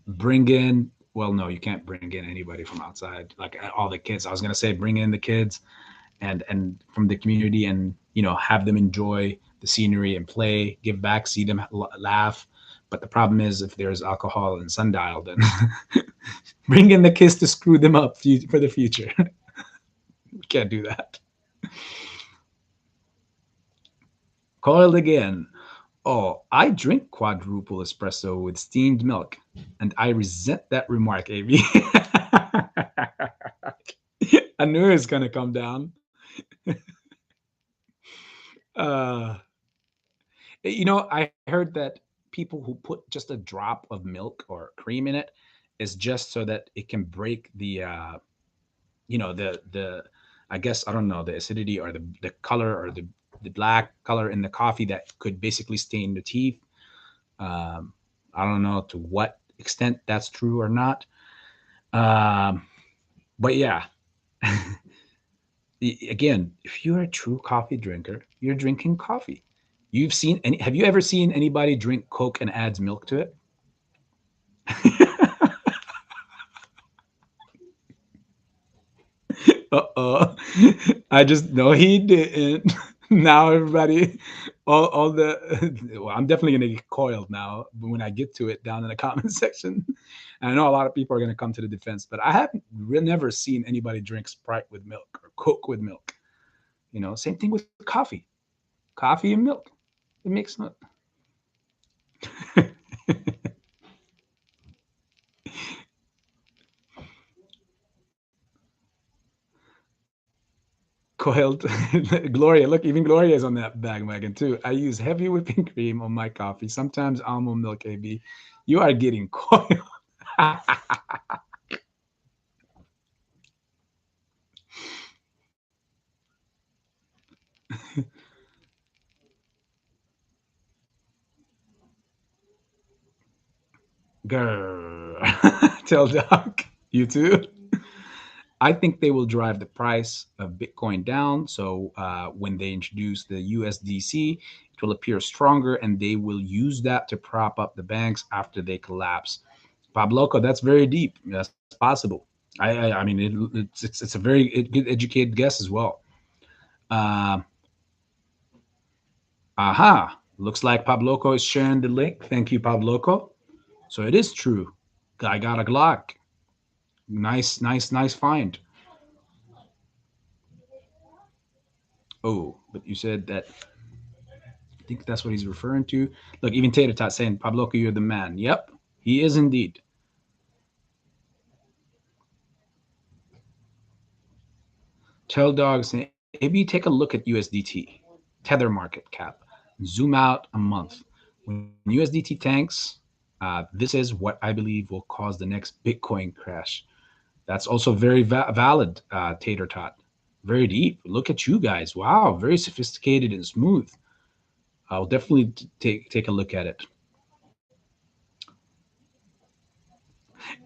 [SPEAKER 1] bring in. Well, no, you can't bring in anybody from outside. Like all the kids. I was gonna say bring in the kids and from the community, and have them enjoy the scenery and play, give back, see them laugh. But the problem is, if there's alcohol and sundial, then bring in the kids to screw them up for the future. We can't do that. Coiled again. Oh, I drink quadruple espresso with steamed milk, and I resent that remark, AB. I knew it was gonna come down. uh, I heard that people who put just a drop of milk or cream in it is just so that it can break the I guess, I don't know, the acidity or the color or the black color in the coffee that could basically stain the teeth. I don't know to what extent that's true or not. Um, but yeah, again, if you're a true coffee drinker, you're drinking coffee. Have you ever seen anybody drink Coke and adds milk to it? Uh-oh. I just know he didn't. Now everybody, all the, well, I'm definitely gonna get coiled now when I get to it down in the comment section. And I know a lot of people are gonna come to the defense, but I haven't never seen anybody drink Sprite with milk or Coke with milk. Same thing with coffee and milk. It makes no. Coiled. Gloria, look, even Gloria is on that bandwagon too. I use heavy whipping cream on my coffee, sometimes almond milk. AB, you are getting coiled. Grr. Tell Doc, you too. I think they will drive the price of Bitcoin down. So when they introduce the USDC, it will appear stronger, and they will use that to prop up the banks after they collapse. Pabloco, that's very deep. That's possible. I mean, it's a very good educated guess as well. Uh, aha, looks like Pabloco is sharing the link. Thank you, Pabloco. So it is true. I got a Glock. Nice, nice, nice find. Oh, but you said that. I think that's what he's referring to. Look, even Tater Tot saying, Pablo, you're the man. Yep, he is indeed. Tell dogs, maybe take a look at USDT, Tether market cap, zoom out a month. When USDT tanks, this is what I believe will cause the next Bitcoin crash. That's also very valid, Tater Tot. Very deep. Look at you guys. Wow, very sophisticated and smooth. I'll definitely take a look at it.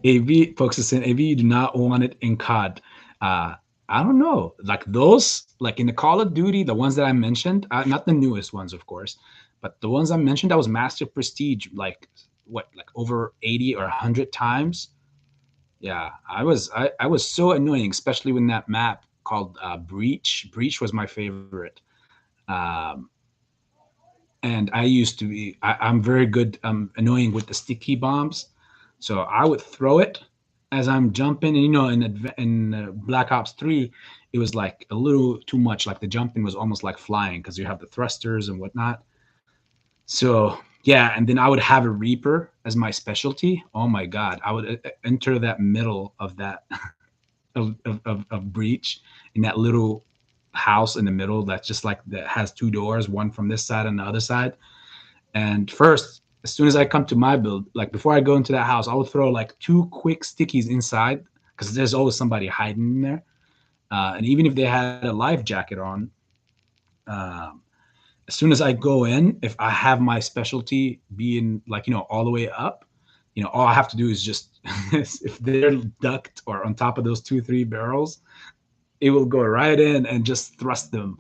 [SPEAKER 1] AV folks are saying AV, you do not want it in COD. I don't know, like those, like in the Call of Duty, the ones that I mentioned, not the newest ones, of course, but the ones I mentioned, that was Master Prestige, like what, like over 80 or 100 times. Yeah, I was so annoying, especially when that map called Breach. Breach was my favorite. Um, and I used to be. I'm very good. Annoying with the sticky bombs, so I would throw it as I'm jumping. And, in Black Ops 3, it was like a little too much. Like the jumping was almost like flying because you have the thrusters and whatnot. So yeah, and then I would have a Reaper as my specialty. Oh my God, I would enter that middle of that of Breach in that little house in the middle that's just like that has two doors, one from this side and the other side. And first, as soon as I come to my build, like before I go into that house, I would throw like two quick stickies inside because there's always somebody hiding in there. And even if they had a life jacket on, um, as soon as I go in, if I have my specialty being like, all the way up, all I have to do is just, if they're ducked or on top of those 2-3 barrels, it will go right in and just thrust them.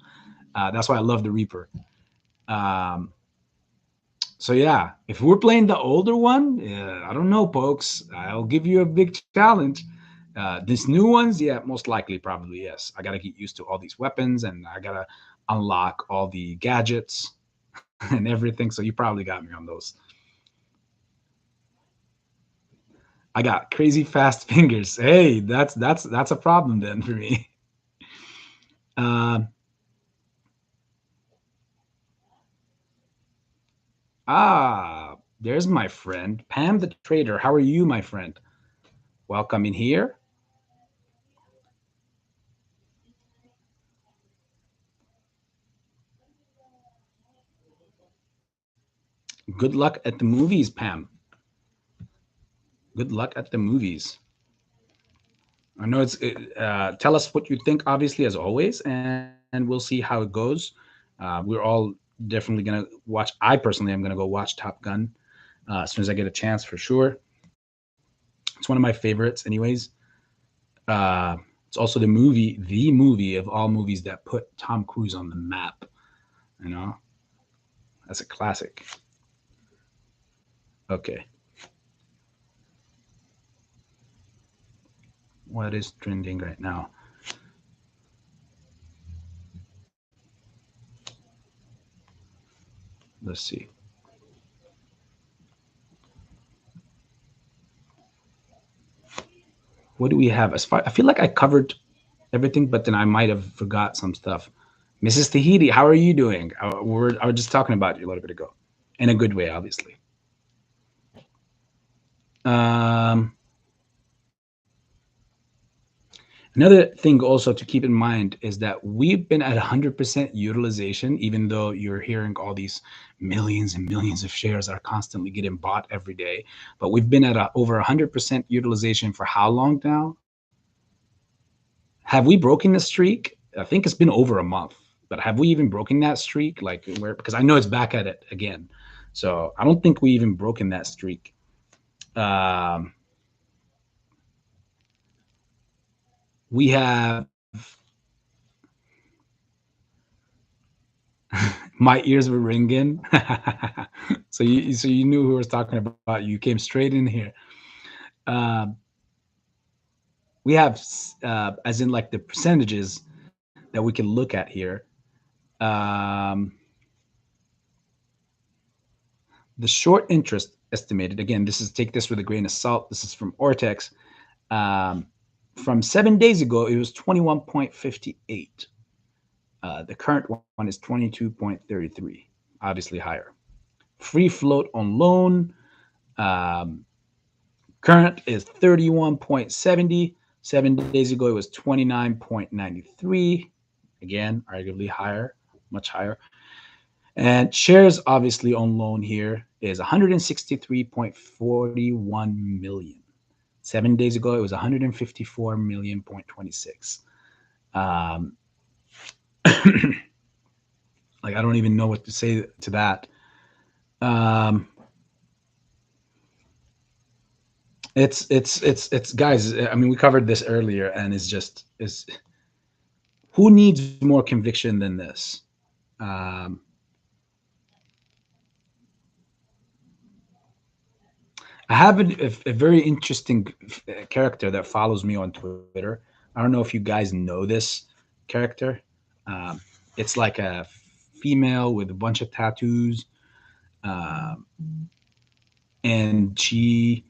[SPEAKER 1] That's why I love the Reaper. Um, so yeah, if we're playing the older one, I don't know, folks. I'll give you a big challenge. These new ones, yeah, most likely, probably yes. I gotta get used to all these weapons, and I gotta unlock all the gadgets and everything. So you probably got me on those. I got crazy fast fingers. Hey, that's a problem then for me. Uh, there's my friend Pam the Trader. How are you, my friend? Welcome in here. Good luck at the movies, Pam. Good luck at the movies. I know tell us what you think, obviously, as always, and we'll see how it goes. We're all definitely gonna watch. I personally am gonna go watch Top Gun as soon as I get a chance, for sure. It's one of my favorites, anyways. It's also the movie of all movies that put Tom Cruise on the map. You know, that's a classic. Okay, what is trending right now? Let's see. What do we have? As far I feel like I covered everything, but then I might have forgot some stuff. Mrs. Tahiti, how are you doing? I was just talking about you a little bit ago, in a good way, obviously. Um, Another thing also to keep in mind is that we've been at 100% utilization, even though you're hearing all these millions and millions of shares are constantly getting bought every day. But we've been at over 100% utilization for how long now? Have we broken the streak? I think it's been over a month, but have we even broken that streak? Like, where, because I know it's back at it again. So I don't think we even broken that streak. Um, we have my ears were ringing. So you knew who I was talking about. You came straight in here. Um, we have as in like the percentages that we can look at here. Um, the short interest estimated, again, this is, take this with a grain of salt. This is from Ortex. Um, from 7 days ago, it was 21.58. The current one is 22.33, obviously higher. Free float on loan, um, current is 31.70. 7 days ago, it was 29.93. Again, arguably higher, much higher. And shares, obviously, on loan here is 163.41 million. 7 days ago, it was 154 million.26. Um, like, I don't even know what to say to that. Um, it's guys. I mean, we covered this earlier, and it's just is who needs more conviction than this? Um, I have a very interesting character that follows me on Twitter. I don't know if you guys know this character. Um, it's like a female with a bunch of tattoos, um, and she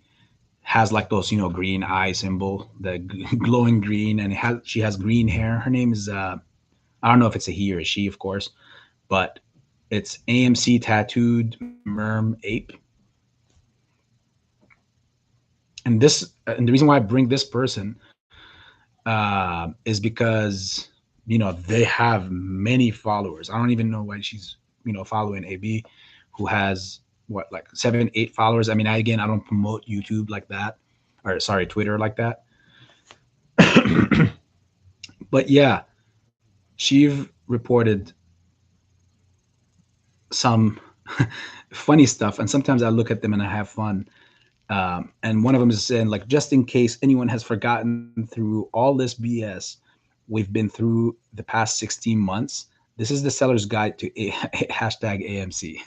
[SPEAKER 1] has like those, green eye symbol, the glowing green, and she has green hair. Her name is I don't know if it's a he or a she, of course, but it's AMC tattooed merm ape. And the reason why I bring this person is because they have many followers. I don't even know why she's following AB, who has what, like 7, 8 followers. I mean, again, I don't promote YouTube like that, or sorry, Twitter like that. But yeah, she reported some funny stuff, and sometimes I look at them and I have fun. And one of them is saying, like, just in case anyone has forgotten through all this BS we've been through the past 16 months, this is the seller's guide to hashtag AMC.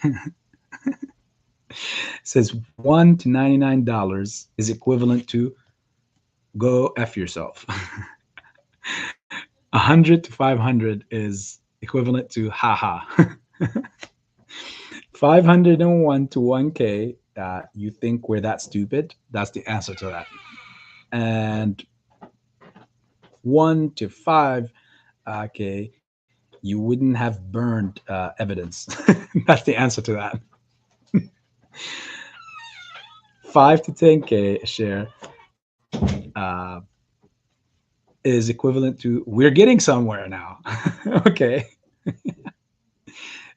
[SPEAKER 1] It says $1 to $99 is equivalent to go F yourself. 100 to 500 is equivalent to haha. 501 to 1K, you think we're that stupid? That's the answer to that. And 1 to 5K, you wouldn't have burned evidence. That's the answer to that. 5 to 10K a share uh, is equivalent to we're getting somewhere now. Okay.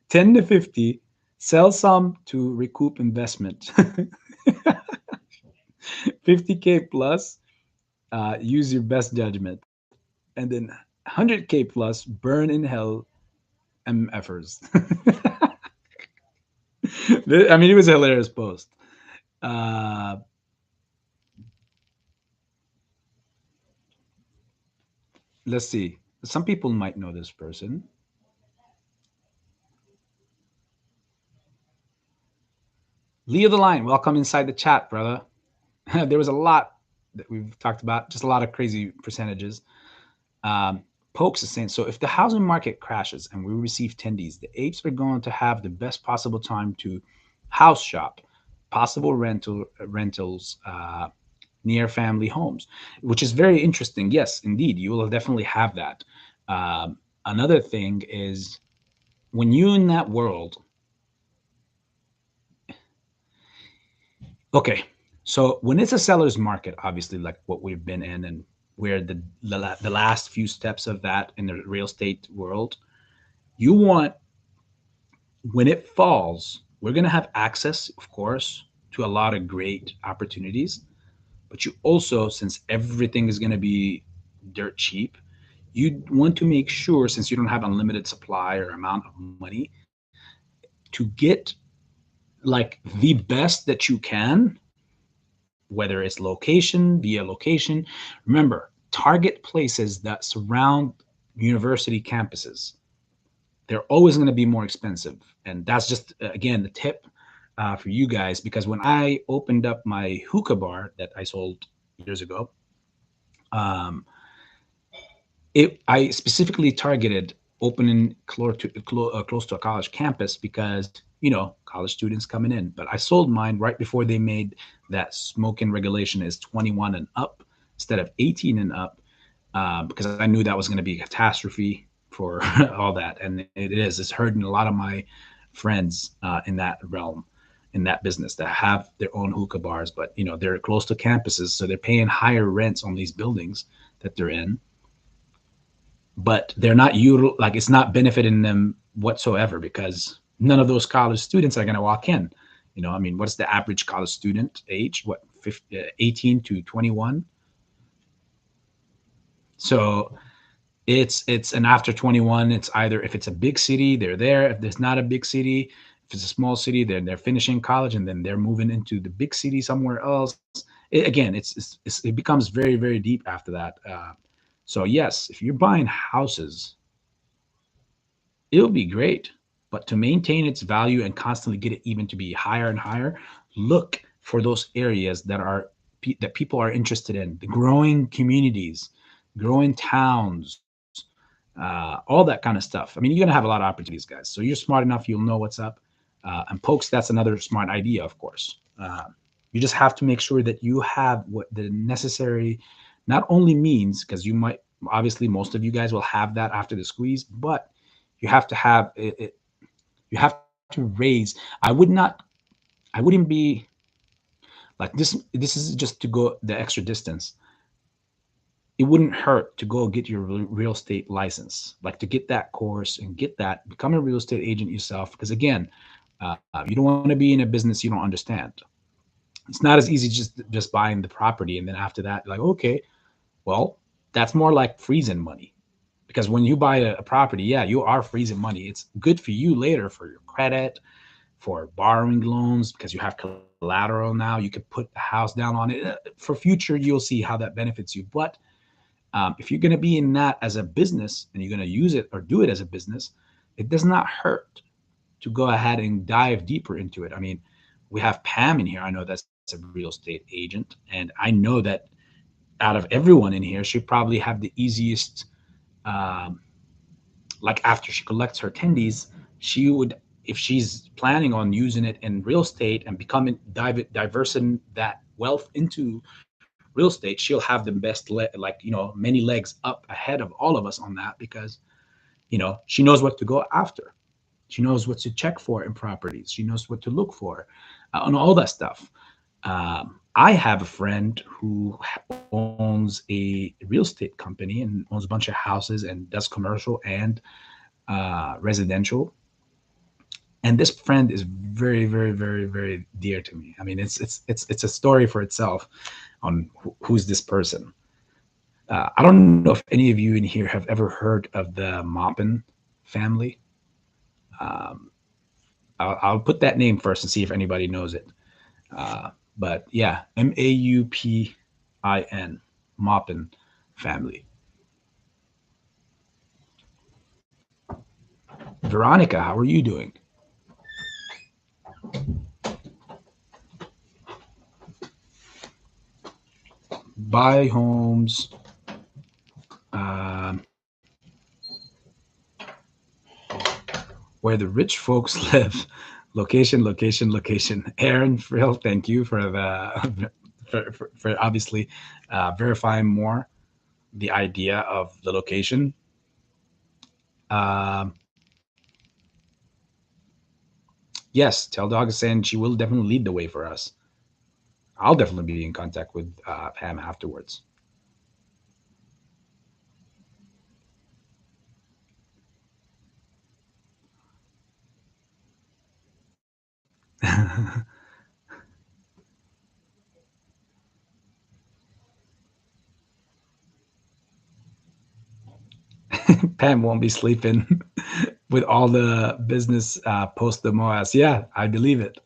[SPEAKER 1] 10 to 50, sell some to recoup investment. 50K plus, use your best judgment. And then 100K plus, burn in hell, MFers. I mean, it was a hilarious post. Uh, let's see. Some people might know this person. Leo the Line, welcome inside the chat, brother. There was a lot that we've talked about, just a lot of crazy percentages. Um, Pokes is saying, so if the housing market crashes and we receive tendies, the apes are going to have the best possible time to house shop, possible rentals near family homes, which is very interesting. Yes, indeed, you will definitely have that. Another thing is when you're in that world. Okay, so when it's a seller's market, obviously, like what we've been in, and we're the last few steps of that in the real estate world, you want, when it falls, we're going to have access, of course, to a lot of great opportunities. But you also, since everything is going to be dirt cheap, you want to make sure, since you don't have unlimited supply or amount of money, to get like the best that you can, whether it's location, via location. Remember, target places that surround university campuses. They're always going to be more expensive. And that's just, again, the tip for you guys, because when I opened up my hookah bar that I sold years ago, um, I specifically targeted opening close to a college campus because, college students coming in. But I sold mine right before they made that smoking regulation is 21 and up instead of 18 and up, because I knew that was going to be a catastrophe for all that, and it is. It's hurting a lot of my friends in that realm, in that business, that have their own hookah bars, but they're close to campuses, so they're paying higher rents on these buildings that they're in, but they're not like it's not benefiting them whatsoever because none of those college students are going to walk in. I mean, what's the average college student age? What, 18 to 21? So it's and after 21, it's either, if it's a big city, they're there. If there's not a big city, if it's a small city, then they're finishing college and then they're moving into the big city somewhere else. Again, it becomes very, very deep after that. So yes, if you're buying houses, it'll be great, but to maintain its value and constantly get it even to be higher and higher, look for those areas that people are interested in, the growing communities, growing towns, all that kind of stuff. I mean, you're going to have a lot of opportunities, guys. So you're smart enough, you'll know what's up. And pokes, that's another smart idea, of course. You just have to make sure that you have what the necessary, not only means, because you might, obviously, most of you guys will have that after the squeeze, but you have to have it. You have to raise. I wouldn't be like this. This is just to go the extra distance. It wouldn't hurt to go get your real estate license, like to get that course and get that, become a real estate agent yourself. Because again, you don't want to be in a business you don't understand. It's not as easy just buying the property and then after that, like, okay, well, that's more like freezing money. Because when you buy a property, yeah, you are freezing money. It's good for you later for your credit, for borrowing loans, because you have collateral now. You could put the house down on it. For future, you'll see how that benefits you. But if you're going to be in that as a business and you're going to use it or do it as a business, it does not hurt to go ahead and dive deeper into it. I mean, we have Pam in here. I know that's a real estate agent. And I know that out of everyone in here, she probably have the easiest, um, like after she collects her attendees, she would, if she's planning on using it in real estate and becoming diversing that wealth into real estate, she'll have the best many legs up ahead of all of us on that, because she knows what to go after. She knows what to check for in properties. She knows what to look for, and all that stuff. I have a friend who owns a real estate company and owns a bunch of houses and does commercial and residential. And this friend is very, very, very, very dear to me. I mean, it's a story for itself on who's this person. I don't know if any of you in here have ever heard of the Maupin family. Um, I'll put that name first and see if anybody knows it. But yeah, Maupin, Maupin family. Veronica, how are you doing? Buy homes. Um, where the rich folks live. Location, location, location. Aaron Frill, thank you for the for obviously verifying more the idea of the location. Um, yes, Tell Dog is saying she will definitely lead the way for us. I'll definitely be in contact with Pam afterwards. Pam won't be sleeping with all the business post the MOAS. Yeah, I believe it.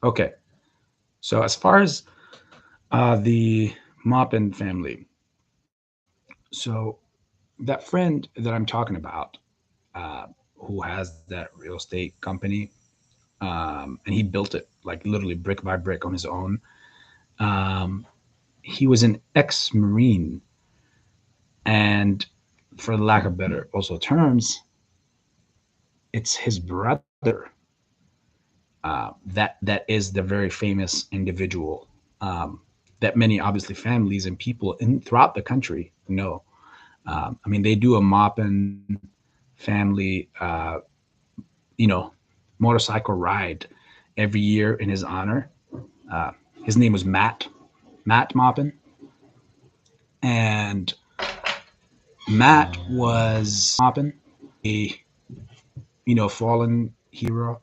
[SPEAKER 1] Okay, so as far as the Maupin family, so that friend that I'm talking about, uh, who has that real estate company, and he built it like literally brick by brick on his own. Um, he was an ex-marine, And for lack of better also terms, it's his brother that is the very famous individual that many obviously families and people in throughout the country know. I mean, they do a Maupin family, you know, motorcycle ride every year in his honor. Uh, his name was Matt Maupin, and Matt was Maupin, a fallen hero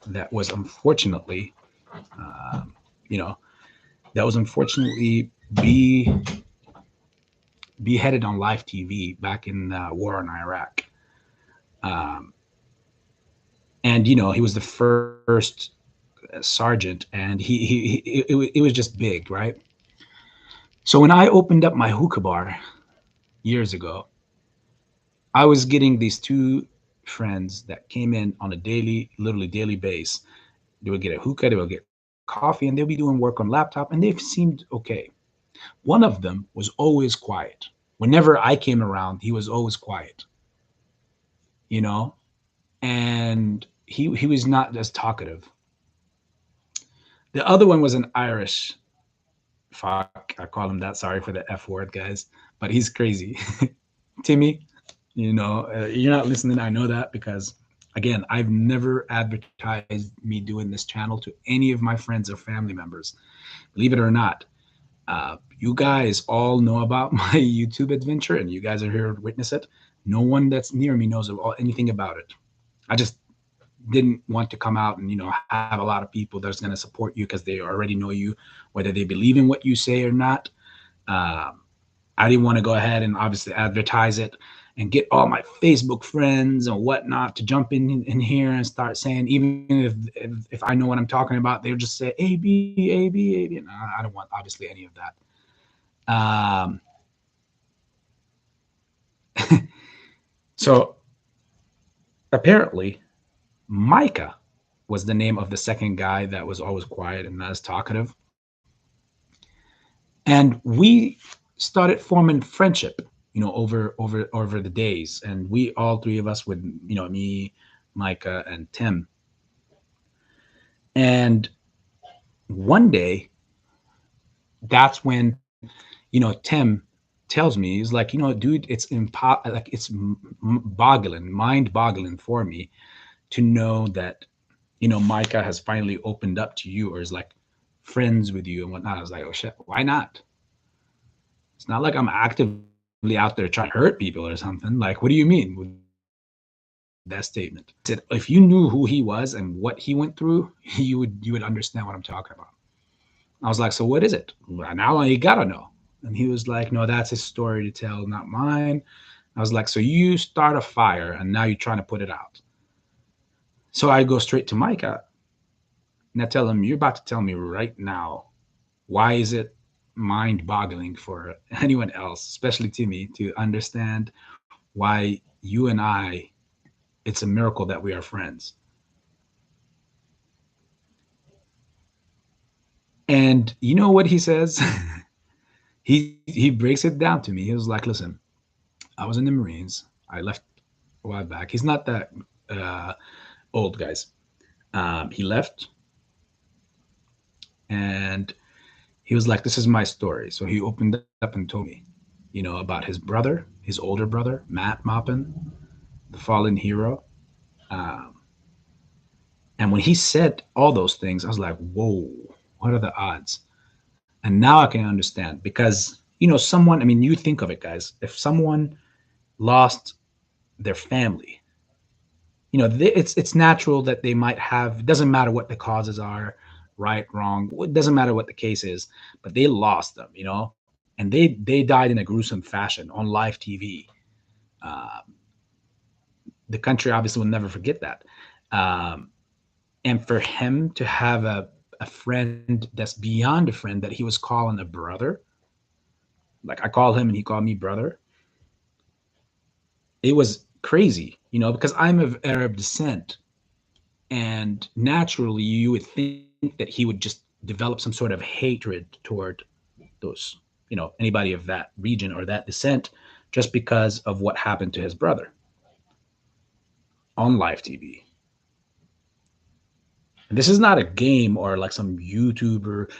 [SPEAKER 1] that was unfortunately, um, you know, that was unfortunately beheaded on live TV back in the war in Iraq. Um, and he was the first sergeant, and it was just big, right? So when I opened up my hookah bar years ago, I was getting these two friends that came in on a literally daily base. They would get a hookah, they would get coffee, and they'll be doing work on laptop, and they seemed okay. One of them was always quiet. Whenever I came around, he was always quiet, you know, and he was not as talkative. The other one was an Irish fuck. I call him that. Sorry for the F word, guys, but he's crazy. Timmy, you're not listening. I know that because, again, I've never advertised me doing this channel to any of my friends or family members. Believe it or not, you guys all know about my YouTube adventure, and you guys are here to witness it. No one that's near me knows anything about it. I just didn't want to come out and have a lot of people that's going to support you because they already know you, whether they believe in what you say or not. Um, I didn't want to go ahead and obviously advertise it and get all my Facebook friends and whatnot to jump in here and start saying, even if I know what I'm talking about, they'll just say AB, AB, AB. No, I don't want obviously any of that. So apparently, Micah was the name of the second guy that was always quiet and not as talkative. And we started forming friendship, over the days. And we all three of us would, me, Micah, and Tim. And one day, that's when, Tim tells me, he's like, dude, it's mind boggling for me to know that, Micah has finally opened up to you, or is like friends with you and whatnot. I was like, oh shit, why not? It's not like I'm actively out there trying to hurt people or something. Like, what do you mean with that statement? I said, if you knew who he was and what he went through, you would understand what I'm talking about. I was like, so what is it? Well, now you gotta know. And he was like, no, that's his story to tell, not mine. I was like, so you start a fire and now you're trying to put it out. So I go straight to Micah and I tell him, you're about to tell me right now, why is it mind boggling for anyone else, especially Timmy, to understand why you and I, it's a miracle that we are friends. And you know what he says? He breaks it down to me. He was like, listen, I was in the Marines. I left a while back. He's not that uh, old, guys. He left and he was like, this is my story. So he opened up and told me, about his brother, his older brother, Matt Maupin, the fallen hero. Um, and when he said all those things, I was like, whoa, what are the odds? And now I can understand because, someone, I mean, you think of it, guys, if someone lost their family, it's natural that they might have, it doesn't matter what the causes are, right, wrong, it doesn't matter what the case is, but they lost them, and they died in a gruesome fashion on live TV. Uh, the country obviously will never forget that. Um, and for him to have a friend that's beyond a friend that he was calling a brother, like I call him and he called me brother, it was crazy, because I'm of Arab descent. And naturally, you would think that he would just develop some sort of hatred toward those, anybody of that region or that descent, just because of what happened to his brother on live TV. And this is not a game or like some YouTuber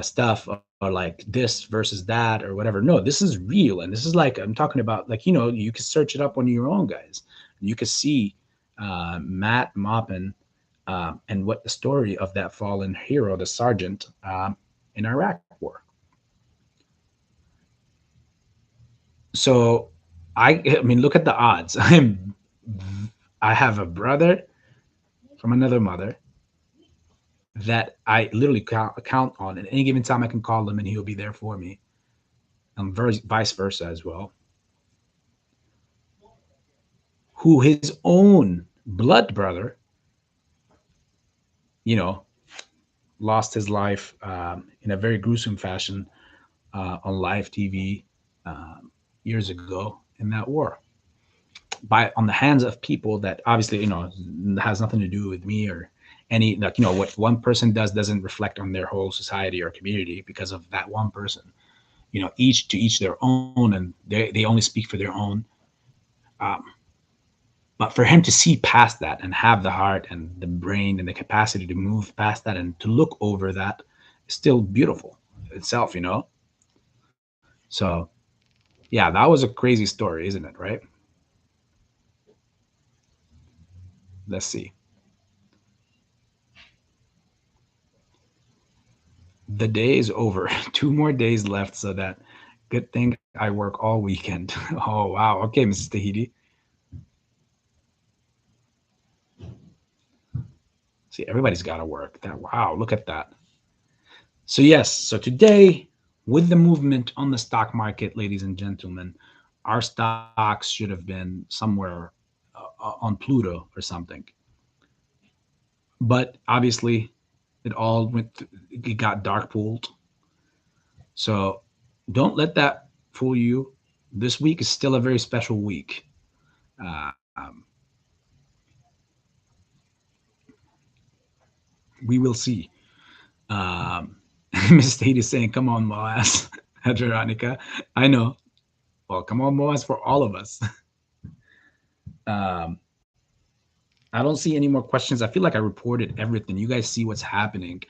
[SPEAKER 1] stuff, or like this versus that or whatever. No, this is real. And this is like, I'm talking about, like, you can search it up on your own, guys. You can see Matt Maupin and what the story of that fallen hero, the sergeant, in Iraq war. So I mean, look at the odds. I have a brother from another mother that I literally count on. At any given time, I can call him and he'll be there for me, and vice versa as well. Who his own blood brother, you know, lost his life in a very gruesome fashion on live TV years ago in that war, by on the hands of people that obviously has nothing to do with me or any, like, what one person doesn't reflect on their whole society or community because of that one person. Each to each their own, and they only speak for their own. Um, but for him to see past that and have the heart and the brain and the capacity to move past that and to look over that is still beautiful itself. So yeah, that was a crazy story, isn't it? Right? Let's see. The day is over. 2 more days left, so that good thing I work all weekend. Oh wow. Okay, Mrs. Tahiti. See, everybody's got to work. That, wow, look at that. So yes, so today, with the movement on the stock market, ladies and gentlemen, our stocks should have been somewhere on Pluto or something. But obviously, it all it got dark pooled. So don't let that fool you. This week is still a very special week. Um, we will see. Um, Miss State is saying, "Come on, Moaz." Veronica, I know. Well, come on, Moaz, for all of us. Um, I don't see any more questions. I feel like I reported everything. You guys see what's happening.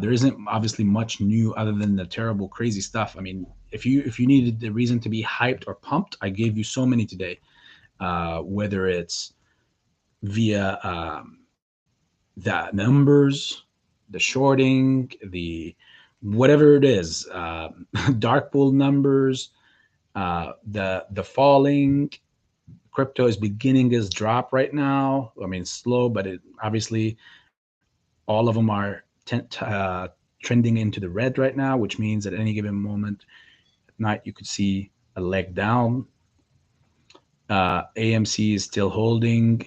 [SPEAKER 1] There isn't obviously much new other than the terrible, crazy stuff. I mean, if you needed the reason to be hyped or pumped, I gave you so many today. Whether it's via the numbers, the shorting, the whatever it is, dark pool numbers, the falling. Crypto is beginning its drop right now. I mean, slow, but it obviously all of them are trending into the red right now, which means at any given moment at night you could see a leg down. AMC is still holding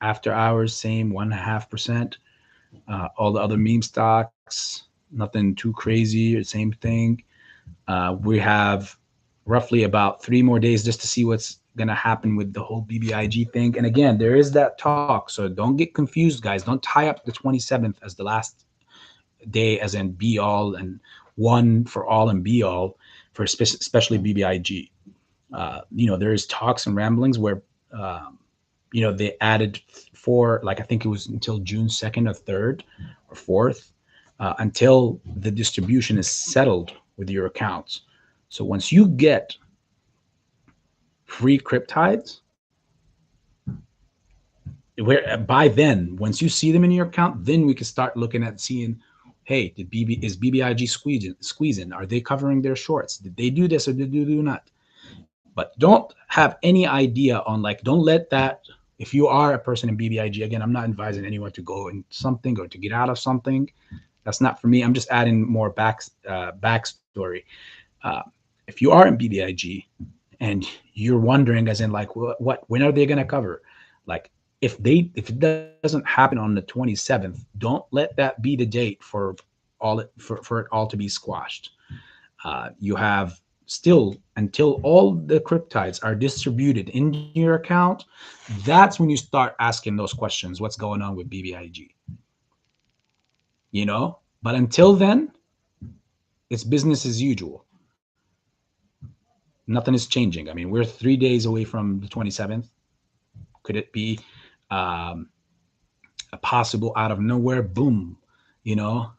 [SPEAKER 1] after hours, same 1.5%. All the other meme stocks, nothing too crazy, same thing. We have roughly about 3 more days just to see what's going to happen with the whole bbig thing. And again, there is that talk, so don't get confused, guys. Don't tie up the 27th as the last day, as in be all and one for all and be all for especially bbig. There is talks and ramblings where they added for, like, I think it was until June 2nd or 3rd or 4th, until the distribution is settled with your accounts. So once you get free cryptides, where by then, once you see them in your account, then we can start looking at seeing, hey, is BBIG squeezing? Are they covering their shorts? Did they do this or did they do not? But don't have any idea on, like, don't let that, if you are a person in BBIG, again, I'm not advising anyone to go in something or to get out of something. That's not for me. I'm just adding more backstory. Uh, if you are in BBIG and you're wondering, as in, like, when are they going to cover? Like, if it doesn't happen on the 27th, don't let that be the date for it all to be squashed. You have still until all the cryptides are distributed in your account. That's when you start asking those questions. What's going on with BBIG? But until then, it's business as usual. Nothing is changing. I mean, we're 3 days away from the 27th. Could it be um, a possible out of nowhere boom, you know?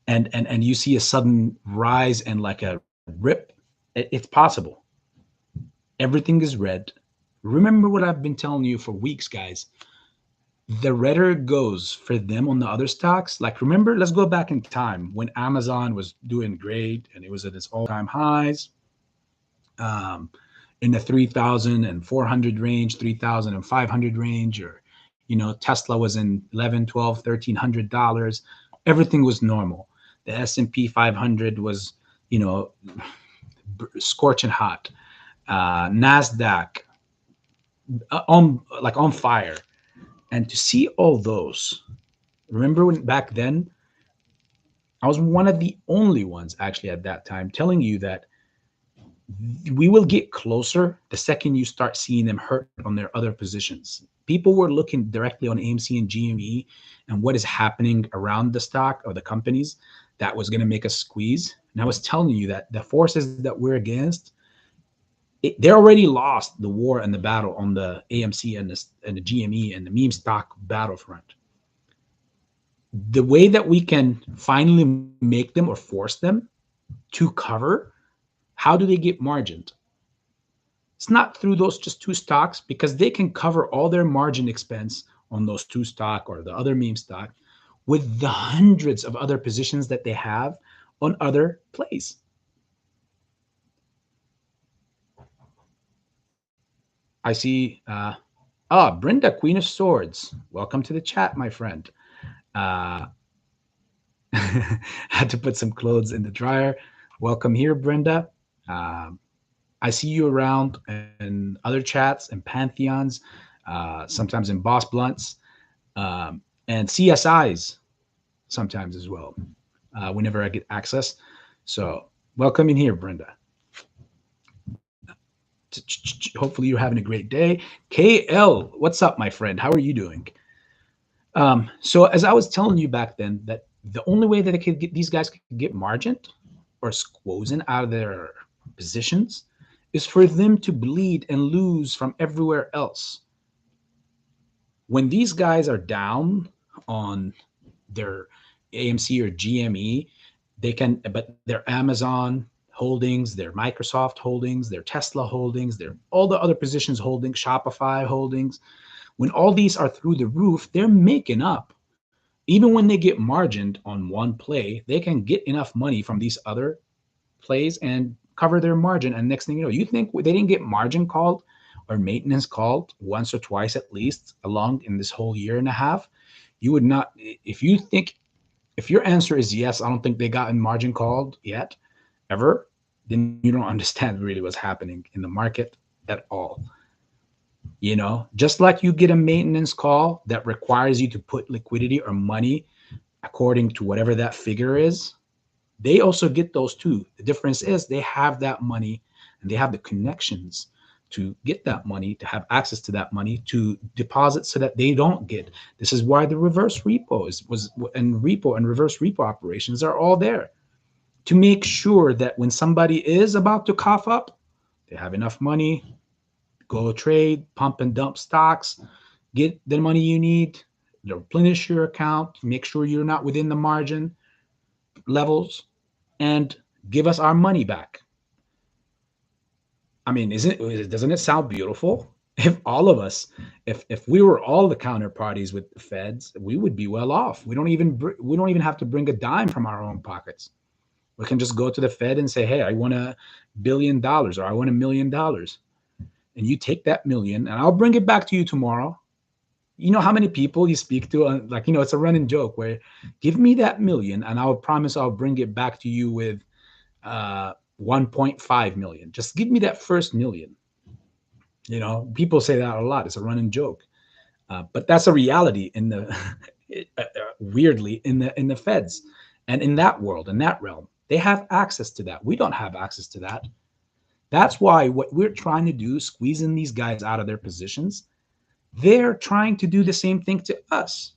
[SPEAKER 1] and you see a sudden rise and like a rip? It's possible. Everything is red. Remember what I've been telling you for weeks, guys. The redder it goes for them on the other stocks. Like, remember, let's go back in time when Amazon was doing great and it was at its all-time highs, um, in the 3,400 range, 3,500 range, or, Tesla was in 11, 12, $1,300. Everything was normal. The S&P 500 was, scorching hot. NASDAQ on fire. And to see all those, remember when back then, I was one of the only ones actually at that time telling you that we will get closer the second you start seeing them hurt on their other positions. People were looking directly on AMC and GME and what is happening around the stock or the companies that was going to make us squeeze. And I was telling you that the forces that we're against, they already lost the war and the battle on the AMC and the GME and the meme stock battlefront. The way that we can finally make them or force them to cover, how do they get margined? It's not through those just two stocks, because they can cover all their margin expense on those two stock or the other meme stock with the hundreds of other positions that they have on other plays. I see, Brenda, Queen of Swords. Welcome to the chat, my friend. Had to put some clothes in the dryer. Welcome here, Brenda. I see you around in other chats and pantheons, sometimes in Boss Blunts, and CSIs sometimes as well, whenever I get access. So welcome in here, Brenda. Hopefully you're having a great day. KL, what's up, my friend? How are you doing? So as I was telling you back then, that the only way that they could get, these guys could get margined or squozen out of their positions is for them to bleed and lose from everywhere else. When these guys are down on their AMC or GME, they can, but their Amazon holdings, their Microsoft holdings, their Tesla holdings, their all the other positions holdings, Shopify holdings, when all these are through the roof, they're making up. Even when they get margined on one play, they can get enough money from these other plays and cover their margin. And next thing you know, you think they didn't get margin called or maintenance called once or twice at least along in this whole year and a half? You would not, if your answer is yes, I don't think they got in margin called yet, ever, then you don't understand really what's happening in the market at all. Just like you get a maintenance call that requires you to put liquidity or money according to whatever that figure is, they also get those too. The difference is they have that money and they have the connections to get that money, to have access to that money, to deposit so that they don't get. This is why the reverse repo and reverse repo operations are all there, to make sure that when somebody is about to cough up, they have enough money, go trade, pump and dump stocks, get the money you need, replenish your account, make sure you're not within the margin levels, and give us our money back. I mean, doesn't it sound beautiful? If all of us, if we were all the counterparties with the feds, we would be well off. We don't even have to bring a dime from our own pockets. We can just go to the Fed and say, hey, I want $1 billion or I want $1 million. And you take that million and I'll bring it back to you tomorrow. You know how many people you speak to, it's a running joke where give me that million and I'll promise I'll bring it back to you with 1.5 million. Just give me that first million. People say that a lot. It's a running joke. But that's a reality in the weirdly in the feds and in that world, in that realm. They have access to that. We don't have access to that. That's why what we're trying to do, squeezing these guys out of their positions, they're trying to do the same thing to us.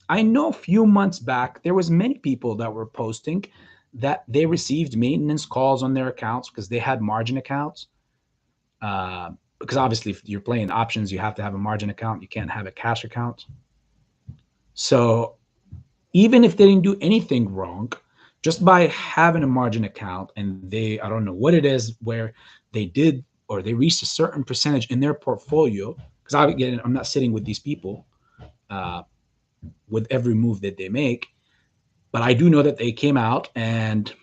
[SPEAKER 1] I know a few months back, there was many people that were posting that they received maintenance calls on their accounts because they had margin accounts. Because obviously, if you're playing options, you have to have a margin account. You can't have a cash account. So even if they didn't do anything wrong, just by having a margin account and I don't know what it is, where they did or they reached a certain percentage in their portfolio, because I'm not sitting with these people with every move that they make, but I do know that they came out and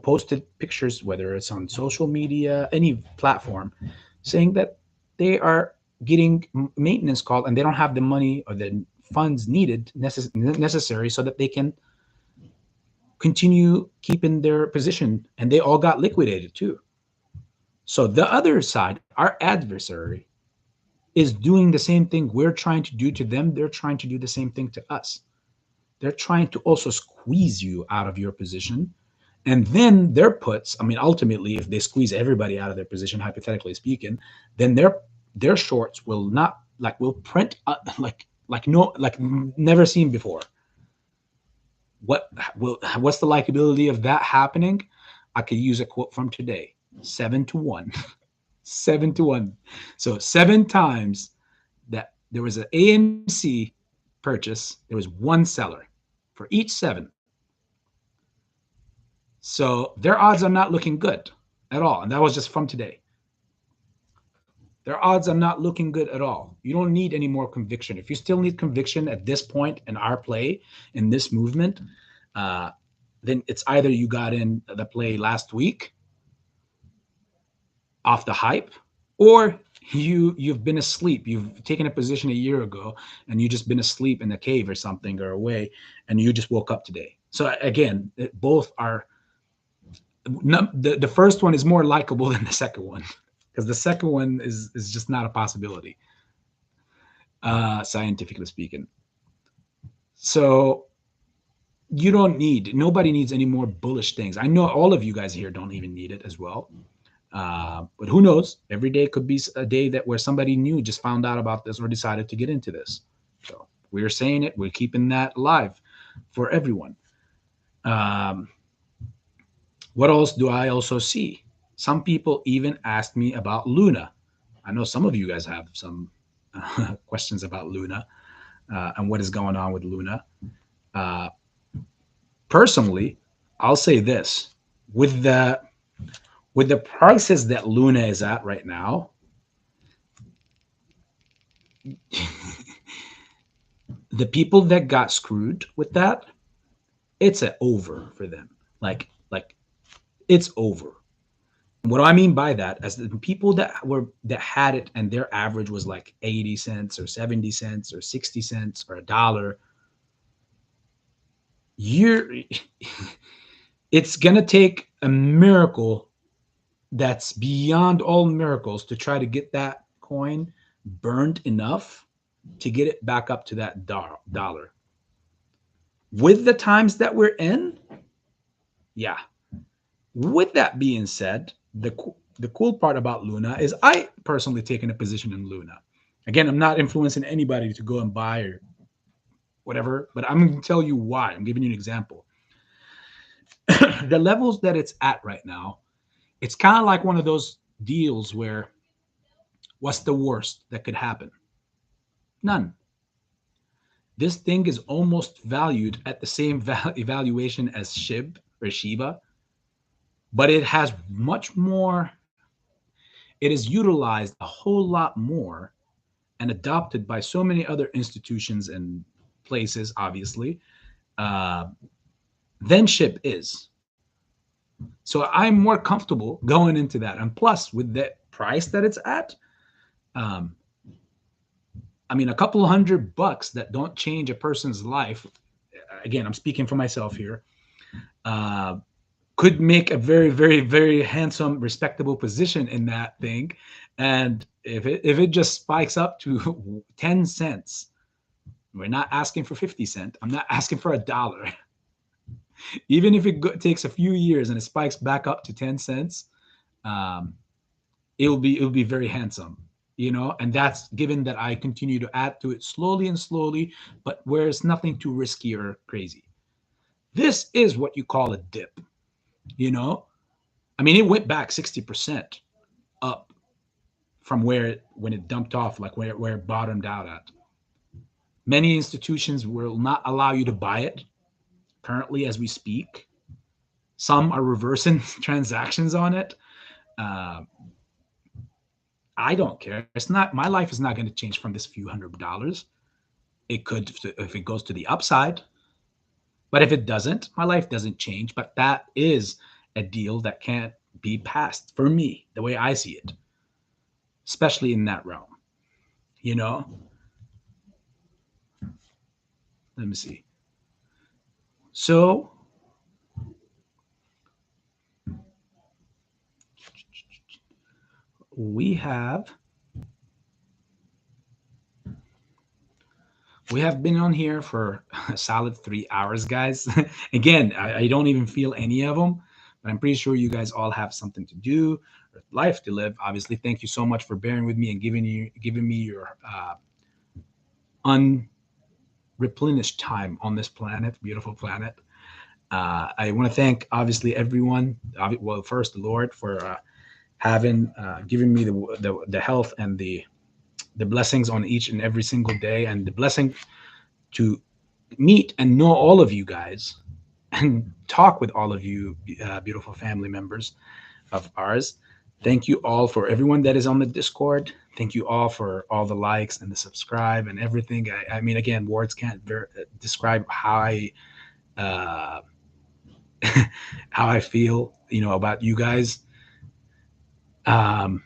[SPEAKER 1] posted pictures, whether it's on social media, any platform, saying that they are getting maintenance called and they don't have the money or the funds needed necessary so that they can continue keeping their position, and they all got liquidated too. So the other side, our adversary, is doing the same thing we're trying to do to them. They're trying to do the same thing to us. They're trying to also squeeze you out of your position. And then their puts, I mean, ultimately, if they squeeze everybody out of their position, hypothetically speaking, then their shorts will not will print like never seen before. What's the likability of that happening? I could use a quote from today: 7-1, 7-1. So 7 times that there was an AMC purchase, there was one seller for each 7. So their odds are not looking good at all. And that was just from today. Their odds are not looking good at all. You don't need any more conviction. If you still need conviction at this point in our play, in this movement, then it's either you got in the play last week off the hype, or you've been asleep. You've taken a position a year ago and you just been asleep in a cave or something or away, and you just woke up today. So again, both are. The first one is more likable than the second one, because the second one is just not a possibility, scientifically speaking. So nobody needs any more bullish things. I know all of you guys here don't even need it as well. But who knows? Every day could be a day where somebody new just found out about this or decided to get into this. So we're saying it. We're keeping that alive for everyone. What else do I also see? Some people even asked me about Luna. I know some of you guys have some questions about Luna and what is going on with Luna. Personally, I'll say this: with the prices that Luna is at right now, the people that got screwed with that, it's an over for them. Like it's over. What do I mean by that? As the people that had it and their average was like 80 cents or 70 cents or 60 cents or $1, it's gonna take a miracle that's beyond all miracles to try to get that coin burned enough to get it back up to that dollar. With the times that we're in, yeah. With that being said, the cool part about Luna is I personally taken a position in Luna. Again, I'm not influencing anybody to go and buy or whatever, but I'm going to tell you why. I'm giving you an example. The levels that it's at right now, it's kind of like one of those deals where what's the worst that could happen? None. This thing is almost valued at the same evaluation as SHIB or Shiba, but it has much more. It is utilized a whole lot more and adopted by so many other institutions and places, obviously, than SHIB is. So I'm more comfortable going into that. And plus, with the price that it's at, I mean, a couple $100 that don't change a person's life. Again, I'm speaking for myself here. Could make a very, very, very handsome, respectable position in that thing. And if it just spikes up to 10 cents, we're not asking for 50 cents. I'm not asking for $1. Even if it takes a few years and it spikes back up to 10 cents, it'll be very handsome, and that's given that I continue to add to it slowly and slowly, but where it's nothing too risky or crazy. This is what you call a dip. You know, I mean, it went back 60% up from when it dumped off, like where it bottomed out at. Many institutions will not allow you to buy it currently as we speak. Some are reversing transactions on it. Uh, I don't care. It's not my life is not going to change from this few $100. It could if it goes to the upside, but if it doesn't, my life doesn't change. But that is a deal that can't be passed for me, the way I see it, especially in that realm. You know, let me see. So we have been on here for a solid 3 hours, guys. Again, I don't even feel any of them, but I'm pretty sure you guys all have something to do, or life to live. Obviously, thank you so much for bearing with me and giving me your unreplenished time on this planet, beautiful planet. I want to thank obviously everyone. Well, first the Lord for giving me the health and the blessings on each and every single day, and the blessing to meet and know all of you guys and talk with all of you, beautiful family members of ours. Thank you all for everyone that is on the Discord. Thank you all for all the likes and the subscribe and everything. I mean, again, words can't describe how uh, how I feel, about you guys. Um,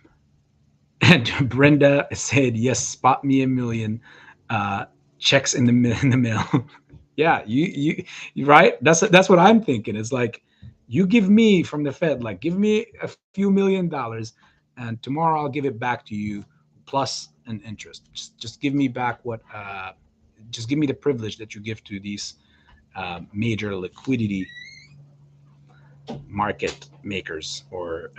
[SPEAKER 1] and Brenda said, "Yes, spot me a million uh, checks in the mail." Yeah, you right. That's what I'm thinking. It's like you give me from the Fed, like give me a few $1 million, and tomorrow I'll give it back to you plus an interest. Just give me back just give me the privilege that you give to these major liquidity market makers or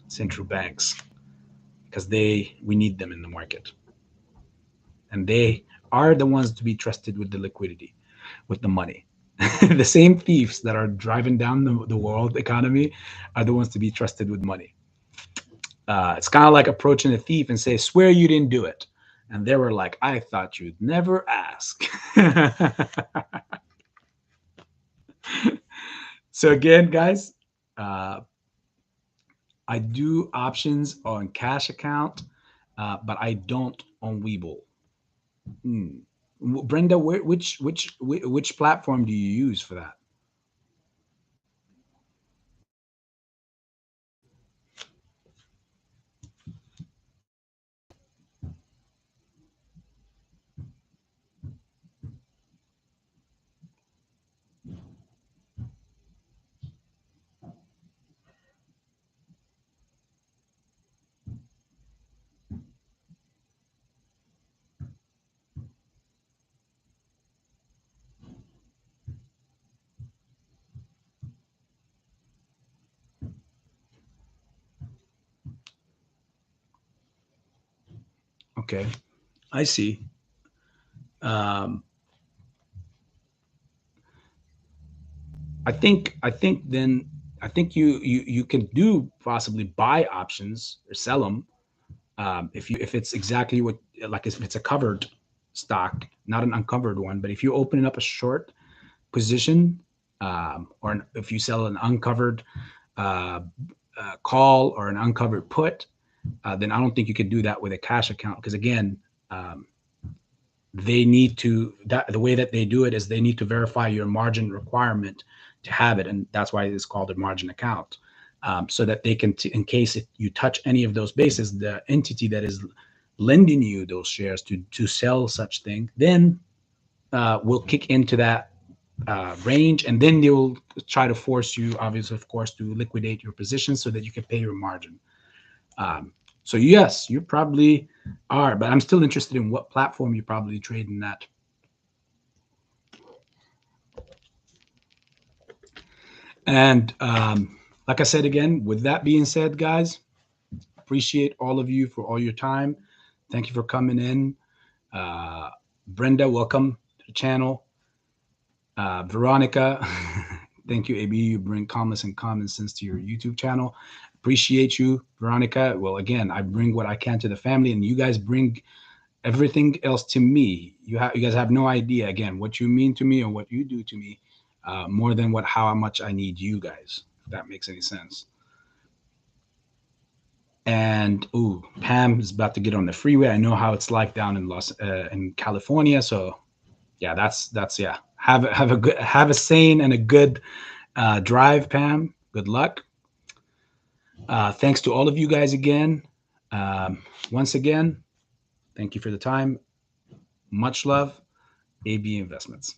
[SPEAKER 1] central banks, because we need them in the market, and they are the ones to be trusted with the liquidity, with the money. The same thieves that are driving down the world economy are the ones to be trusted with money. It's kind of like approaching a thief and say, "Swear you didn't do it," and they were like, "I thought you'd never ask." So again, guys, uh, I do options on cash account, but I don't on Webull. Hmm. Brenda, which platform do you use for that? Okay, I see. Um, I think then I think you can do possibly buy options or sell them, if it's exactly what, like if it's a covered stock, not an uncovered one. But if you open up a short position, if you sell an uncovered uh, call or an uncovered put, then I don't think you could do that with a cash account, because again, um, they need to that the way that they do it is they need to verify your margin requirement to have it, and that's why it's called a margin account, so that they can in case if you touch any of those bases, the entity that is lending you those shares to sell such thing then will kick into that range, and then they will try to force you, obviously, of course, to liquidate your position so that you can pay your margin. um, so yes, you probably are, but I'm still interested in what platform you probably trade in that. And like I said, again, with that being said, guys, appreciate all of you for all your time. Thank you for coming in. uh, Brenda, welcome to the channel. Veronica, thank you, AB. You bring calmness and common sense to your YouTube channel. Appreciate you, Veronica. Well, again, I bring what I can to the family, and you guys bring everything else to me. You guys have no idea, again, what you mean to me or what you do to me, more than how much I need you guys, if that makes any sense. And ooh, Pam is about to get on the freeway. I know how it's like down in California. So yeah, that's yeah. Have a sane and a good drive, Pam. Good luck. Thanks to all of you guys again. Once again, thank you for the time. Much love. AB Investments.